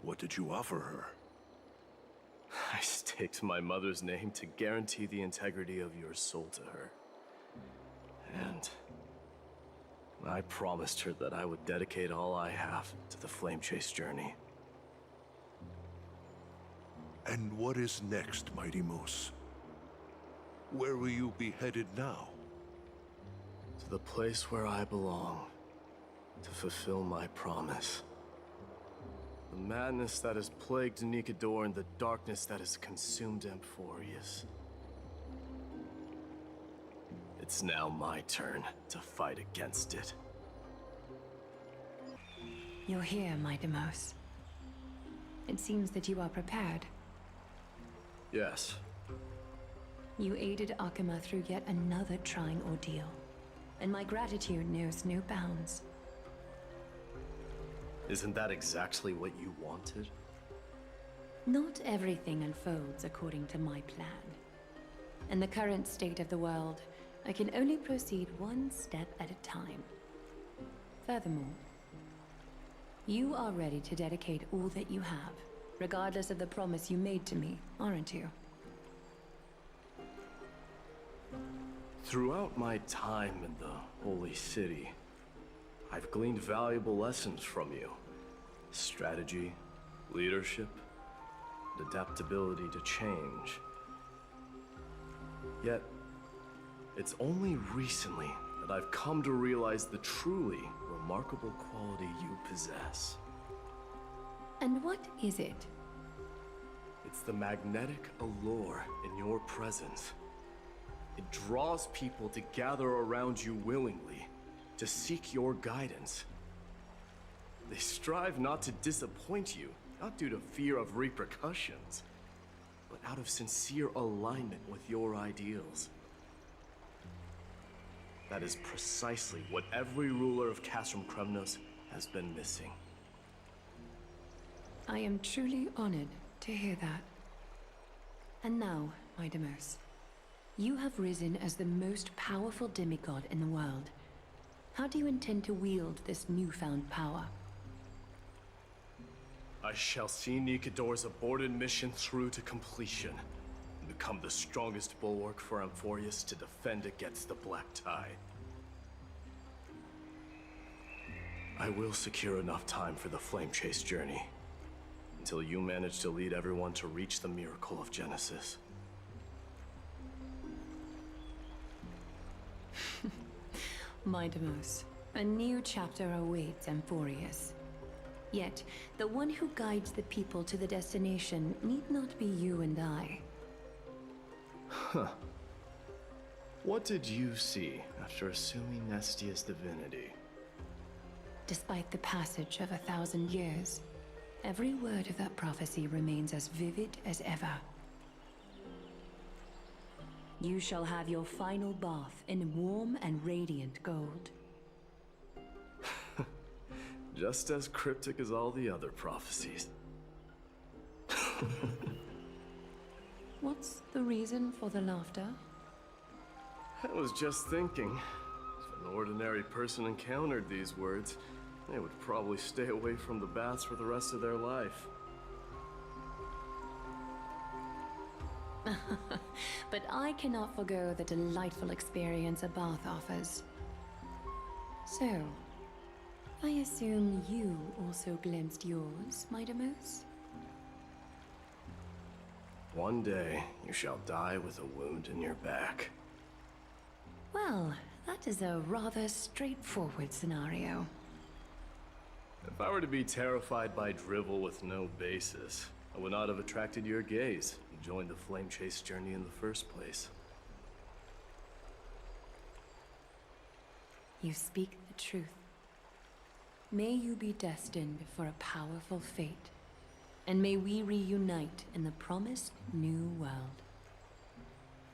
Speaker 16: What did you offer her?
Speaker 14: I staked my mother's name to guarantee the integrity of your soul to her. And I promised her that I would dedicate all I have to the flame chase journey.
Speaker 16: And what is next, Mydei? Where will you be headed now?
Speaker 14: To the place where I belong, to fulfill my promise. The madness that has plagued Nikedor and the darkness that has consumed Amphoreous. It's now my turn to fight against it.
Speaker 5: You're here, Mydei. It seems that you are prepared.
Speaker 14: Yes.
Speaker 5: You aided Artakama through yet another trying ordeal, and my gratitude knows no bounds.
Speaker 14: Isn't that exactly what you wanted?
Speaker 5: Not everything unfolds according to my plan. In the current state of the world, I can only proceed one step at a time. Furthermore, you are ready to dedicate all that you have, regardless of the promise you made to me, aren't you?
Speaker 14: Throughout my time in the Holy City, I've gleaned valuable lessons from you. Strategy, leadership, and adaptability to change. Yet, it's only recently that I've come to realize the truly remarkable quality you possess.
Speaker 5: And what is it?
Speaker 14: It's the magnetic allure in your presence. It draws people to gather around you willingly, to seek your guidance. They strive not to disappoint you, not due to fear of repercussions, but out of sincere alignment with your ideals. That is precisely what every ruler of Castrum Kremnos has been missing.
Speaker 5: I am truly honored to hear that. And now, Mydei, you have risen as the most powerful demigod in the world. How do you intend to wield this newfound power?
Speaker 14: I shall see Nikedor's aborted mission through to completion, and become the strongest bulwark for Amphoreous to defend against the Black Tide. I will secure enough time for the flame chase journey, until you manage to lead everyone to reach the miracle of Genesis.
Speaker 5: Mydei, a new chapter awaits Amphoreous. Yet, the one who guides the people to the destination need not be you and I.
Speaker 14: Huh. What did you see after assuming Nestia's divinity?
Speaker 5: Despite the passage of 1,000 years, every word of that prophecy remains as vivid as ever. You shall have your final bath in warm and radiant gold.
Speaker 14: Just as cryptic as all the other prophecies.
Speaker 5: What's the reason for the laughter?
Speaker 14: I was just thinking, if an ordinary person encountered these words, they would probably stay away from the baths for the rest of their life.
Speaker 5: But I cannot forgo the delightful experience a bath offers. So, I assume you also glimpsed yours, Mydei?
Speaker 14: One day, you shall die with a wound in your back.
Speaker 5: Well, that is a rather straightforward scenario.
Speaker 14: If I were to be terrified by drivel with no basis, I would not have attracted your gaze and joined the flame chase journey in the first place.
Speaker 5: You speak the truth. May you be destined for a powerful fate, and may we reunite in the promised new world.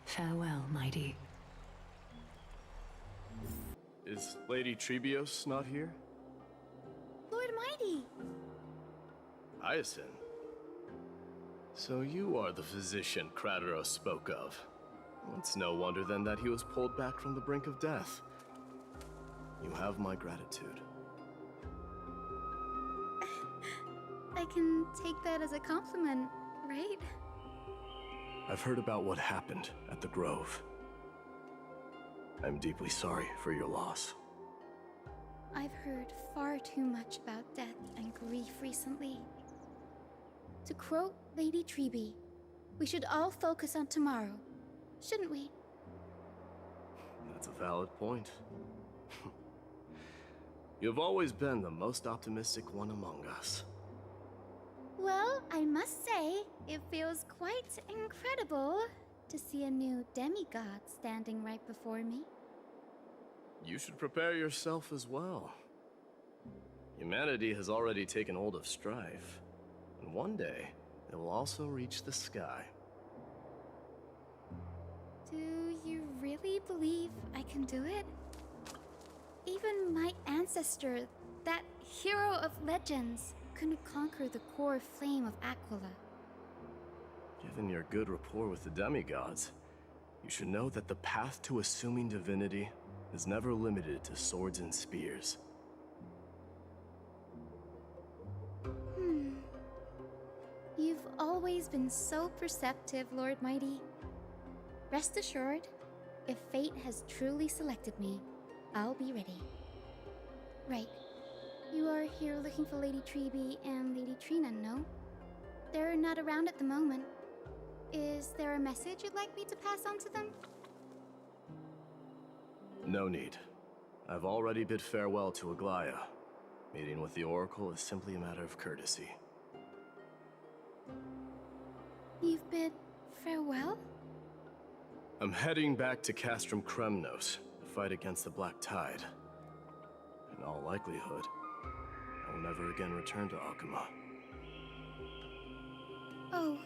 Speaker 5: Farewell, Mydei.
Speaker 14: Is Lady Tribios not here?
Speaker 13: Lord Mydei!
Speaker 14: Hyacinth. So you are the physician Krateros spoke of. It's no wonder then that he was pulled back from the brink of death. You have my gratitude.
Speaker 13: I can take that as a compliment, right?
Speaker 14: I've heard about what happened at the Grove. I'm deeply sorry for your loss.
Speaker 13: I've heard far too much about death and grief recently. To quote Lady Tribbie, we should all focus on tomorrow, shouldn't we?
Speaker 14: That's a valid point. You've always been the most optimistic one among us.
Speaker 13: Well, I must say, it feels quite incredible to see a new demigod standing right before me.
Speaker 14: You should prepare yourself as well. Humanity has already taken hold of strife, and one day it will also reach the sky.
Speaker 13: Do you really believe I can do it? Even my ancestor, that hero of legends, couldn't conquer the core flame of Aglaea.
Speaker 14: Given your good rapport with the demigods, you should know that the path to assuming divinity is never limited to swords and spears.
Speaker 13: You've always been so perceptive, Lord Mydei. Rest assured, if fate has truly selected me, I'll be ready. Right. You are here looking for Lady Tribbie and Lady Trinnon, no? They're not around at the moment. Is there a message you'd like me to pass on to them?
Speaker 14: No need. I've already bid farewell to Aglaea. Meeting with the Oracle is simply a matter of courtesy.
Speaker 13: You've bid farewell?
Speaker 14: I'm heading back to Castrum Kremnos to fight against the Black Tide. In all likelihood, I will never again return to Alchema.
Speaker 13: Oh.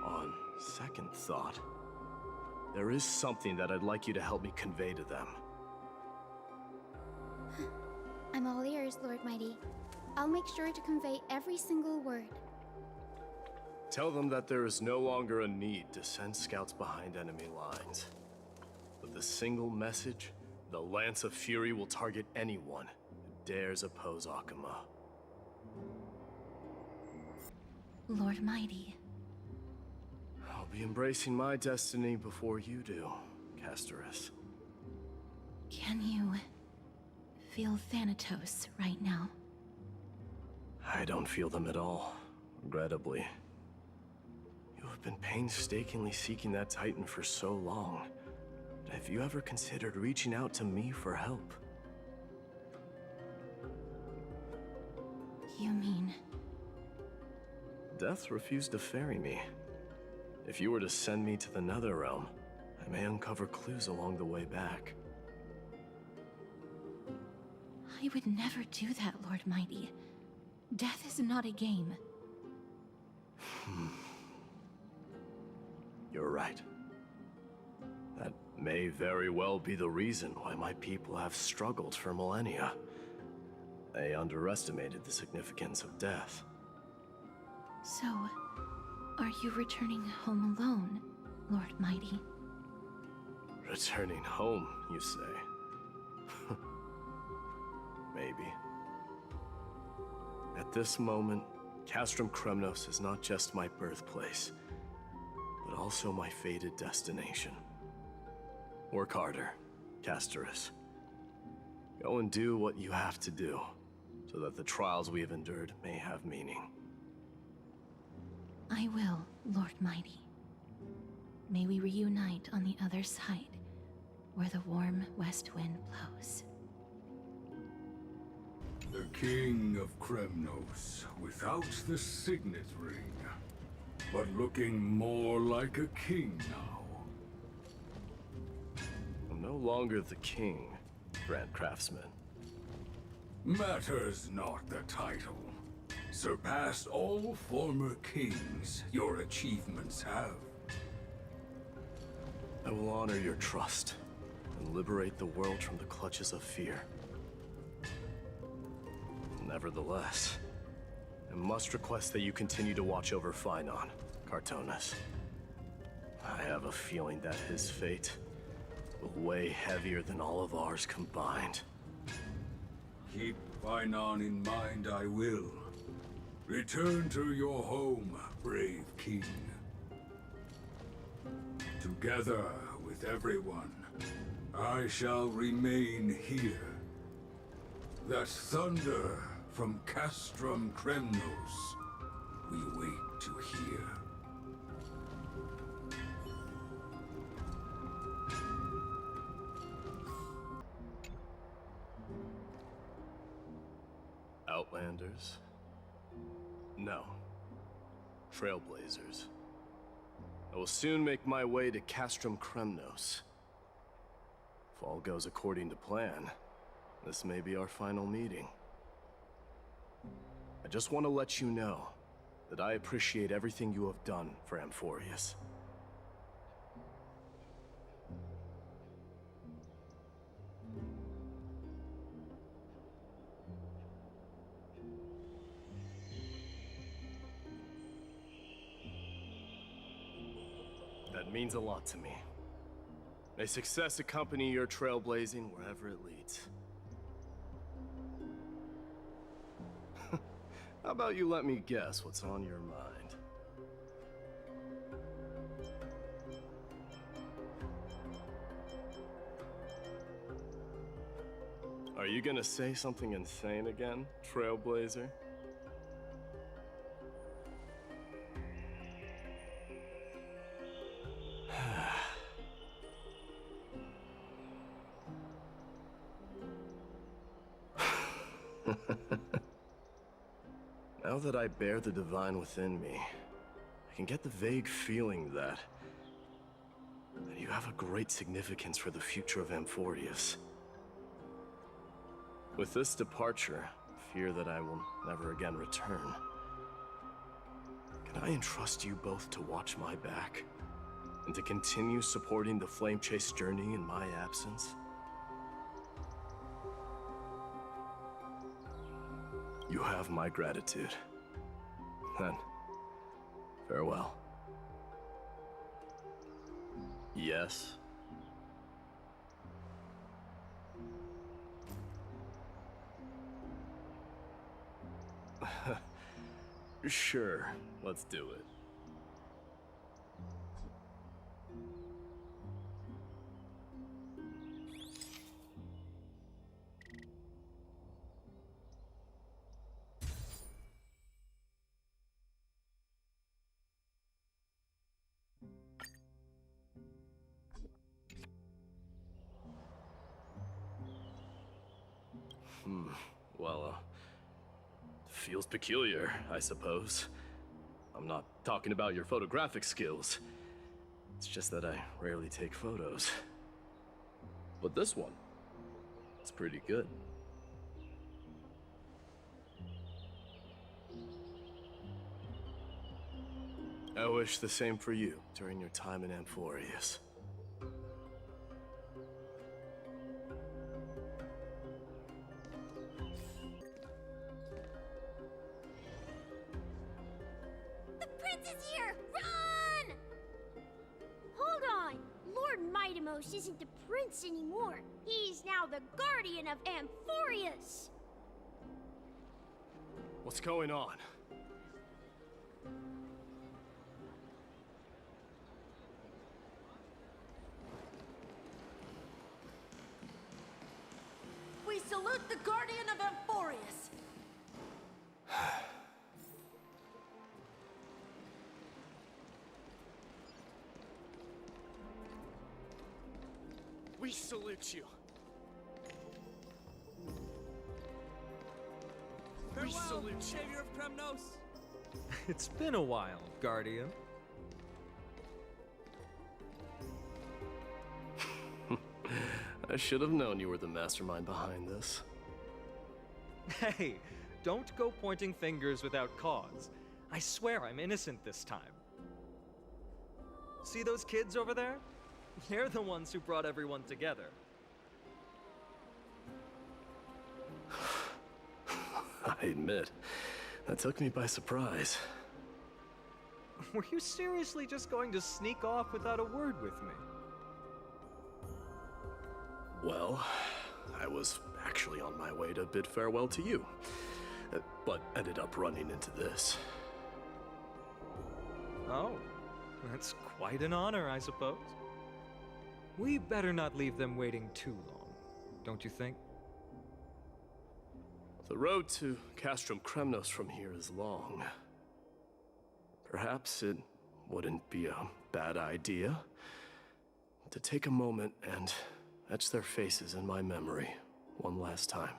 Speaker 14: On second thought, there is something that I'd like you to help me convey to them.
Speaker 13: I'm all ears, Lord Mydei. I'll make sure to convey every single word.
Speaker 14: Tell them that there is no longer a need to send scouts behind enemy lines. With a single message, the Lance of Fury will target anyone who dares oppose Alchema.
Speaker 3: Lord Mydei.
Speaker 14: I'll be embracing my destiny before you do, Castorice.
Speaker 3: Can you feel Thanatos right now?
Speaker 14: I don't feel them at all, regrettably. You have been painstakingly seeking that Titan for so long. But have you ever considered reaching out to me for help?
Speaker 3: you mean?
Speaker 14: Death refused to ferry me. If you were to send me to the Netherrealm, I may uncover clues along the way back.
Speaker 3: I would never do that, Lord Mighty. Death is not a game.
Speaker 14: You're right. That may very well be the reason why my people have struggled for millennia. They underestimated the significance of death.
Speaker 3: So, are you returning home alone, Lord Mighty?
Speaker 14: Returning home, you say? Maybe. At this moment, Castrum Kremnos is not just my birthplace, but also my fated destination. Work harder, Castorice. Go and do what you have to do, so that the trials we have endured may have meaning.
Speaker 3: I will, Lord Mighty. May we reunite on the other side, where the warm west wind blows.
Speaker 18: The King of Kremnos, without the signet ring, but looking more like a king now.
Speaker 14: I'm no longer the king, Grand Craftsman.
Speaker 18: Matters not the title. Surpassed all former kings your achievements have.
Speaker 14: I will honor your trust and liberate the world from the clutches of fear. Nevertheless, I must request that you continue to watch over Phainon, Chartonus. I have a feeling that his fate will weigh heavier than all of ours combined.
Speaker 18: Keep Phainon in mind, I will. Return to your home, brave king. Together with everyone, I shall remain here. That thunder from Castrum Kremnos, we wait to hear.
Speaker 14: Outlanders? No. Trailblazers. I will soon make my way to Castrum Kremnos. If all goes according to plan, this may be our final meeting. I just want to let you know that I appreciate everything you have done for Amphoreous. That means a lot to me. May success accompany your trailblazing wherever it leads. How about you let me guess what's on your mind? Are you gonna say something insane again, Trailblazer? Now that I bear the divine within me, I can get the vague feeling that you have a great significance for the future of Amphoreous. With this departure, I fear that I will never again return. Can I entrust you both to watch my back, and to continue supporting the Flame Chase journey in my absence? You have my gratitude. Then, farewell. Yes? Sure, let's do it. Feels peculiar, I suppose. I'm not talking about your photographic skills. It's just that I rarely take photos. But this one, it's pretty good. I wish the same for you during your time in Amphoreous.
Speaker 6: The prince is here! Run! Hold on! Lord Mydei isn't the prince anymore. He's now the Guardian of Amphoreous!
Speaker 14: What's going on?
Speaker 7: We salute the Guardian of Amphoreous!
Speaker 14: We salute you.
Speaker 21: Farewell,
Speaker 14: we salute you.
Speaker 21: Savior of Kremnos.
Speaker 11: It's been a while, Guardian.
Speaker 14: I should have known you were the mastermind behind this.
Speaker 11: Hey, don't go pointing fingers without cause. I swear I'm innocent this time. See those kids over there? They're the ones who brought everyone together.
Speaker 14: I admit, that took me by surprise.
Speaker 11: Were you seriously just going to sneak off without a word with me?
Speaker 14: Well, I was actually on my way to bid farewell to you, but ended up running into this.
Speaker 11: Oh, that's quite an honor, I suppose. We better not leave them waiting too long, don't you think?
Speaker 14: The road to Castrum Kremnos from here is long. Perhaps it wouldn't be a bad idea to take a moment and etch their faces in my memory one last time.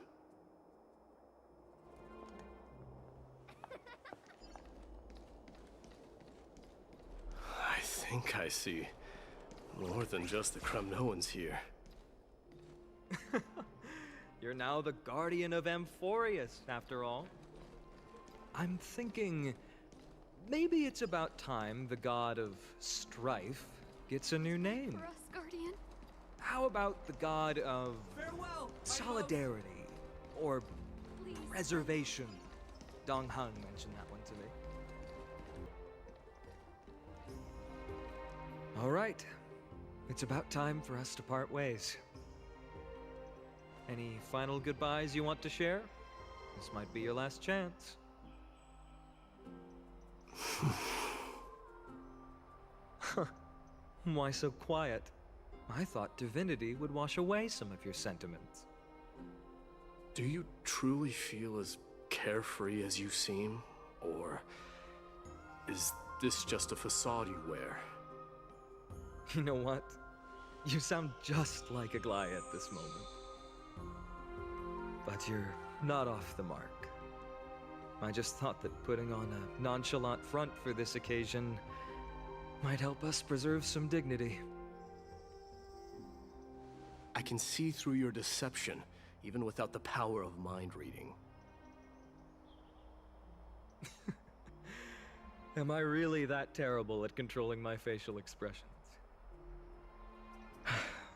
Speaker 14: I think I see more than just the Kremnoans here.
Speaker 11: You're now the Guardian of Amphoreous, after all. I'm thinking maybe it's about time the god of strife gets a new name.
Speaker 1: For us, Guardian.
Speaker 11: How about the god of
Speaker 21: Farewell,
Speaker 11: solidarity or preservation? Dan Heng mentioned that one to me. All right, it's about time for us to part ways. Any final goodbyes you want to share? This might be your last chance. Why so quiet? I thought divinity would wash away some of your sentiments.
Speaker 14: Do you truly feel as carefree as you seem? Or is this just a facade you wear?
Speaker 11: You know what? You sound just like Aglaea at this moment. But you're not off the mark. I just thought that putting on a nonchalant front for this occasion might help us preserve some dignity.
Speaker 14: I can see through your deception, even without the power of mind reading.
Speaker 11: Am I really that terrible at controlling my facial expressions?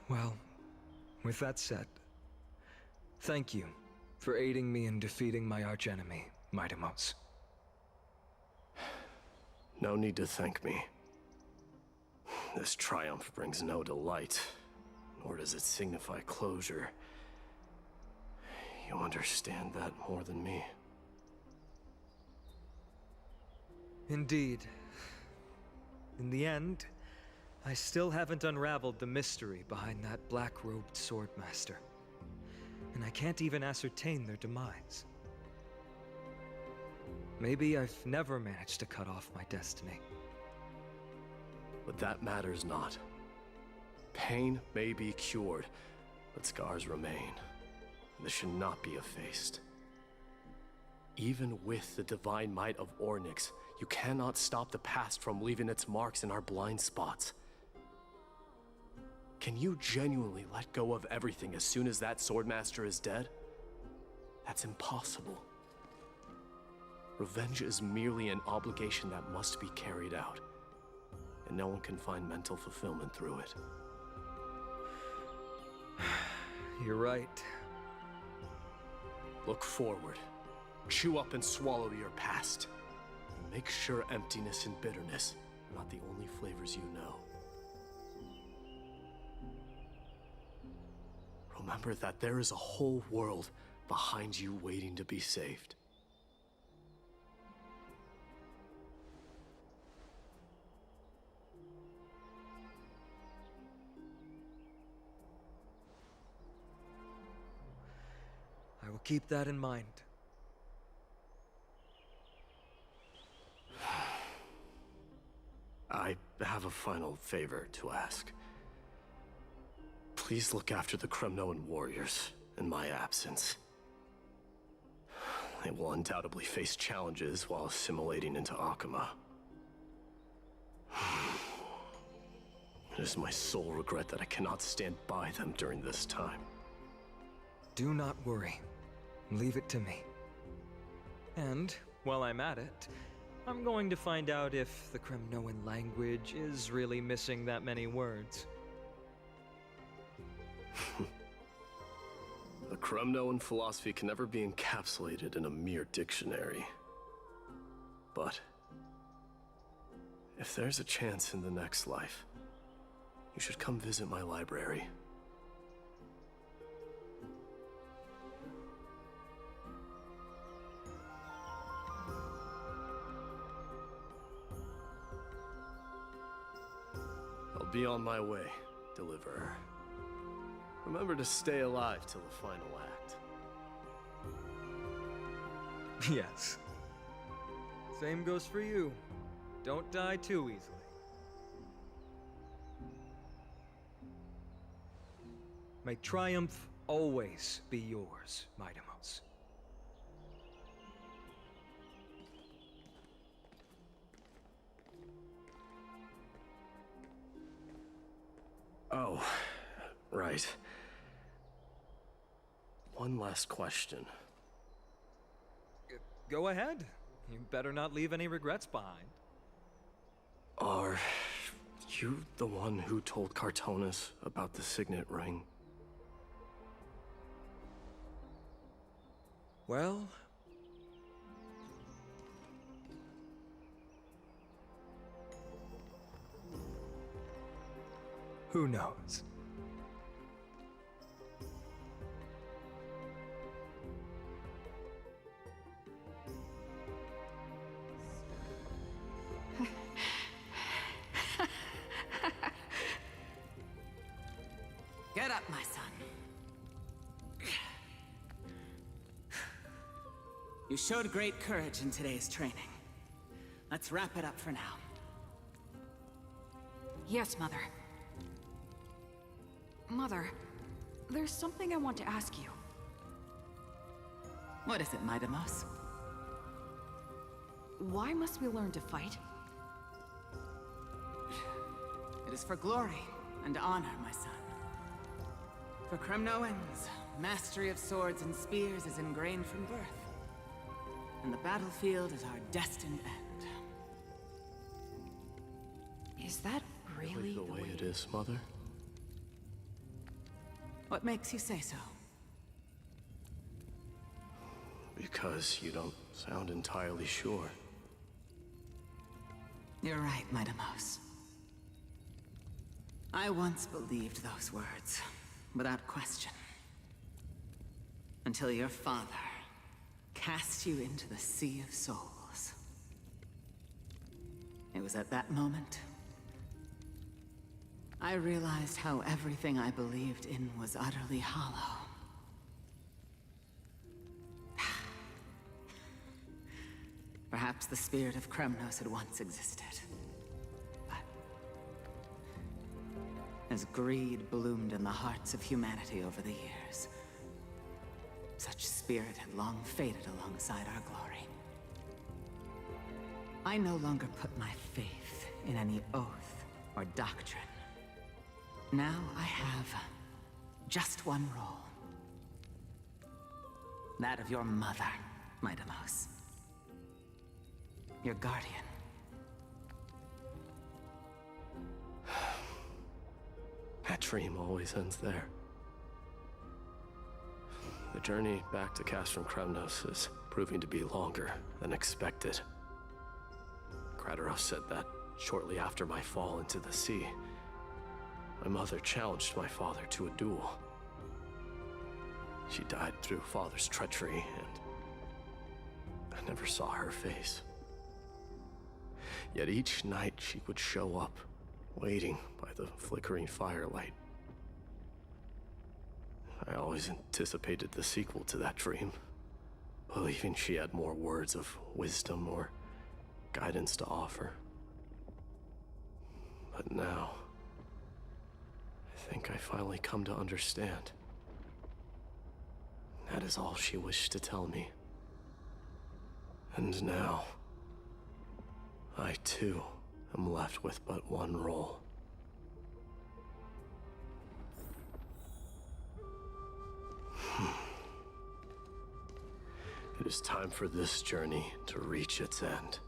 Speaker 11: Well, with that said, thank you for aiding me in defeating my archenemy, Mydei.
Speaker 14: No need to thank me. This triumph brings no delight, nor does it signify closure. You understand that more than me.
Speaker 11: Indeed. In the end, I still haven't unraveled the mystery behind that black-robed swordmaster. And I can't even ascertain their demise. Maybe I've never managed to cut off my destiny.
Speaker 14: But that matters not. Pain may be cured, but scars remain. This should not be effaced. Even with the divine might of Oronyx, you cannot stop the past from leaving its marks in our blind spots. Can you genuinely let go of everything as soon as that Swordmaster is dead? That's impossible. Revenge is merely an obligation that must be carried out, and no one can find mental fulfillment through it.
Speaker 11: You're right.
Speaker 14: Look forward. Chew up and swallow your past. And make sure emptiness and bitterness are not the only flavors you know. Remember that there is a whole world behind you waiting to be saved.
Speaker 11: I will keep that in mind.
Speaker 14: I have a final favor to ask. Please look after the Kremnoan warriors in my absence. They will undoubtedly face challenges while assimilating into Akama. It is my sole regret that I cannot stand by them during this time.
Speaker 11: Do not worry. Leave it to me. And, while I'm at it, I'm going to find out if the Kremnoan language is really missing that many words.
Speaker 14: The Kremnoan philosophy can never be encapsulated in a mere dictionary. But if there's a chance in the next life, you should come visit my library. I'll be on my way, Deliverer. Remember to stay alive till the final act.
Speaker 11: Yes. Same goes for you. Don't die too easily. May triumph always be yours, Mydei.
Speaker 14: Oh, right. One last question.
Speaker 11: Go ahead. You better not leave any regrets behind.
Speaker 14: Are you the one who told Chartonus about the signet ring?
Speaker 11: Well... who knows?
Speaker 7: Get up, my son. You showed great courage in today's training. Let's wrap it up for now.
Speaker 1: Yes, Mother. Mother, there's something I want to ask you.
Speaker 7: What is it, Mydei?
Speaker 1: Why must we learn to fight?
Speaker 7: It is for glory and honor, my son. For Kremnoans, mastery of swords and spears is ingrained from birth. And the battlefield is our destined end.
Speaker 1: Is that really
Speaker 14: the way it is, Mother?
Speaker 7: What makes you say so?
Speaker 14: Because you don't sound entirely sure.
Speaker 7: You're right, Mydei. I once believed those words, without question. Until your father cast you into the Sea of Souls. It was at that moment I realized how everything I believed in was utterly hollow. Perhaps the spirit of Kremnos had once existed. But as greed bloomed in the hearts of humanity over the years, Such spirit had long faded alongside our glory. I no longer put my faith in any oath or doctrine. Now I have just one role. That of your mother, Mydei. Your guardian.
Speaker 14: That dream always ends there. The journey back to Castrum Kremnos is proving to be longer than expected. Krateros said that shortly after my fall into the sea, my mother challenged my father to a duel. She died through father's treachery, and I never saw her face. Yet each night she would show up, waiting by the flickering firelight. I always anticipated the sequel to that dream, believing she had more words of wisdom or guidance to offer. But now, I think I finally come to understand. That is all she wished to tell me. And now, I too am left with but one role. It is time for this journey to reach its end.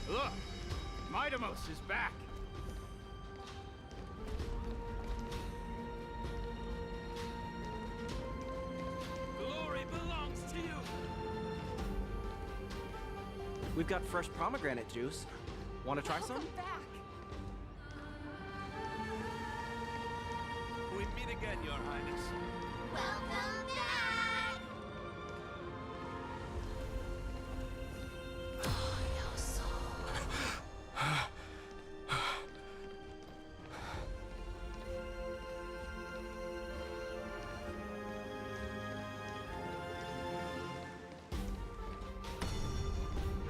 Speaker 20: Look! Mydei is back!
Speaker 22: Glory belongs to you! We've got fresh pomegranate juice. Want to try some?
Speaker 14: We meet again, Your Highness.
Speaker 6: Welcome back!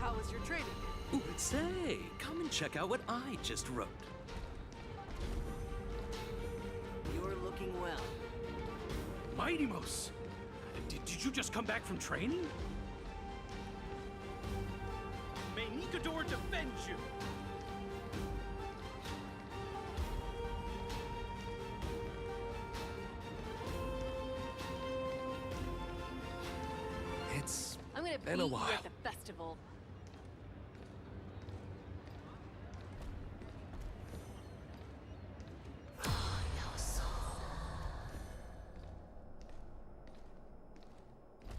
Speaker 12: How was your training?
Speaker 19: Ooh, say, come and check out what I just wrote.
Speaker 12: You're looking well.
Speaker 19: Mydei, did you just come back from training? May Nikador defend you!
Speaker 2: It's
Speaker 5: I'm gonna
Speaker 2: been a
Speaker 5: beat you
Speaker 2: while.
Speaker 5: at the festival.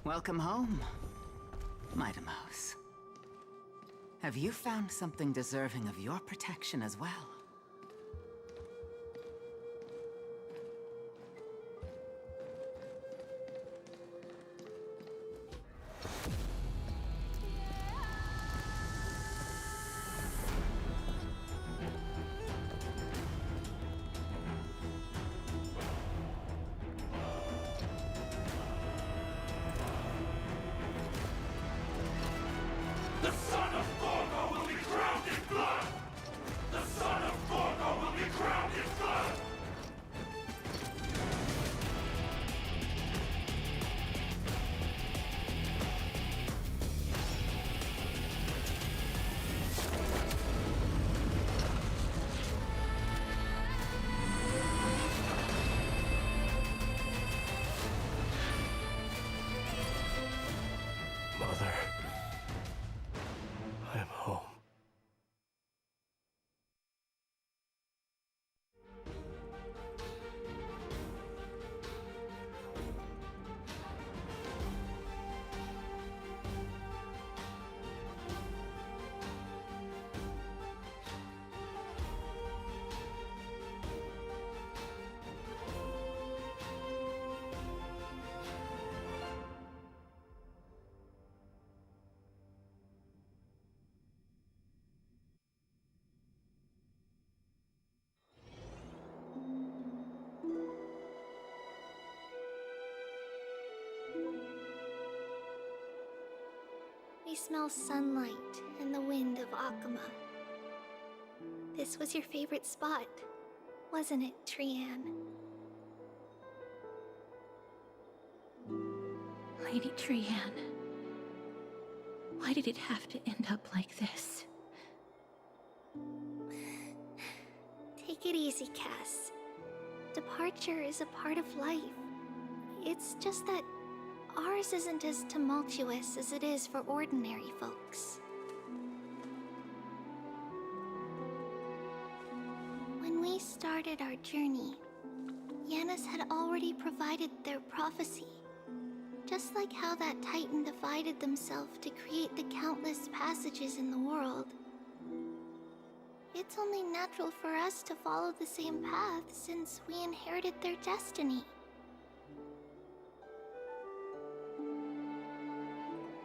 Speaker 7: Welcome home, Mydei. Have you found something deserving of your protection as well?
Speaker 17: The son of Gorgo will be drowned in blood! The son of
Speaker 9: I smell sunlight and the wind of Akama. This was your favorite spot, wasn't it, Trianne?
Speaker 3: Lady Trianne, why did it have to end up like this?
Speaker 9: Take it easy, Cass. Departure is a part of life. It's just that ours isn't as tumultuous as it is for ordinary folks. When we started our journey, Yanis had already provided their prophecy. Just like how that Titan divided themselves to create the countless passages in the world. It's only natural for us to follow the same path since we inherited their destiny.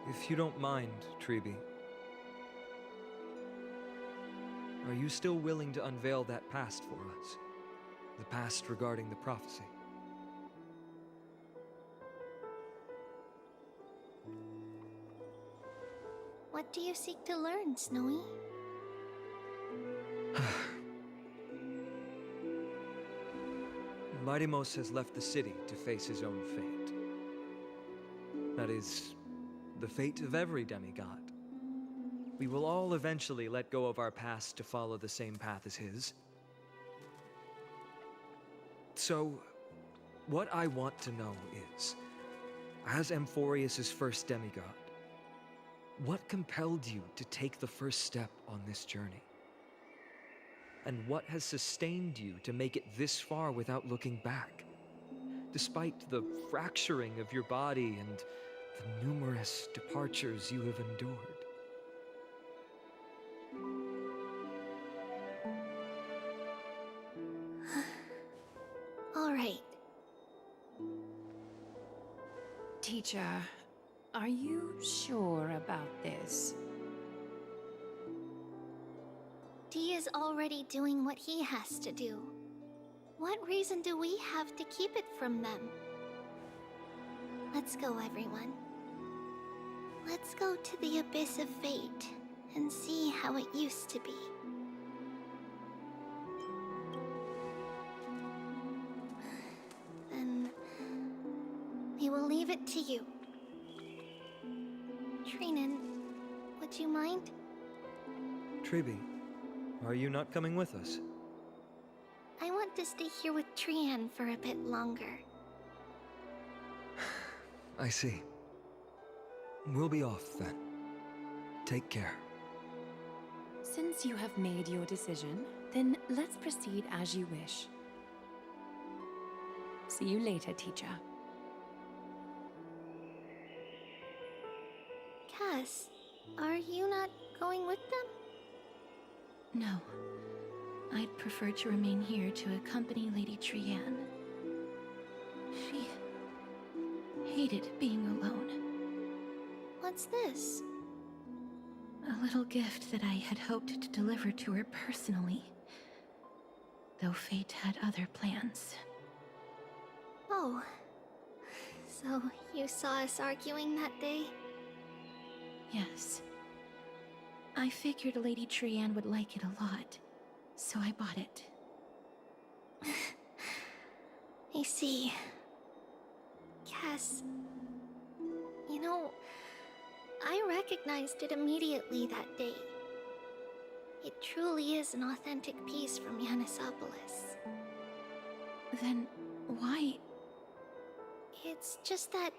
Speaker 11: If you don't mind, Tribbie, are you still willing to unveil that past for us? The past regarding the prophecy?
Speaker 9: What do you seek to learn, Snowy?
Speaker 11: Mydei has left the city to face his own fate. That is, the fate of every demigod. We will all eventually let go of our past to follow the same path as his. So, what I want to know is, as Amphoreous' first demigod, what compelled you to take the first step on this journey? And what has sustained you to make it this far without looking back? Despite the fracturing of your body and the numerous departures you have endured.
Speaker 9: All right.
Speaker 5: Teacher, are you sure about this?
Speaker 9: D is already doing what he has to do. What reason do we have to keep it from them? Let's go, everyone. Let's go to the abyss of fate and see how it used to be. Then we will leave it to you. Trinnon, would you mind?
Speaker 11: Tribbie, are you not coming with us?
Speaker 9: I want to stay here with Trianne for a bit longer.
Speaker 11: I see. We'll be off then. Take care.
Speaker 5: Since you have made your decision, then let's proceed as you wish. See you later, teacher.
Speaker 9: Cass, are you not going with them?
Speaker 3: No. I'd prefer to remain here to accompany Lady Trianne. She hated being alone.
Speaker 9: What's this?
Speaker 3: A little gift that I had hoped to deliver to her personally, though fate had other plans.
Speaker 9: Oh. So you saw us arguing that day?
Speaker 3: Yes. I figured Lady Trianne would like it a lot, so I bought it.
Speaker 9: I see. Cass, you know, I recognized it immediately that day. It truly is an authentic piece from Yanisopolis.
Speaker 3: Then why?
Speaker 9: It's just that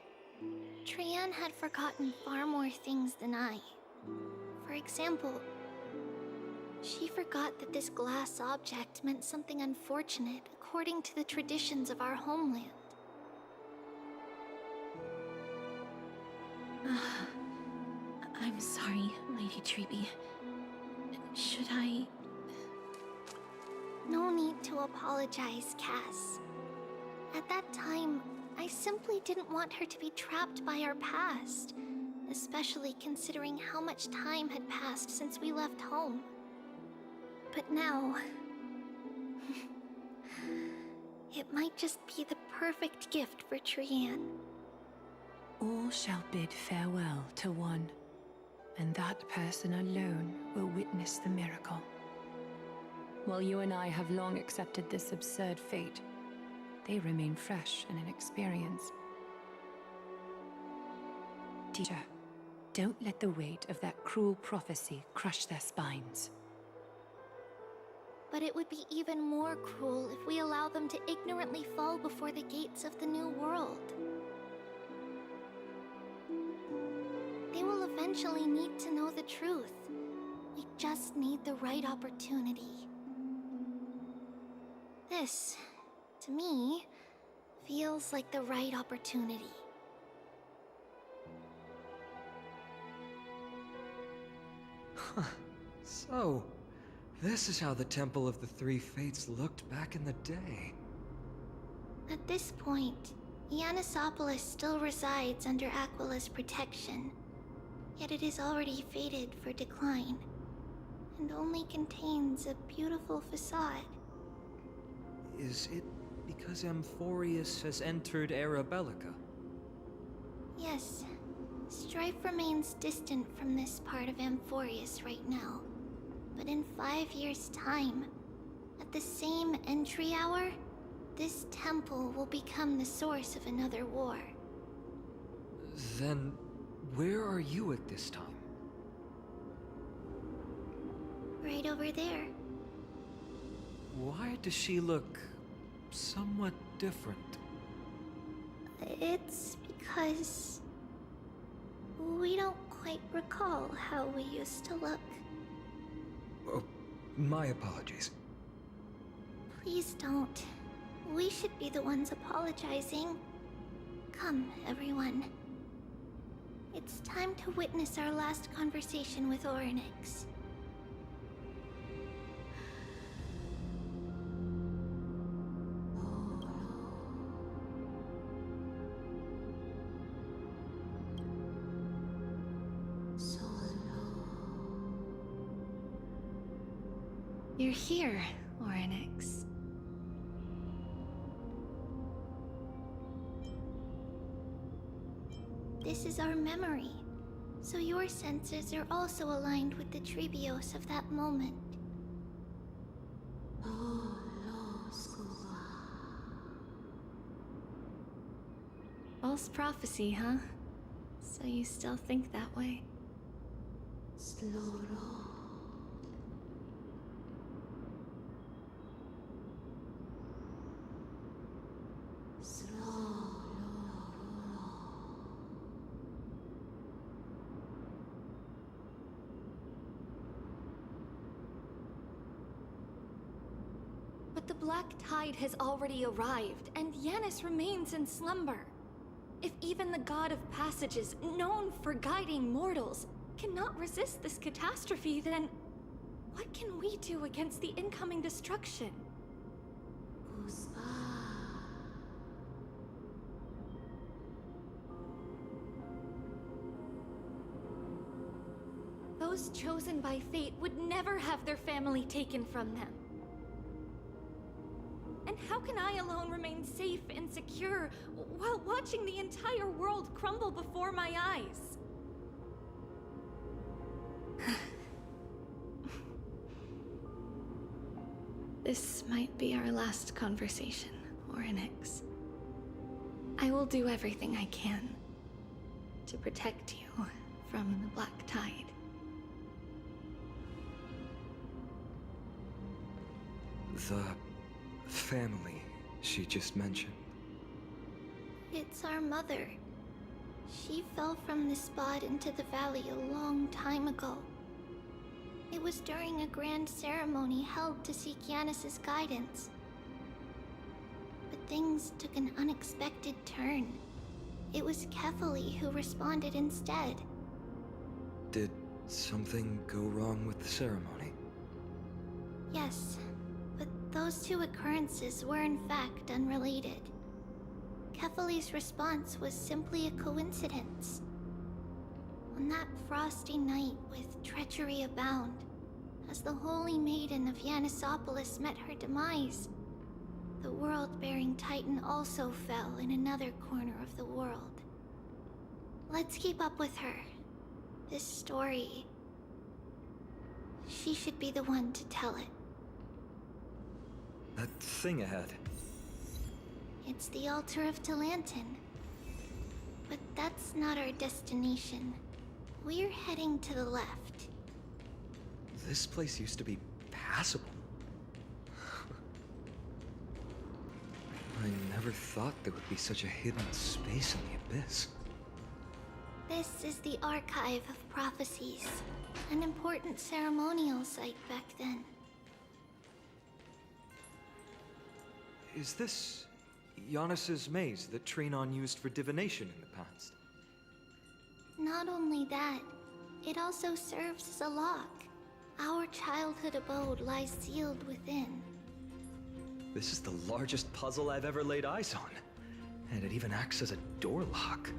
Speaker 9: Trianne had forgotten far more things than I. For example, she forgot that this glass object meant something unfortunate according to the traditions of our homeland.
Speaker 3: I'm sorry, Lady Tribbie. Should I...
Speaker 9: No need to apologize, Cass. At that time, I simply didn't want her to be trapped by our past, especially considering how much time had passed since we left home. But now... it might just be the perfect gift for Trianne.
Speaker 5: All shall bid farewell to one. And that person alone will witness the miracle. While you and I have long accepted this absurd fate, they remain fresh and inexperienced. Teacher, don't let the weight of that cruel prophecy crush their spines.
Speaker 9: But it would be even more cruel if we allow them to ignorantly fall before the gates of the new world. They will eventually need to know the truth. We just need the right opportunity. This, to me, feels like the right opportunity.
Speaker 11: Huh. So, this is how the Temple of the Three Fates looked back in the day.
Speaker 9: At this point, Anaxapolis still resides under Aquila's protection, yet it is already fated for decline, and only contains a beautiful facade.
Speaker 11: Is it because Amphoreous has entered Era Bellica?
Speaker 9: Yes. Strife remains distant from this part of Amphoreous right now. But in 5 years' time, at the same entry hour, this temple will become the source of another war.
Speaker 11: Then, where are you at this time?
Speaker 9: Right over there.
Speaker 11: Why does she look somewhat different?
Speaker 9: It's because we don't quite recall how we used to look.
Speaker 11: Oh, my apologies.
Speaker 9: Please don't. We should be the ones apologizing. Come, everyone. It's time to witness our last conversation with Oronyx. You're here, Oronyx. This is our memory, so your senses are also aligned with the Tribios of that moment. False prophecy, huh? So you still think that way? But the Black Tide has already arrived, and Yanis remains in slumber. If even the God of Passages, known for guiding mortals, cannot resist this catastrophe, then what can we do against the incoming destruction? Those chosen by fate would never have their family taken from them. And how can I alone remain safe and secure while watching the entire world crumble before my eyes? This might be our last conversation, Oronyx. I will do everything I can to protect you from the Black Tide.
Speaker 11: The family she just mentioned.
Speaker 9: It's our mother. She fell from the spot into the valley a long time ago. It was during a grand ceremony held to seek Yanis's guidance. But things took an unexpected turn. It was Kefali who responded instead.
Speaker 11: Did something go wrong with the ceremony?
Speaker 9: Yes, but those two occurrences were in fact unrelated. Kefali's response was simply a coincidence. On that frosty night with treachery abound, as the Holy Maiden of Anaxapolis met her demise, the world-bearing Titan also fell in another corner of the world. Let's keep up with her, This story... She should be the one to tell it.
Speaker 11: That thing ahead.
Speaker 9: It's the altar of Talantin. But that's not our destination. We're heading to the left.
Speaker 11: This place used to be passable. I never thought there would be such a hidden space in the abyss.
Speaker 9: This is the Archive of Prophecies, an important ceremonial site back then.
Speaker 11: Is this Giannis's maze that Trinnon used for divination in the past?
Speaker 9: Not only that, it also serves as a lock. Our childhood abode lies sealed within.
Speaker 11: This is the largest puzzle I've ever laid eyes on. And it even acts as a door lock.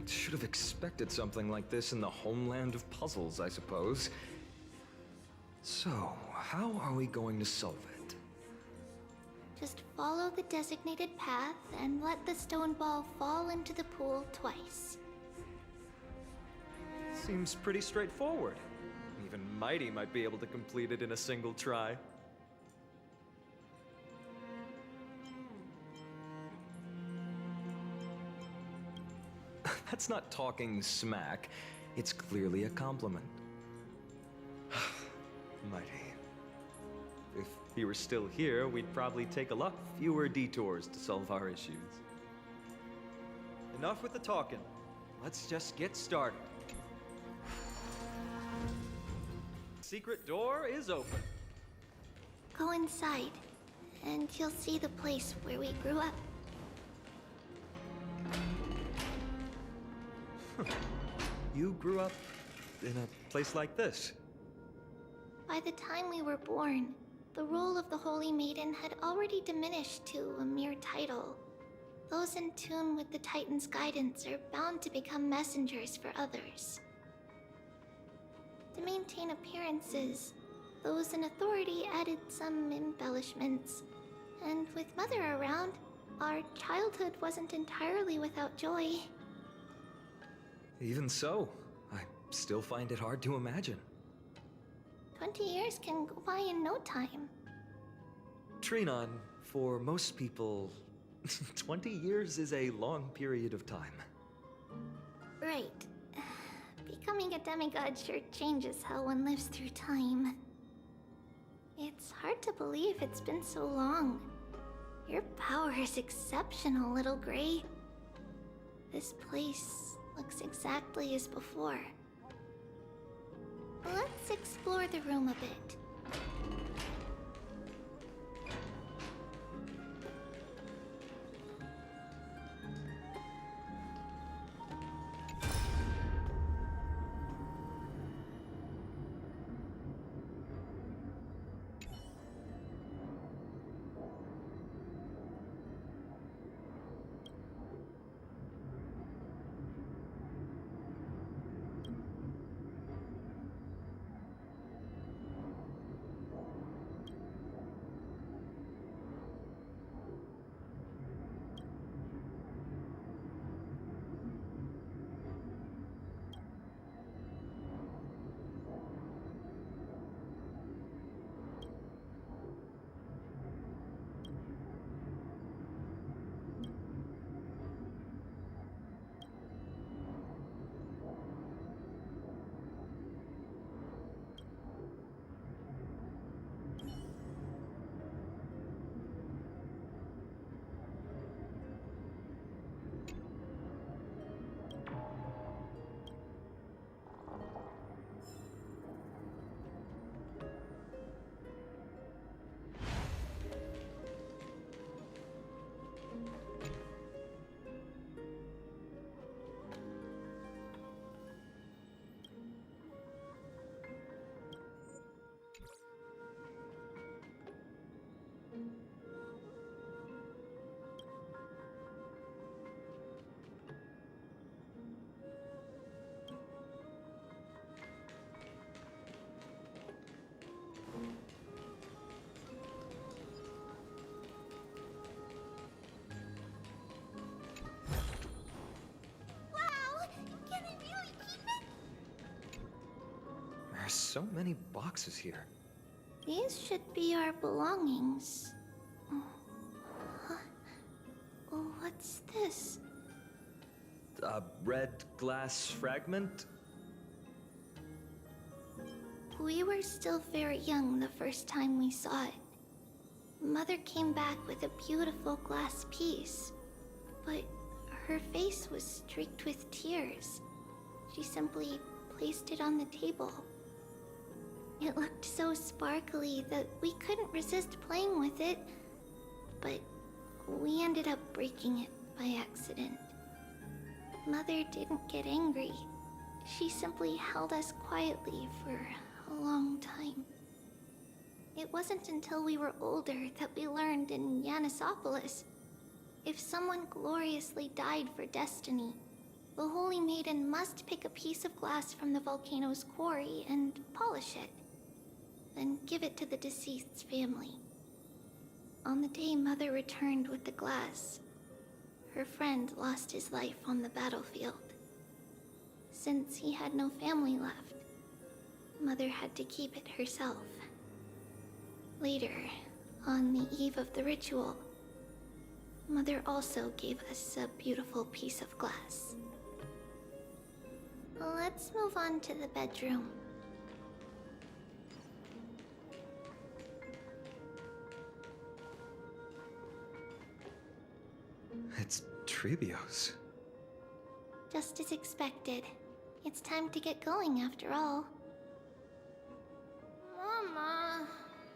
Speaker 11: Should have expected something like this in the homeland of puzzles, I suppose. So, how are we going to solve it?
Speaker 9: Just follow the designated path and let the stone ball fall into the pool twice.
Speaker 11: Seems pretty straightforward. Even Mydei might be able to complete it in a single try. That's not talking smack. It's clearly a compliment. Mydei. If he were still here, we'd probably take a lot fewer detours to solve our issues. Enough with the talking. Let's just get started. Secret door is open.
Speaker 9: Go inside, and you'll see the place where we grew up.
Speaker 11: You grew up in a place like this?
Speaker 9: By the time we were born, the role of the Holy Maiden had already diminished to a mere title. Those in tune with the Titan's guidance are bound to become messengers for others. To maintain appearances, those in authority added some embellishments. And with Mother around, our childhood wasn't entirely without joy.
Speaker 11: Even so, I still find it hard to imagine.
Speaker 9: 20 years can go by in no time.
Speaker 11: Trinnon, for most people, 20 years is a long period of time.
Speaker 9: Right. Becoming a demigod sure changes how one lives through time. It's hard to believe it's been so long. Your power is exceptional, Little Gray. This place looks exactly as before. Let's explore the room a bit.
Speaker 11: so many boxes here?
Speaker 9: These should be our belongings. Huh? What's this?
Speaker 11: A red glass fragment?
Speaker 9: We were still very young the first time we saw it. Mother came back with a beautiful glass piece, but her face was streaked with tears. She simply placed it on the table. It looked so sparkly that we couldn't resist playing with it, but we ended up breaking it by accident. Mother didn't get angry. She simply held us quietly for a long time. It wasn't until we were older that we learned in Yanissopolis, if someone gloriously died for destiny, the Holy Maiden must pick a piece of glass from the volcano's quarry and polish it, then give it to the deceased's family. On the day Mother returned with the glass, her friend lost his life on the battlefield. Since he had no family left, Mother had to keep it herself. Later, on the eve of the ritual, Mother also gave us a beautiful piece of glass. Let's move on to the bedroom.
Speaker 11: It's Tribios.
Speaker 9: Just as expected. It's time to get going after all. Mama,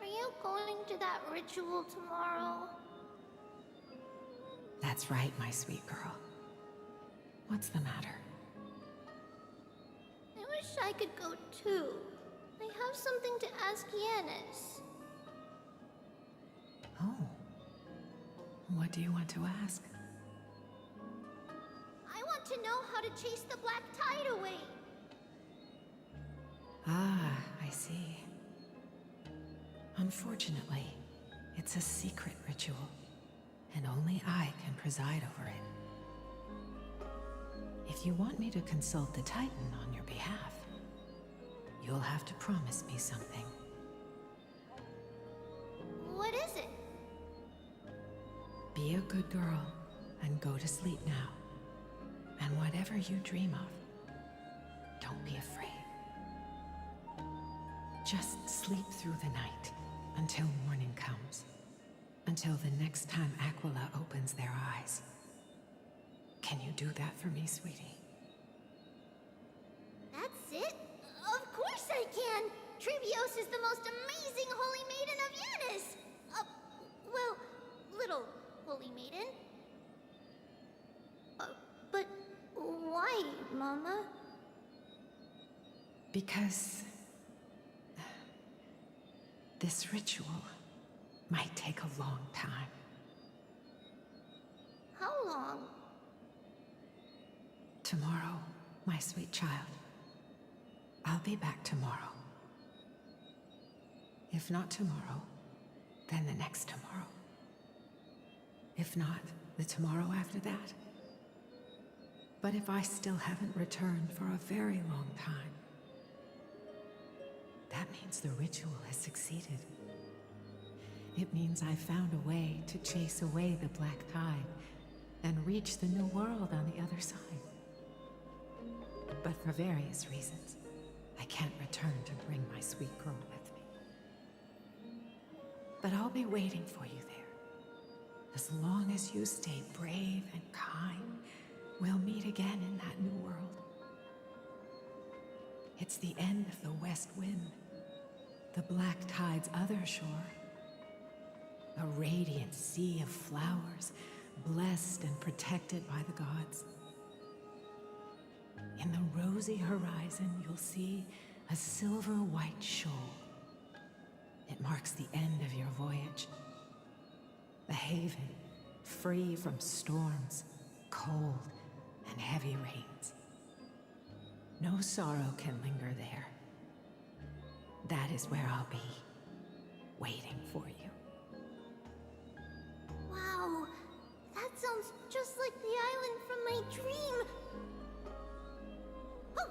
Speaker 9: are you going to that ritual tomorrow?
Speaker 5: That's right, my sweet girl. What's the matter?
Speaker 9: I wish I could go too. I have something to ask Yanis.
Speaker 5: Oh. What do you want to ask?
Speaker 9: I want to know how to chase the black tide away.
Speaker 5: Ah, I see. Unfortunately, it's a secret ritual, and only I can preside over it. If you want me to consult the Titan on your behalf, you'll have to promise me something.
Speaker 9: What is it?
Speaker 5: Be a good girl and go to sleep now. And whatever you dream of, don't be afraid. Just sleep through the night until morning comes. Until the next time Aglaea opens their eyes. Can you do that for me, sweetie?
Speaker 9: That's it? Of course I can! Tribios is the most amazing Holy Maiden of Yanis! Well, little Holy Maiden. But why, Mama?
Speaker 5: Because this ritual might take a long time.
Speaker 9: How long?
Speaker 5: Tomorrow, my sweet child. I'll be back tomorrow. If not tomorrow, then the next tomorrow. If not, the tomorrow after that. But if I still haven't returned for a very long time, that means the ritual has succeeded. It means I've found a way to chase away the black tide and reach the new world on the other side. But for various reasons, I can't return to bring my sweet girl with me. But I'll be waiting for you there. As long as you stay brave and kind, we'll meet again in that new world. It's the end of the West Wind, the black tide's other shore. A radiant sea of flowers, blessed and protected by the gods. In the rosy horizon, you'll see a silver-white shoal. It marks the end of your voyage. The haven, free from storms, cold, and heavy rains. No sorrow can linger there. That is where I'll be, waiting for you.
Speaker 9: Wow, that sounds just like the island from my dream. Oh,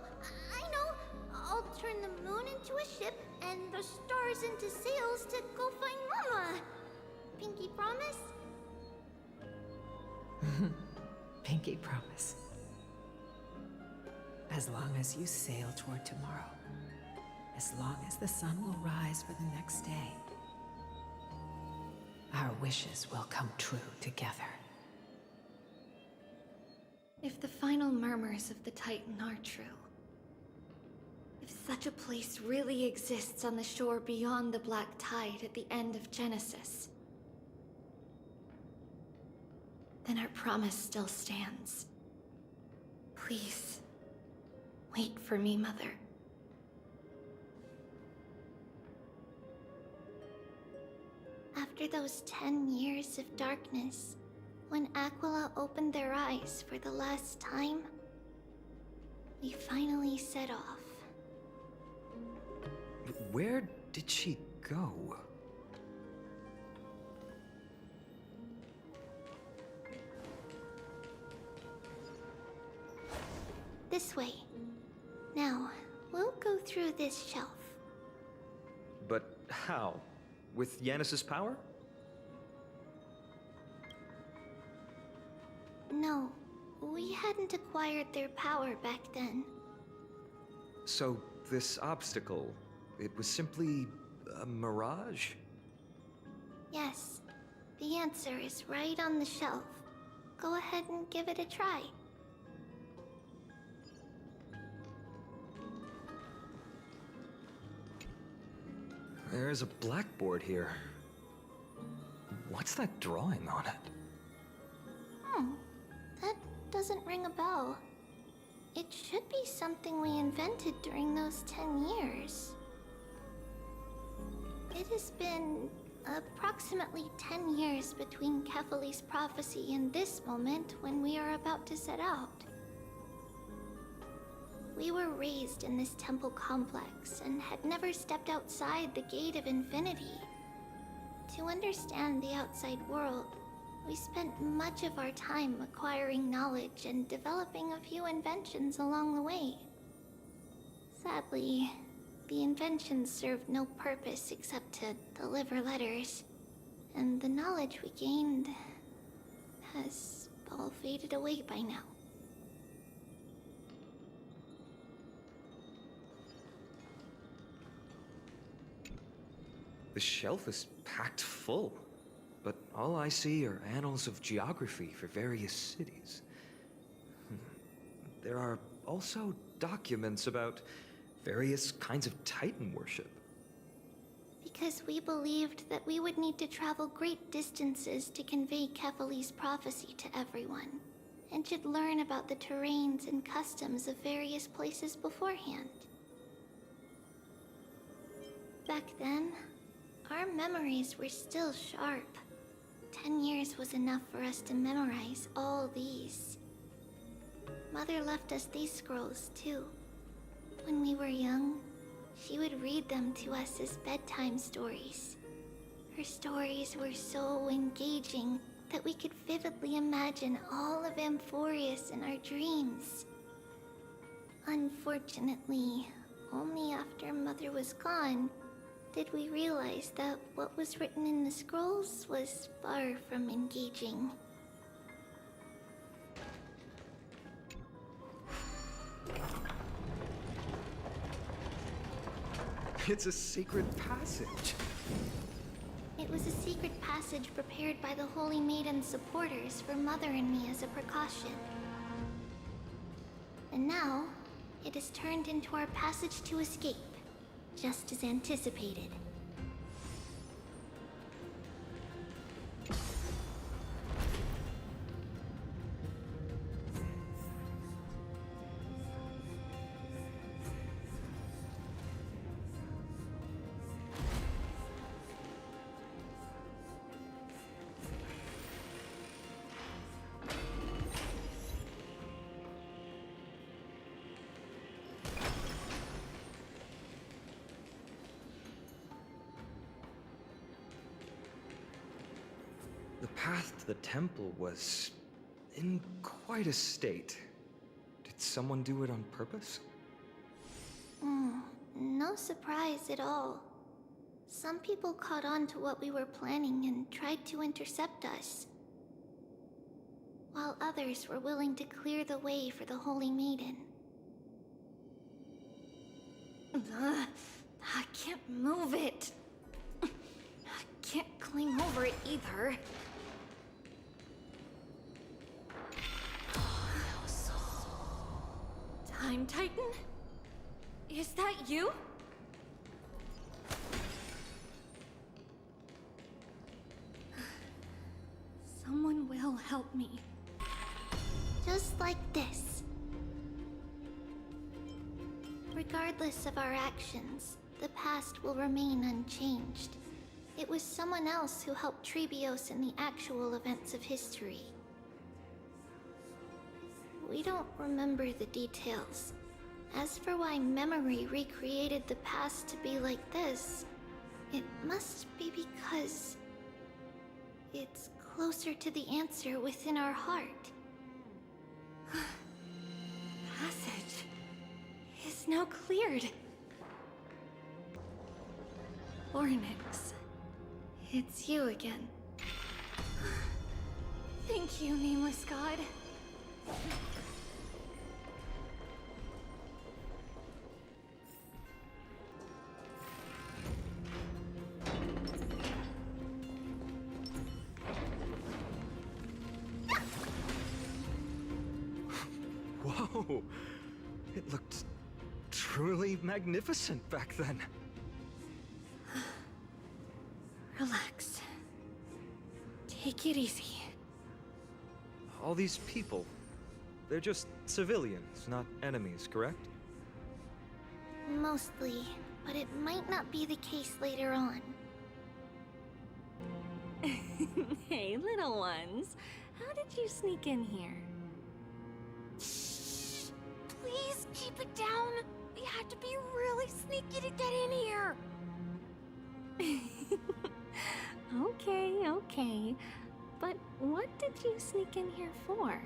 Speaker 9: I know! I'll turn the moon into a go find Mama. Pinky promise?
Speaker 4: Pinky promise. As long as you sail toward tomorrow. As long as the sun will rise for the next day. Our wishes will come true together.
Speaker 3: If the final murmurs of the Titan are true, if such a place really exists on the shore beyond the Black Tide at the end of Genesis, then our promise still stands. Please, wait for me, Mother.
Speaker 9: After those 10 years of darkness, when Aglaea opened their eyes for the last time, we finally set off.
Speaker 11: Where did she go?
Speaker 9: This way. Now, we'll go through this shelf.
Speaker 11: But how? With Yanis's power?
Speaker 9: No, we hadn't acquired their power back then.
Speaker 11: So, this obstacle, it was simply a mirage?
Speaker 9: Yes, the answer is right on the shelf. Go ahead and give it a try.
Speaker 11: There's a blackboard here. What's that drawing on it?
Speaker 9: That doesn't ring a bell. It should be something we invented during those 10 years. It has been approximately 10 years between Kefali's prophecy and this moment when we are about to set out. We were raised in this temple complex and had never stepped outside the Gate of Infinity. To understand the outside world, we spent much of our time acquiring knowledge and developing a few inventions along the way. Sadly, the inventions served no purpose except to deliver letters, and the knowledge we gained has all faded away by now.
Speaker 11: The shelf is packed full, but all I see are annals of geography for various cities. There are also documents about various kinds of Titan worship.
Speaker 9: Because we believed that we would need to travel great distances to convey Kefali's prophecy to everyone, and should learn about the terrains and customs of various places beforehand. Back then, our memories were still sharp. 10 years was enough for us to memorize all these. Mother left us these scrolls too. When we were young, she would read them to us as bedtime stories. Her stories were so engaging that we could vividly imagine all of Amphoreous in our dreams. Unfortunately, only after Mother was gone did we realize that what was written in the scrolls was far from engaging.
Speaker 11: It's a secret passage.
Speaker 9: It was a secret passage prepared by the Holy Maiden's supporters for Mother and me as a precaution. And now, it is turned into our passage to escape, just as anticipated.
Speaker 11: The path to the temple was in quite a state. Did someone do it on purpose?
Speaker 9: No surprise at all. Some people caught on to what we were planning and tried to intercept us, while others were willing to clear the way for the Holy Maiden.
Speaker 3: I can't move it. I can't climb over it either. Time Titan? Is that you? Someone will help me.
Speaker 9: Just like this. Regardless of our actions, the past will remain unchanged. It was someone else who helped Tribios in the actual events of history. We don't remember the details. As for why memory recreated the past to be like this, it must be because it's closer to the answer within our heart.
Speaker 3: Passage is now cleared. Oronyx, it's you again. Thank you, nameless god.
Speaker 11: Whoa! It looked truly magnificent back then.
Speaker 3: Relax. Take it easy.
Speaker 11: All these people, they're just civilians, not enemies, correct?
Speaker 9: Mostly, but it might not be the case later on.
Speaker 3: Hey, little ones. How did you sneak in here?
Speaker 6: Shh! Please keep it down. We had to be really sneaky to get in here.
Speaker 3: Okay. But what did you sneak in here for?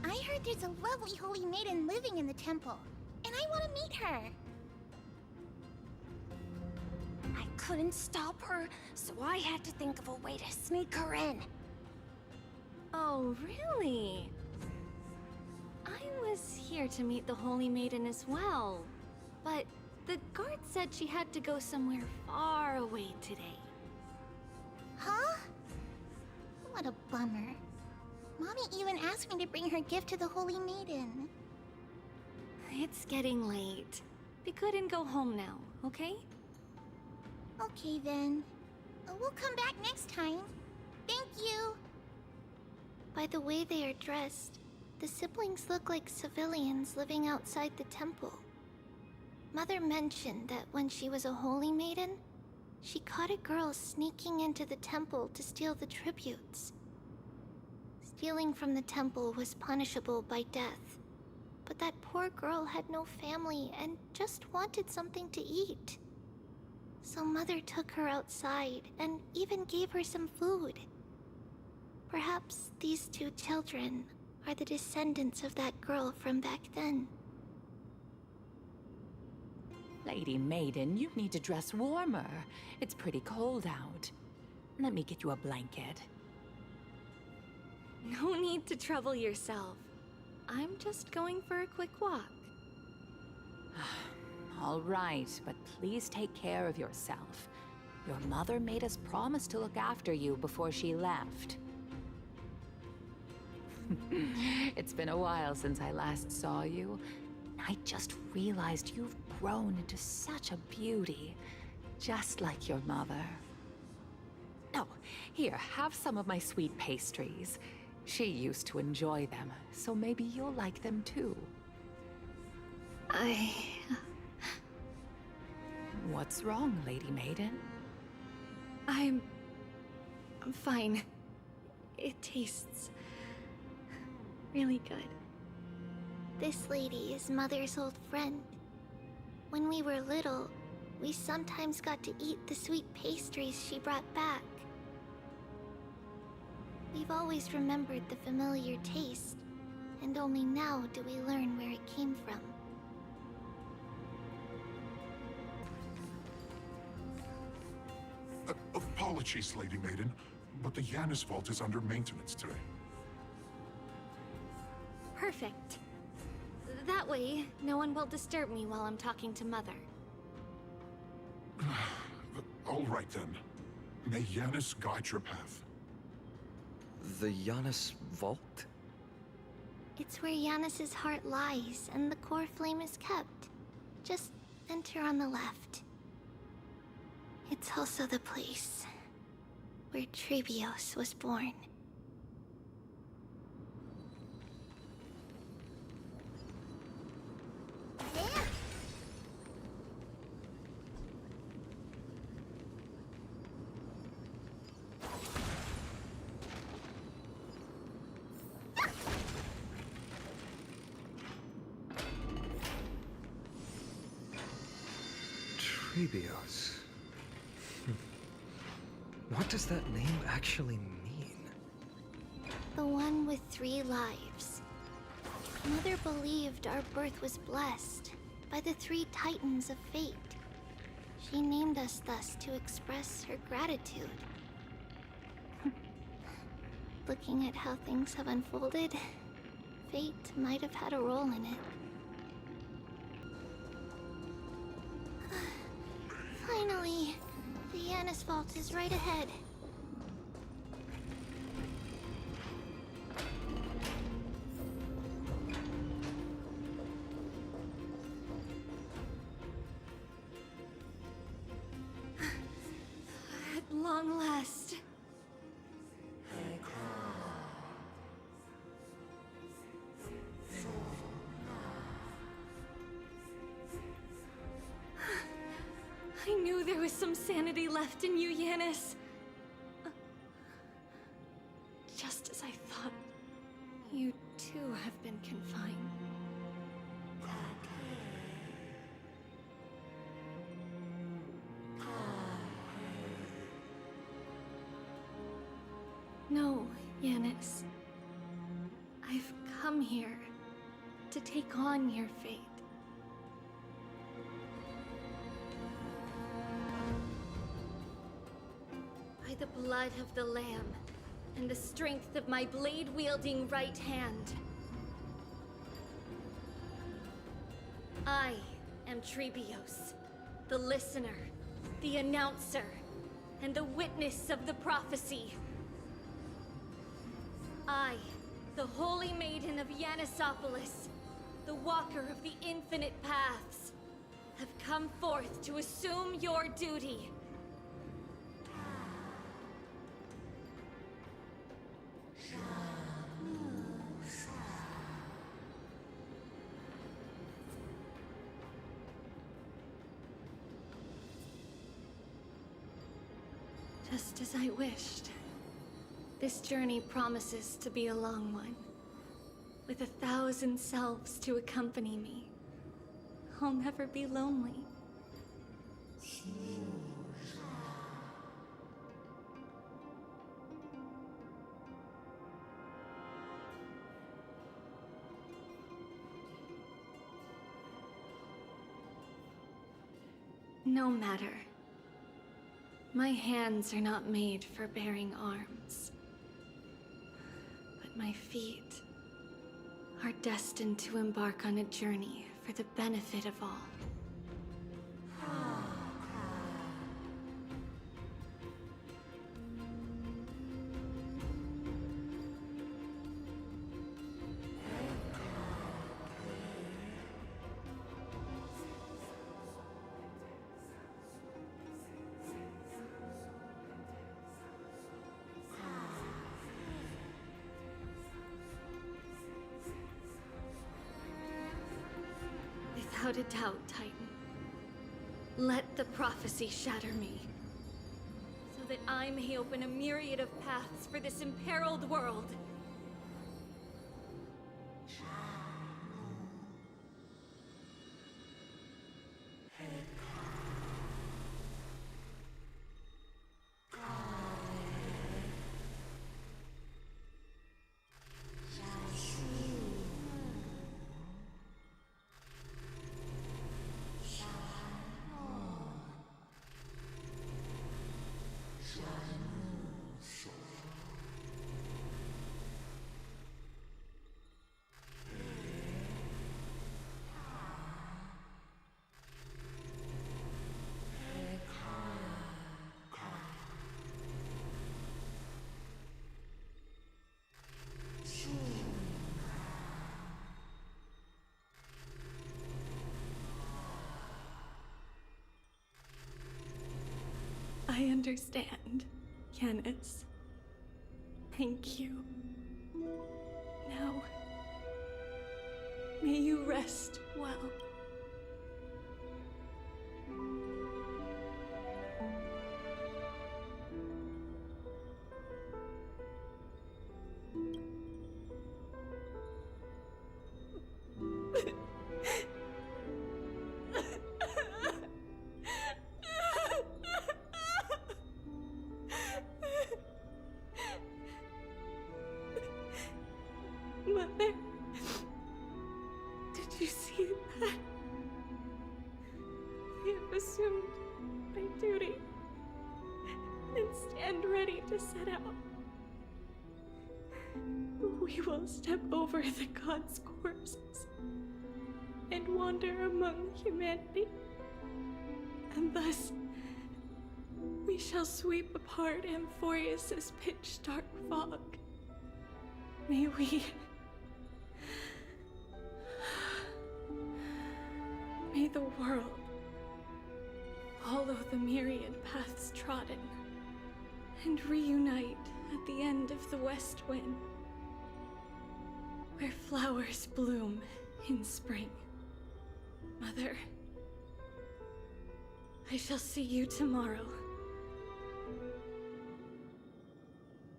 Speaker 6: I heard there's a lovely holy maiden living in the temple, and I want to meet her. I couldn't stop her, so I had to think of a way to sneak her in.
Speaker 3: Oh, really? I was here to meet the Holy Maiden as well, but the guard said she had to go somewhere far away today.
Speaker 6: Huh? What a bummer. Mommy even asked me to bring her gift to the Holy Maiden.
Speaker 3: It's getting late. Be good and go home now, okay?
Speaker 6: Okay then. We'll come back next time. Thank you.
Speaker 9: By the way they are dressed, the siblings look like civilians living outside the temple. Mother mentioned that when she was a holy maiden, she caught a girl sneaking into the temple to steal the tributes. Stealing from the temple was punishable by death, but that poor girl had no family and just wanted something to eat. So Mother took her outside and even gave her some food. Perhaps these two children are the descendants of that girl from back then.
Speaker 5: Lady Maiden, you need to dress warmer. It's pretty cold out. Let me get you a blanket.
Speaker 3: No need to trouble yourself. I'm just going for a quick walk.
Speaker 5: All right, but please take care of yourself. Your mother made us promise to look after you before she left. It's been a while since I last saw you. I just realized you've grown into such a beauty, just like your mother. Oh, here, have some of my sweet pastries. She used to enjoy them, so maybe you'll like them too. What's wrong, Lady Maiden?
Speaker 3: I'm fine. It tastes really good.
Speaker 9: This lady is Mother's old friend. When we were little, we sometimes got to eat the sweet pastries she brought back. We've always remembered the familiar taste, and only now do we learn where it came from.
Speaker 10: Apologies, Lady Maiden, but the Janus Vault is under maintenance today.
Speaker 9: Perfect. That way, no one will disturb me while I'm talking to Mother.
Speaker 10: All right then. May Janus guide your path.
Speaker 11: The Janus Vault?
Speaker 9: It's where Janus's heart lies, and the core flame is kept. Just enter on the left. It's also the place where Tribios was born.
Speaker 11: Tribios. What does that name actually mean?
Speaker 9: The one with 3 lives. Mother believed our birth was blessed by the 3 titans of fate. She named us thus to express her gratitude. Looking at how things have unfolded, fate might have had a role in it. Finally, the Janus Vault is right ahead. At long last. I knew there was some sanity left in you, Janus. Just as I thought, you too have been confined. No, Janus. I've come here to take on your fate. By the blood of the Lamb, and the strength of my blade-wielding right hand, I am Tribios, the listener, the announcer, and the witness of the prophecy. I, the Holy Maiden of Yanusopolis, the Walker of the Infinite Paths, have come forth to assume your duty. Just as I wished. This journey promises to be a long one, with 1,000 selves to accompany me. I'll never be lonely. No matter. My hands are not made for bearing arms. But my feet are destined to embark on a journey for the benefit of all. Without a doubt, Titan. Let the prophecy shatter me, so that I may open a myriad of paths for this imperiled world.
Speaker 5: understand, Yanis. Thank you. Now, may you rest well. Mother, did you see that? I have assumed my duty and stand ready to set out. We will step over the gods' corpses and wander among humanity, and thus we shall sweep apart Amphoreous' pitch-dark fog. May we... May the world follow the myriad paths trodden and reunite at the end of the west wind, where flowers bloom in spring. Mother, I shall see you tomorrow.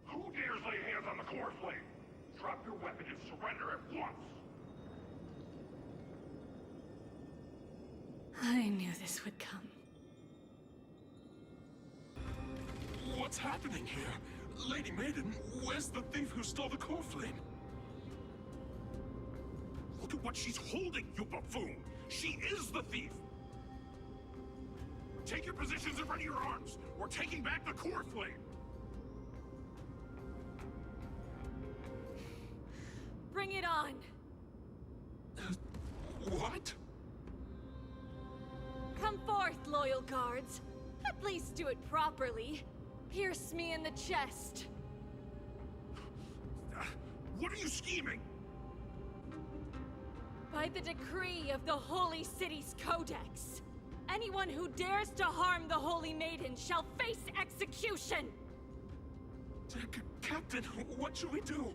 Speaker 10: Who dares lay hands on the core flame? Drop your weapon and surrender at once!
Speaker 5: I knew this would come.
Speaker 18: What's happening here? Lady Maiden, where's the thief who stole the core flame?
Speaker 10: Look at what she's holding, you buffoon! She is the thief! Take your positions and ready your arms! We're taking back the core flame!
Speaker 5: Bring it on!
Speaker 18: What?
Speaker 5: Come forth, loyal guards. At least do it properly. Pierce me in the chest.
Speaker 10: What are you scheming?
Speaker 5: By the decree of the Holy City's Codex, anyone who dares to harm the Holy Maiden shall face execution!
Speaker 18: Captain, what should we do?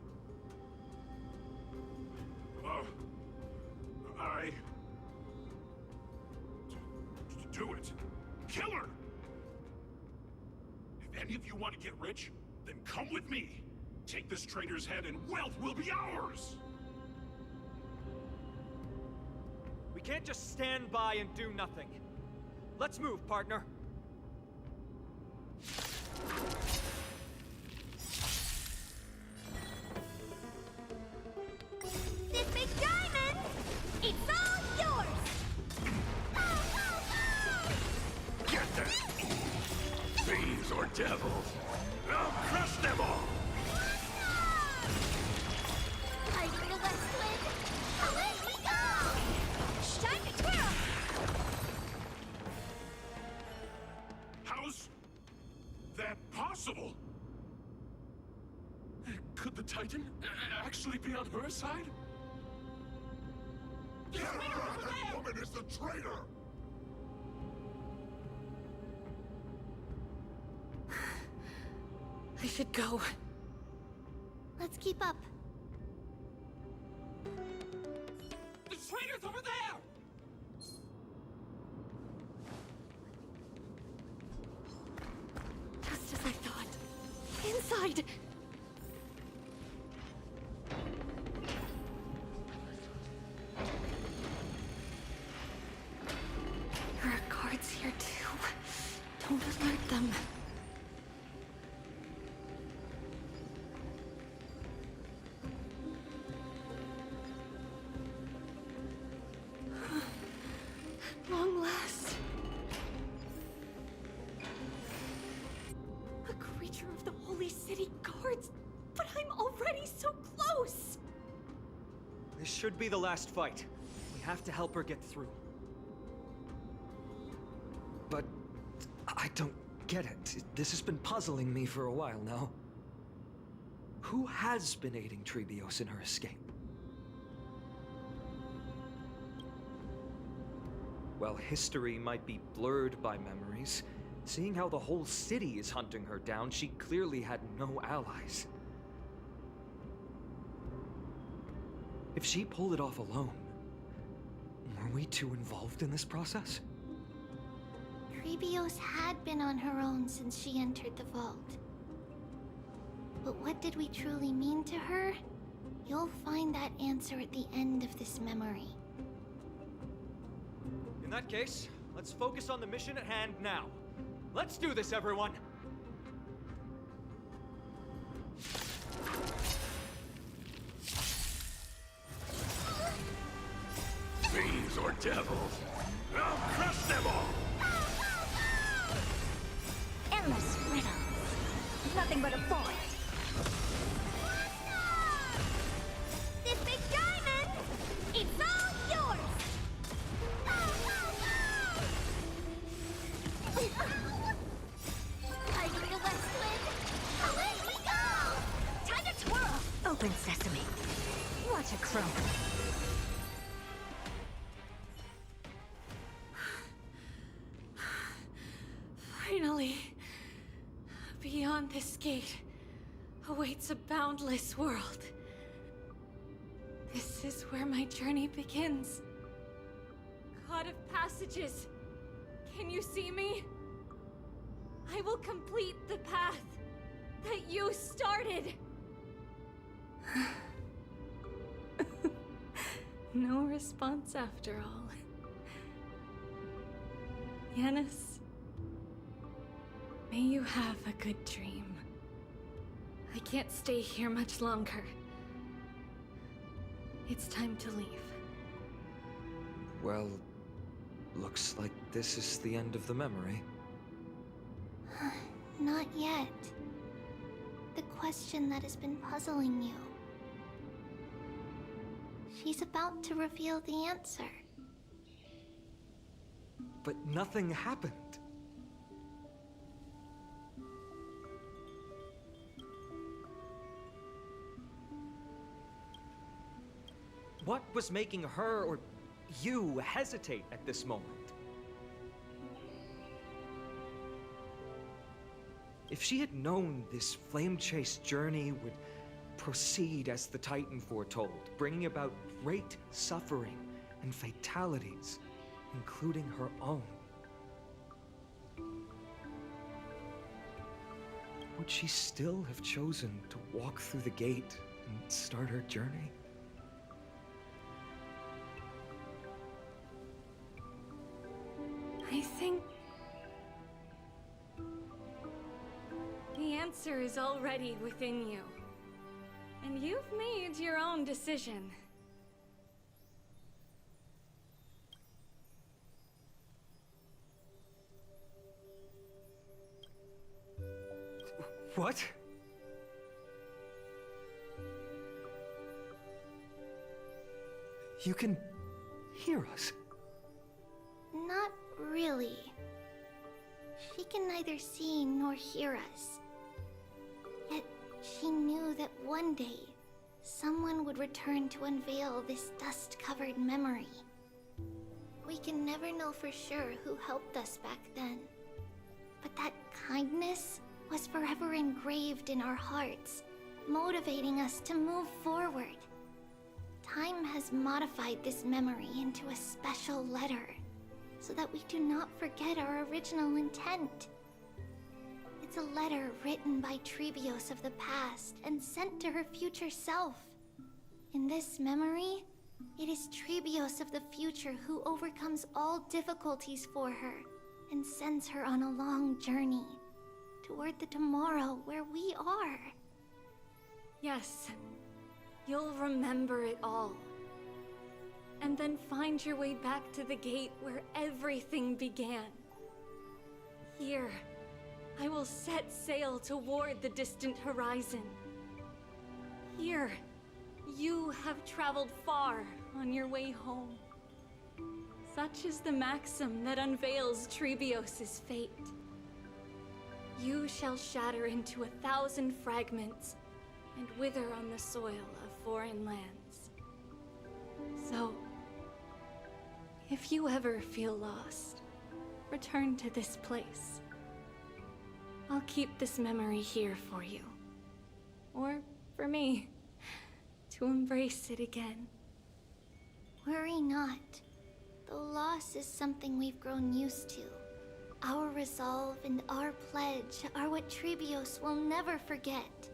Speaker 10: Do it. Kill her! If any of you want to get rich, then come with me. Take this traitor's head and wealth will be ours!
Speaker 21: We can't just stand by and do nothing. Let's move, partner.
Speaker 6: This big diamond, it's all yours!
Speaker 10: Get them! Fiends or devils! I'll crush them all!
Speaker 6: Hiding the west wind! Away we go! Time to twirl!
Speaker 10: How's that possible?
Speaker 18: Could the Titan actually be on her side?
Speaker 10: Get her! That woman is the traitor!
Speaker 5: I should go.
Speaker 9: Let's keep up.
Speaker 18: The traitor's over there!
Speaker 5: Just as I thought. Inside! There are guards here too. Don't alert them. Long last. A creature of the Holy City Guards, but I'm already so close!
Speaker 21: This should be the last fight. We have to help her get through.
Speaker 11: But I don't get it. This has been puzzling me for a while now. Who has been aiding Tribios in her escape? Well, history might be blurred by memories. Seeing how the whole city is hunting her down, she clearly had no allies. If she pulled it off alone, were we too involved in this process?
Speaker 9: Tribios had been on her own since she entered the vault. But what did we truly mean to her? You'll find that answer at the end of this memory.
Speaker 21: In that case, let's focus on the mission at hand now. Let's do this, everyone!
Speaker 10: Fiends or devils, I'll crush them all!
Speaker 6: Endless riddles. Nothing but a void. This big diamond, it's all yours! Are you the west wind? Away we go! Time to twirl! Open sesame. Watch a crow.
Speaker 1: Finally, beyond this gate awaits a boundless world. This is where my journey begins. God of passages, can you see me? I will complete the path that you started. No response after all. Yanis, may you have a good dream. I can't stay here much longer. It's time to leave.
Speaker 11: Well, looks like this is the end of the memory.
Speaker 9: Not yet. The question that has been puzzling you. She's about to reveal the answer.
Speaker 11: But nothing happened. What was making her or you hesitate at this moment? If she had known this flame chase journey would proceed as the Titan foretold, bringing about great suffering and fatalities, including her own, would she still have chosen to walk through the gate and start her journey?
Speaker 1: I think the answer is already within you. And you've made your own decision.
Speaker 11: What? You can hear us?
Speaker 9: Not really. She can neither see nor hear us. Yet she knew that one day, someone would return to unveil this dust-covered memory. We can never know for sure who helped us back then. But that kindness was forever engraved in our hearts, motivating us to move forward. Time has modified this memory into a special letter, so that we do not forget our original intent. It's a letter written by Tribios of the past and sent to her future self. In this memory, it is Tribios of the future who overcomes all difficulties for her and sends her on a long journey toward the tomorrow where we are.
Speaker 1: Yes, you'll remember it all. And then find your way back to the gate where everything began. Here, I will set sail toward the distant horizon. Here, you have traveled far on your way home. Such is the maxim that unveils Tribios' fate. You shall shatter into 1,000 fragments and wither on the soil of foreign lands. So, if you ever feel lost, return to this place
Speaker 3: I'll keep this memory here for you. Or for me, to embrace it again.
Speaker 9: Worry not. Though loss is something we've grown used to, our resolve and our pledge are what Tribios will never forget.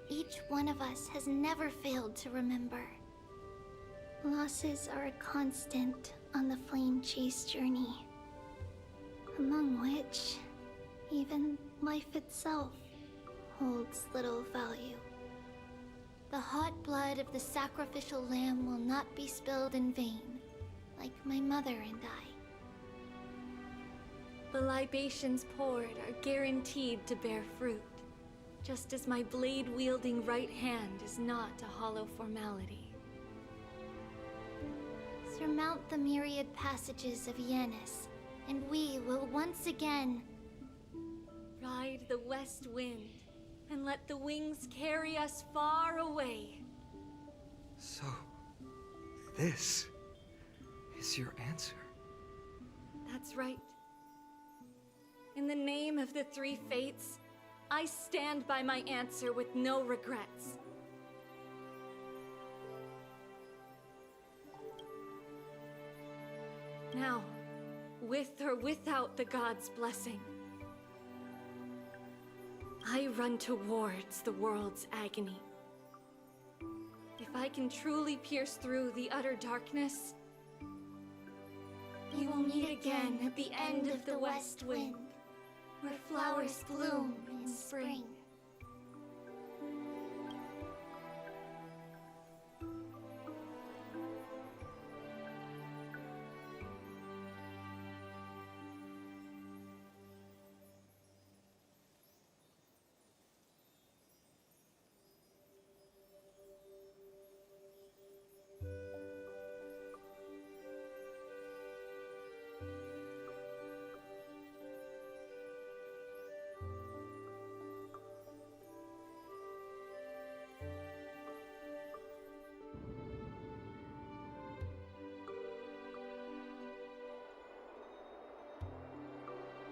Speaker 9: Each one of us has never failed to remember. Losses are a constant on the flame chase journey, among which even life itself holds little value. The hot blood of the sacrificial lamb will not be spilled in vain, like my mother and I.
Speaker 3: The libations poured are guaranteed to bear fruit, just as my blade-wielding right hand is not a hollow formality.
Speaker 9: Surmount the myriad passages of Yanis, and we will once again
Speaker 3: ride the west wind, and let the wings carry us far away.
Speaker 11: So, this is your answer?
Speaker 3: That's right. In the name of the three fates, I stand by my answer with no regrets. Now, with or without the god's blessing, I run towards the world's agony. If I can truly pierce through the utter darkness,
Speaker 9: we will meet again at the end of the west wind, where flowers bloom in spring.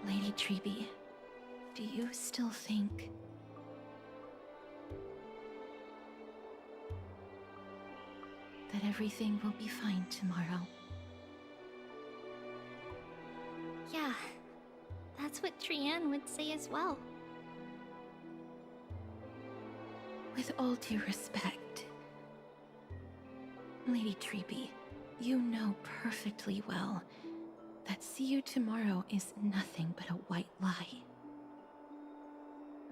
Speaker 3: Lady Tribbie, do you still think that everything will be fine tomorrow?
Speaker 9: Yeah, that's what Trianne would say as well.
Speaker 3: With all due respect, Lady Tribbie, you know perfectly well that see you tomorrow is nothing but a white lie.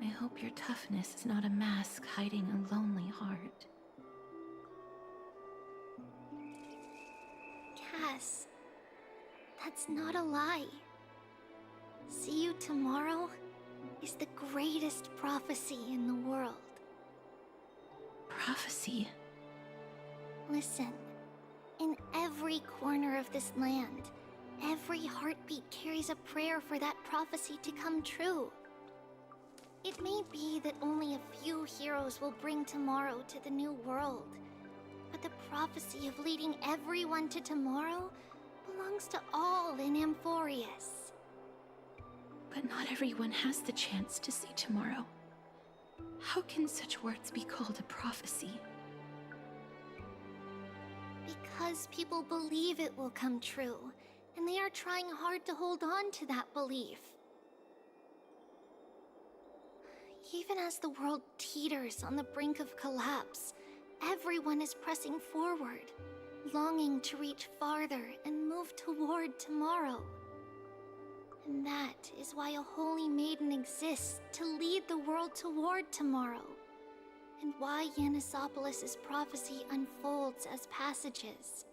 Speaker 3: I hope your toughness is not a mask hiding a lonely heart.
Speaker 9: Cass, that's not a lie. See you tomorrow is the greatest prophecy in the world.
Speaker 3: Prophecy?
Speaker 9: Listen, in every corner of this land, every heartbeat carries a prayer for that prophecy to come true. It may be that only a few heroes will bring tomorrow to the new world, but the prophecy of leading everyone to tomorrow belongs to all in Amphoreous.
Speaker 3: But not everyone has the chance to see tomorrow. How can such words be called a prophecy?
Speaker 9: Because people believe it will come true, and they are trying hard to hold on to that belief. Even as the world teeters on the brink of collapse, everyone is pressing forward, longing to reach farther and move toward tomorrow. And that is why a holy maiden exists to lead the world toward tomorrow, and why Yanisopoulos' prophecy unfolds as passages.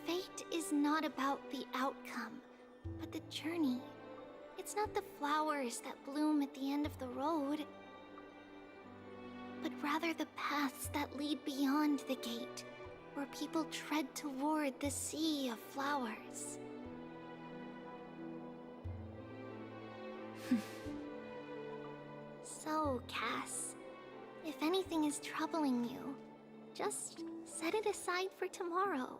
Speaker 9: Fate is not about the outcome, but the journey. It's not the flowers that bloom at the end of the road, but rather the paths that lead beyond the gate, where people tread toward the sea of flowers. So, Cass, if anything is troubling you, just set it aside for tomorrow.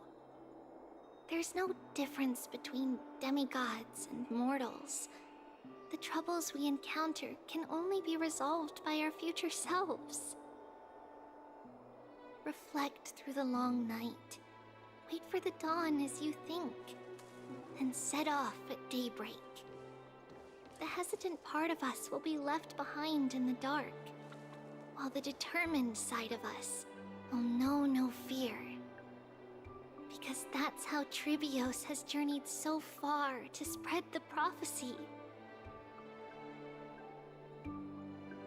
Speaker 9: There's no difference between demigods and mortals. the troubles we encounter can only be resolved by our future selves. Reflect through the long night. Wait for the dawn as you think, then set off at daybreak. The hesitant part of us will be left behind in the dark, while the determined side of us will know no fear. Because that's how Tribios has journeyed so far to spread the prophecy.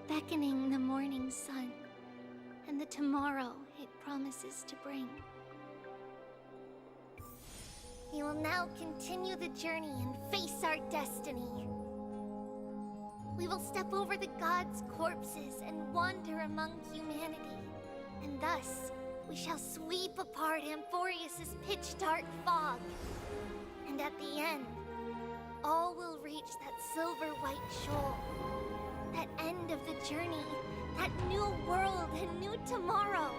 Speaker 9: Beckoning the morning sun, and the tomorrow it promises to bring. We will now continue the journey and face our destiny. We will step over the gods' corpses and wander among humanity, and thus we shall sweep apart Amphoreous' pitch-dark fog. And at the end, all will reach that silver-white shoal. That end of the journey, that new world and new tomorrow.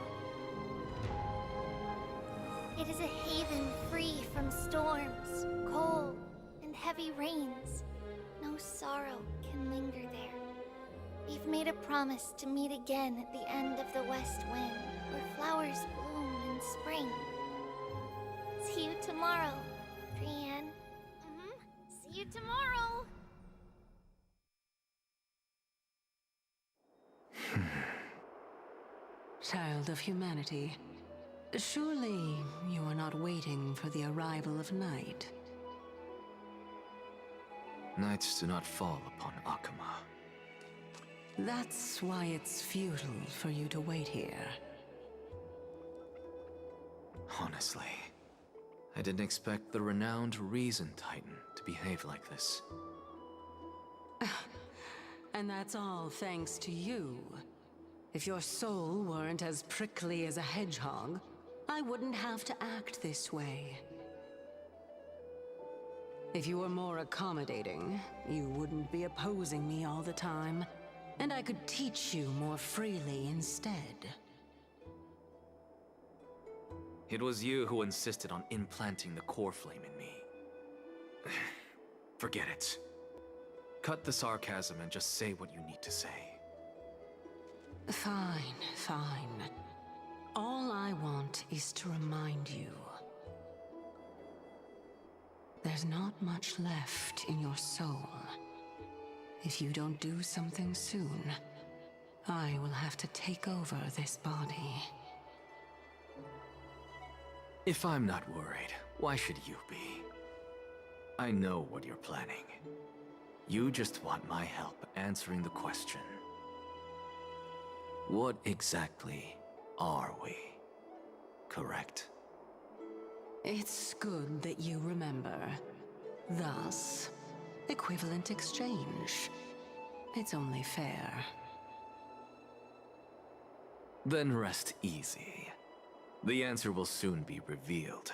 Speaker 9: It is a haven free from storms, cold, and heavy rains. No sorrow can linger there. We've made a promise to meet again at the end of the west wind, where flowers bloom in spring. See you tomorrow, Trianne.
Speaker 6: See you tomorrow!
Speaker 4: Child of humanity, surely you are not waiting for the arrival of night.
Speaker 2: Nights do not fall upon Akama.
Speaker 4: That's why it's futile for you to wait here.
Speaker 2: Honestly, I didn't expect the renowned Reason Titan to behave like this.
Speaker 4: And that's all thanks to you. If your soul weren't as prickly as a hedgehog, I wouldn't have to act this way. If you were more accommodating, you wouldn't be opposing me all the time, and I could teach you more freely instead.
Speaker 2: It was you who insisted on implanting the core flame in me. Forget it. Cut the sarcasm and just say what you need to say.
Speaker 4: Fine, fine. All I want is to remind you. There's not much left in your soul. If you don't do something soon, I will have to take over this body.
Speaker 2: If I'm not worried, why should you be? I know what you're planning. You just want my help answering the question. What exactly are we? Correct?
Speaker 4: It's good that you remember. Thus, equivalent exchange. It's only fair.
Speaker 2: Then rest easy. The answer will soon be revealed,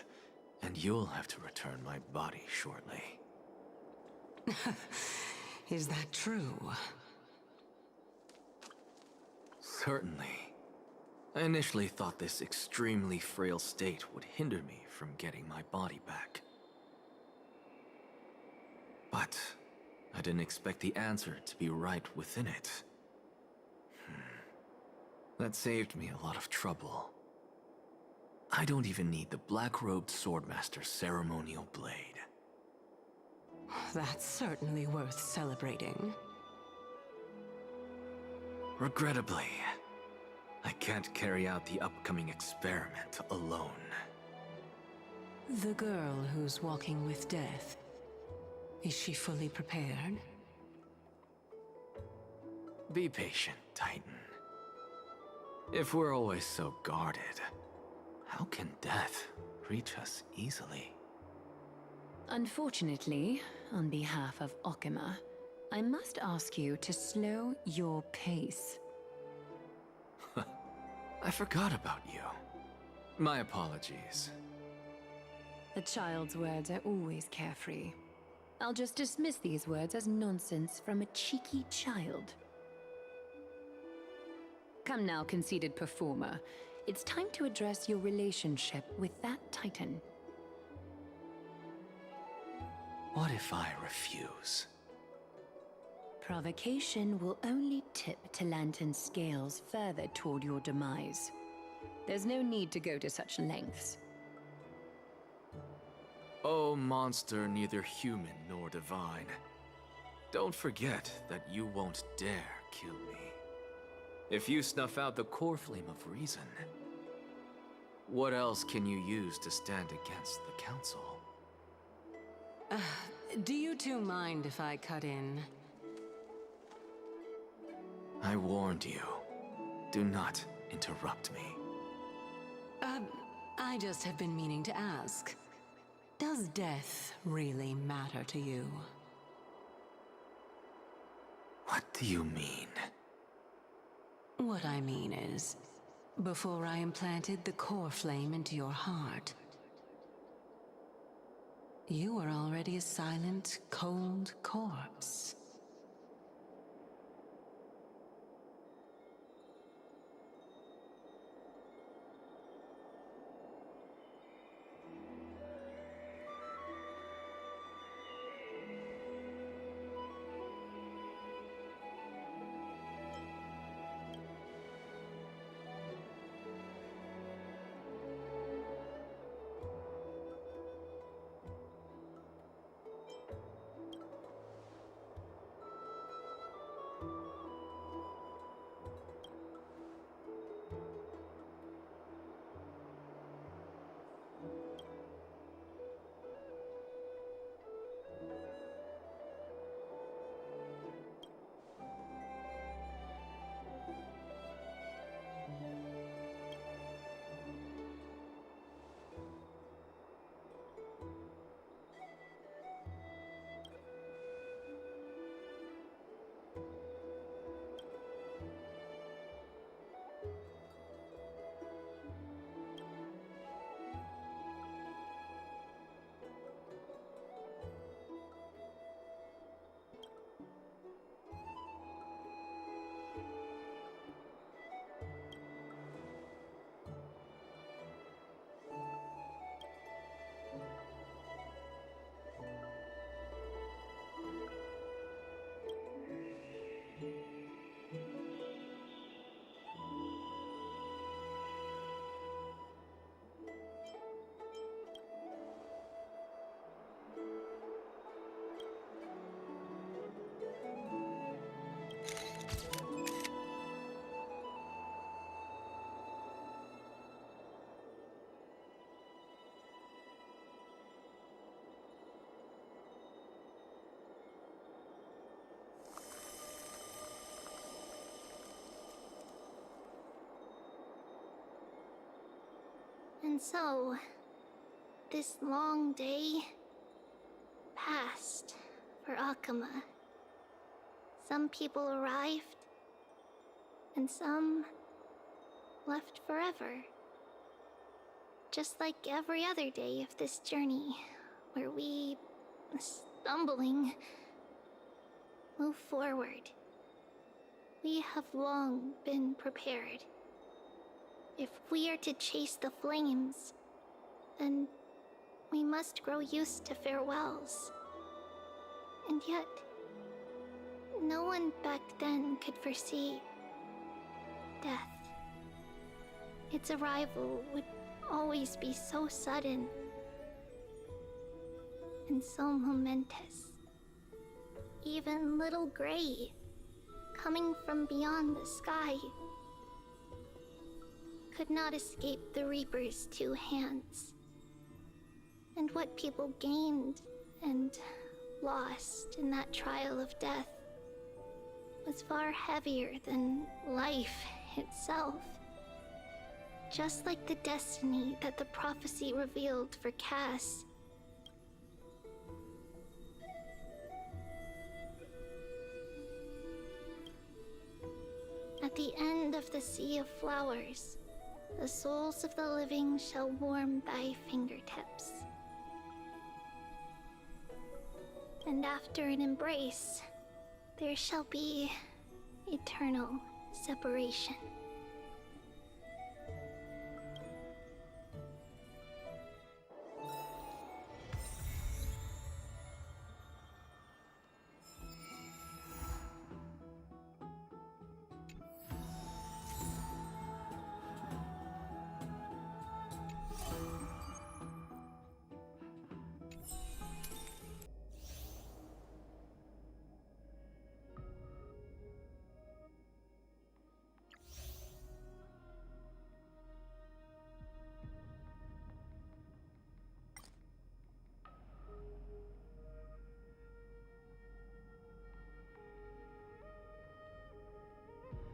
Speaker 2: and you'll have to return my body shortly.
Speaker 4: Is that true?
Speaker 2: Certainly. I initially thought this extremely frail state would hinder me from getting my body back. But I didn't expect the answer to be right within it. That saved me a lot of trouble. I don't even need the black-robed swordmaster's ceremonial blade.
Speaker 4: That's certainly worth celebrating.
Speaker 2: Regrettably, I can't carry out the upcoming experiment alone.
Speaker 4: The girl who's walking with death, is she fully prepared?
Speaker 2: Be patient, Titan. If we're always so guarded, how can death reach us easily?
Speaker 5: Unfortunately, on behalf of Okima, I must ask you to slow your pace.
Speaker 2: I forgot about you. My apologies.
Speaker 5: The child's words are always carefree. I'll just dismiss these words as nonsense from a cheeky child. Come now, conceited performer. It's time to address your relationship with that Titan.
Speaker 2: What if I refuse?
Speaker 5: Provocation will only tip Talantan's scales further toward your demise. There's no need to go to such lengths.
Speaker 2: Oh, monster neither human nor divine. Don't forget that you won't dare kill me. If you snuff out the core flame of reason, what else can you use to stand against the Council?
Speaker 4: Do you two mind if I cut in?
Speaker 2: I warned you. Do not interrupt me.
Speaker 4: I just have been meaning to ask. Does death really matter to you?
Speaker 2: What do you mean?
Speaker 4: What I mean is, before I implanted the core flame into your heart, you were already a silent, cold corpse.
Speaker 9: And so, this long day passed for Akama. Some people arrived, and some left forever. Just like every other day of this journey, where we, stumbling, move forward. We have long been prepared. If we are to chase the flames, then we must grow used to farewells. And yet, no one back then could foresee death. Its arrival would always be so sudden and so momentous. Even little Gray, coming from beyond the sky, could not escape the Reaper's two hands. And what people gained and lost in that trial of death was far heavier than life itself. Just like the destiny that the prophecy revealed for Cass. At the end of the Sea of Flowers, the souls of the living shall warm thy fingertips. And after an embrace, there shall be eternal separation.